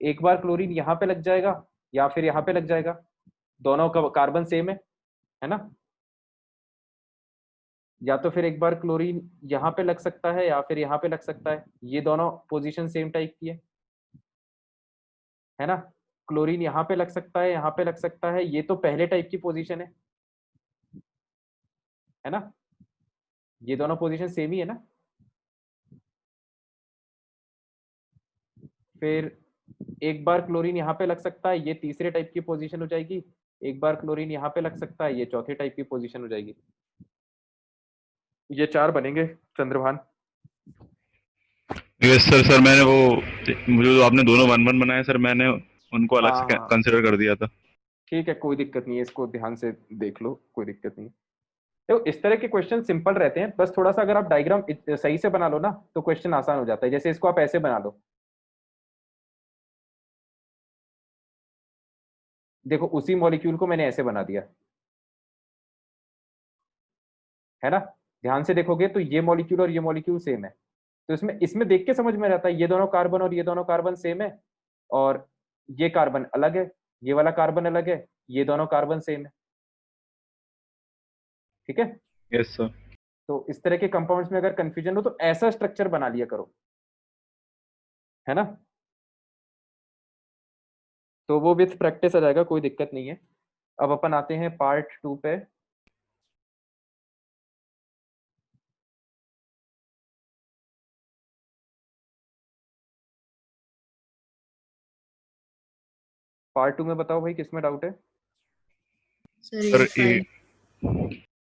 एक बार क्लोरीन यहाँ पे लग जाएगा या फिर यहाँ पे लग जाएगा, दोनों का कार्बन सेम है ना। या तो फिर एक बार क्लोरीन यहाँ पे लग सकता है या फिर यहाँ पे लग सकता है, ये दोनों पोजीशन सेम टाइप की है ना। क्लोरीन यहाँ पे लग सकता है, यहाँ पे लग सकता है, ये तो पहले टाइप की पोजीशन है ना। ये दोनों पोजीशन सेम ही है ना। फिर एक बार क्लोरीन यहाँ पे लग सकता है, ये तीसरे टाइप की पोजीशन हो जाएगी। एक बार क्लोरीन यहाँ पे लग सकता है, ये चौथे टाइप की पोजीशन हो जाएगी। ये 4 बनेंगे चंद्रभान। Yes sir. सर मैंने वो मुझे जो आपने दोनों 1-1 बनाए सर, मैंने उनको अलग से हाँ कंसीडर कर दिया था। ठीक है, कोई दिक्कत नहीं है, इसको ध्यान से देख लो, कोई दिक्कत नहीं है। तो इस तरह के क्वेश्चन सिंपल रहते हैं, बस थोड़ा सा अगर आप डायग्राम सही से बना लो ना तो क्वेश्चन आसान हो जाता है। जैसे इसको आप ऐसे बना लो, देखो उसी मॉलिक्यूल को मैंने ऐसे बना दिया, है ना। ध्यान से देखोगे तो ये मॉलिक्यूल और ये मॉलिक्यूल सेम है, तो इसमें इसमें देख के समझ में आता है ये दोनों कार्बन और ये दोनों कार्बन सेम है, और ये कार्बन अलग है, ये वाला कार्बन अलग है, ये दोनों कार्बन सेम है। ठीक है। Yes sir. तो इस तरह के कंपाउंड्स में अगर कंफ्यूजन हो तो ऐसा स्ट्रक्चर बना लिया करो, है ना। तो वो विथ प्रैक्टिस आ जाएगा, कोई दिक्कत नहीं है। अब अपन आते हैं पार्ट 2 पे। पार्ट 2 में बताओ भाई किसमें डाउट है। Sir A5।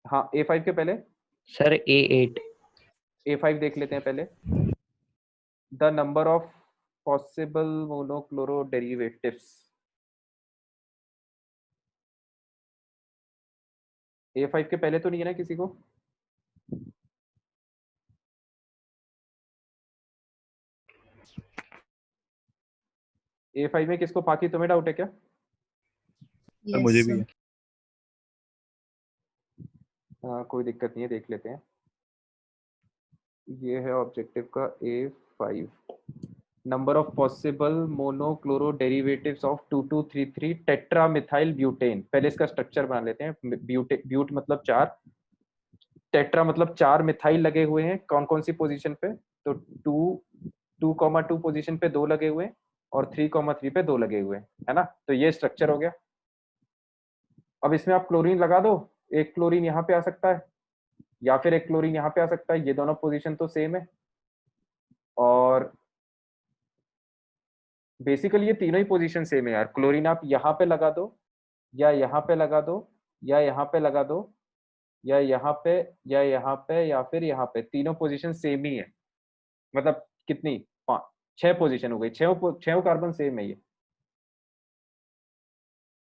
हाँ A5 के पहले सर A8। A5 देख लेते हैं पहले। The number of possible monochloro derivatives. A5 के पहले तो नहीं है ना किसी को। A5 में किसको, बाकी तुम्हें डाउट है क्या। yes, मुझे भी sir. है। हाँ कोई दिक्कत नहीं है, देख लेते हैं। ये है ऑब्जेक्टिव का A5। Number of possible monochloro derivatives of 2233 टेट्रामिथाइल butane. पहले इसका स्ट्रक्चर बना लेते हैं। ब्यूट मतलब 4, टेट्रा मतलब 4 मिथाइल लगे हुए हैं। कौन कौन सी पोजीशन पे, तो 2,2 पोजीशन पे 2 लगे हुए हैं, और 3,3 पे 2 लगे हुए हैं, है ना। तो ये स्ट्रक्चर हो गया। अब इसमें आप क्लोरीन लगा दो, एक क्लोरीन यहाँ पे आ सकता है या फिर एक क्लोरीन यहाँ पे आ सकता है, ये दोनों पोजीशन तो सेम है। और बेसिकली ये तीनों ही पोजीशन सेम है यार। क्लोरीन आप यहाँ पे लगा दो, या यहाँ पे लगा दो, या यहाँ पे लगा दो, या यहाँ पे, या यहाँ पे, या फिर यहाँ पे, तीनों पोजीशन सेम ही है। मतलब कितनी, 6 पोजीशन हो गई, 6 कार्बन सेम है ये,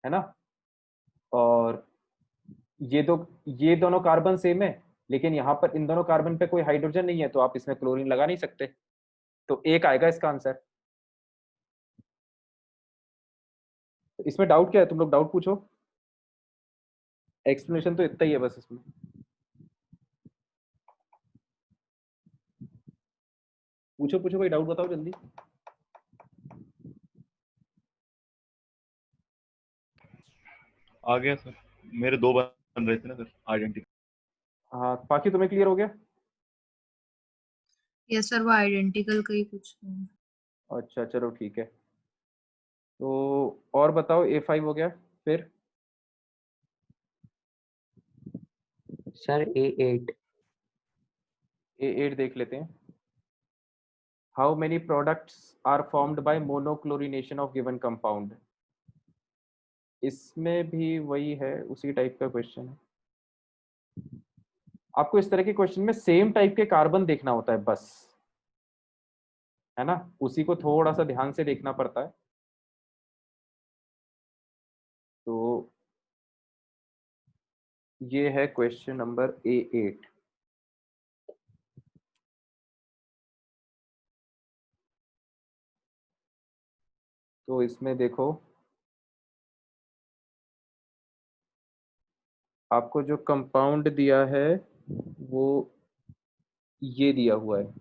है ना। और ये दोनों कार्बन सेम है, लेकिन यहाँ पर इन दोनों कार्बन पे कोई हाइड्रोजन नहीं है, तो आप इसमें क्लोरीन लगा नहीं सकते। तो एक आएगा इसका आंसर। तो इसमें डाउट क्या है, तुम लोग डाउट पूछो। एक्सप्लेनेशन तो इतना ही है बस इसमें। पूछो पूछो कोई डाउट बताओ जल्दी। आ गया सर, मेरे 2 बन रहे थे ना सर आइडेंटिटी। हाँ बाकी तुम्हें क्लियर हो गया। यस सर, वो आइडेंटिकल का ही कुछ अच्छा चलो ठीक है। तो और बताओ, A5 हो गया, फिर सर A8। A8 देख लेते हैं। How many products are formed by monochlorination of given compound. इसमें भी वही है, उसी टाइप का क्वेश्चन है। आपको इस तरह के क्वेश्चन में सेम टाइप के कार्बन देखना होता है बस, है ना। उसी को थोड़ा सा ध्यान से देखना पड़ता है। तो ये है क्वेश्चन नंबर A8। तो इसमें देखो, आपको जो कंपाउंड दिया है वो ये दिया हुआ है।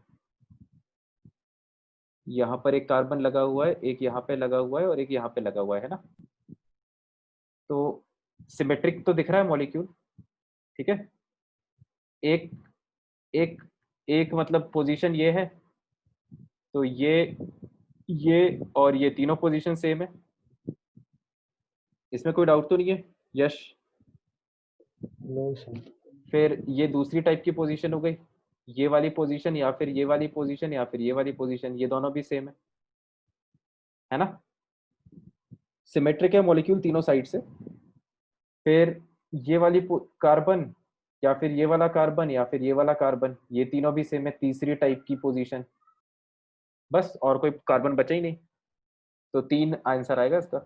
यहाँ पर एक कार्बन लगा हुआ है, एक यहाँ पे लगा हुआ है, और एक यहाँ पे लगा हुआ है ना। तो सिमेट्रिक तो दिख रहा है मॉलिक्यूल, ठीक है। एक एक एक मतलब पोजीशन ये है, तो ये और ये तीनों पोजीशन सेम है। इसमें कोई डाउट तो नहीं है यश। No sir. फिर ये दूसरी टाइप की पोजीशन हो गई, ये वाली पोजीशन या फिर ये वाली पोजीशन या फिर ये वाली पोजीशन, ये दोनों भी सेम है ना। सिमेट्रिक है मॉलिक्यूल तीनों साइड से। फिर ये वाली कार्बन या फिर ये वाला कार्बन या फिर ये वाला कार्बन, ये तीनों भी सेम है, तीसरी टाइप की पोजीशन। बस और कोई कार्बन बचा ही नहीं, तो 3 आंसर आएगा इसका।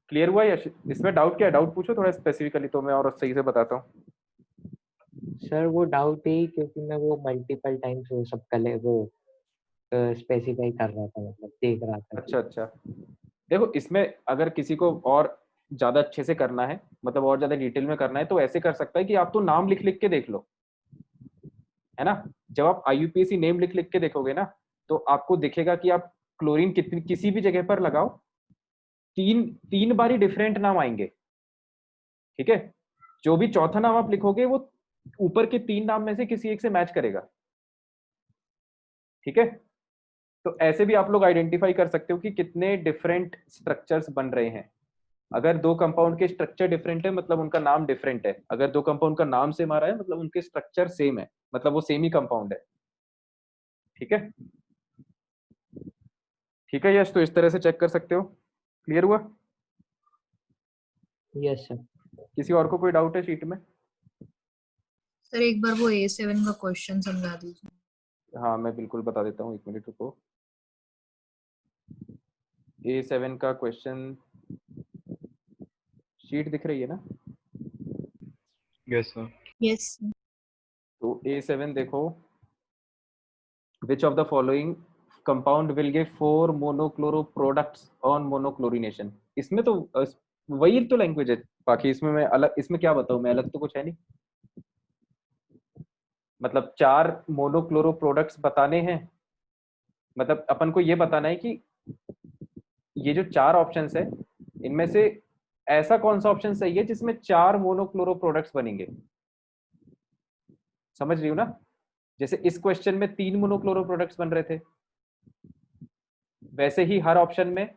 क्लियर हुआ या इसमें डाउट क्या है, डाउट पूछो थोड़ा स्पेसिफिकली, तो मैं और सही से बताता हूँ। सर वो डाउट ही, क्योंकि मैं वो मल्टीपल टाइम्स वो सब कले वो स्पेसिफाई कर रहा था, मतलब देख रहा था। अच्छा अच्छा, देखो इसमें अगर किसी को और ज्यादा अच्छे से करना है, मतलब और ज्यादा डिटेल में करना है, तो ऐसे कर सकता है कि आप तो नाम लिख लिख के देख लो, है ना। जब आप IUPAC नेम लिख लिख के देखोगे ना, तो आपको दिखेगा कि आप क्लोरीन कितनी किसी भी जगह पर लगाओ, तीन बार ही डिफरेंट नाम आएंगे, ठीक है। जो भी चौथा नाम आप लिखोगे वो ऊपर के 3 नाम में से किसी एक से मैच करेगा, ठीक है। तो ऐसे भी आप लोग आइडेंटिफाई कर सकते हो कि कितने डिफरेंट स्ट्रक्चर्स बन रहे हैं। अगर 2 कंपाउंड के स्ट्रक्चर डिफरेंट है मतलब उनका नाम डिफरेंट है, अगर 2 कंपाउंड का नाम सेम आ रहा है मतलब उनके स्ट्रक्चर सेम है, मतलब वो सेम ही कंपाउंड है, ठीक है। ठीक है यश, तो इस तरह से चेक कर सकते हो। क्लियर हुआ? Yes sir. किसी और को कोई डाउट है शीट में? सर एक बार वो A7 का क्वेश्चन समझा दीजिए। हाँ मैं बिल्कुल बता देता हूँ, 1 मिनट रुको। A7 का क्वेश्चन शीट दिख रही है ना? Yes sir. यस तो A7 देखो, which of the following compound will give 4 monochloro products on monochlorination? इसमें तो वही तो लैंग्वेज है, बाकी इसमें मैं अलग, इसमें क्या बताऊं मैं, अलग तो कुछ है नहीं। मतलब 4 मोनोक्लोरो प्रोडक्ट्स बताने हैं, मतलब अपन को ये बताना है कि ये जो 4 ऑप्शंस है इनमें से ऐसा कौन सा ऑप्शन सही है जिसमें 4 मोनोक्लोरो प्रोडक्ट्स बनेंगे। समझ रही हो ना? जैसे इस क्वेश्चन में 3 मोनोक्लोरो प्रोडक्ट्स बन रहे थे, वैसे ही हर ऑप्शन में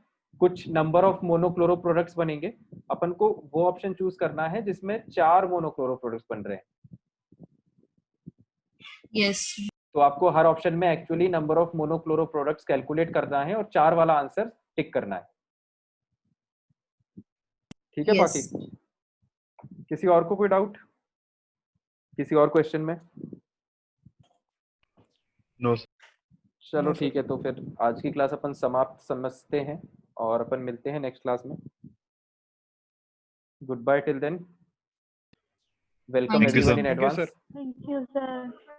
कुछ नंबर ऑफ मोनोक्लोरो प्रोडक्ट्स बनेंगे। अपन को वो ऑप्शन चूज करना है जिसमें 4 मोनोक्लोरो प्रोडक्ट्स बन रहे हैं। यस तो आपको हर ऑप्शन में actually number of monochloro products calculate करना है और 4 वाला आंसर टिक करना है, ठीक है। बाकी किसी और को कोई डाउट किसी और क्वेश्चन में? नो चलो ठीक है, तो फिर आज की क्लास अपन समाप्त समझते हैं और अपन मिलते हैं नेक्स्ट क्लास में। Good bye till then, welcome Thank you, everyone sir. In Thank you, advance. sir. Thank you, sir.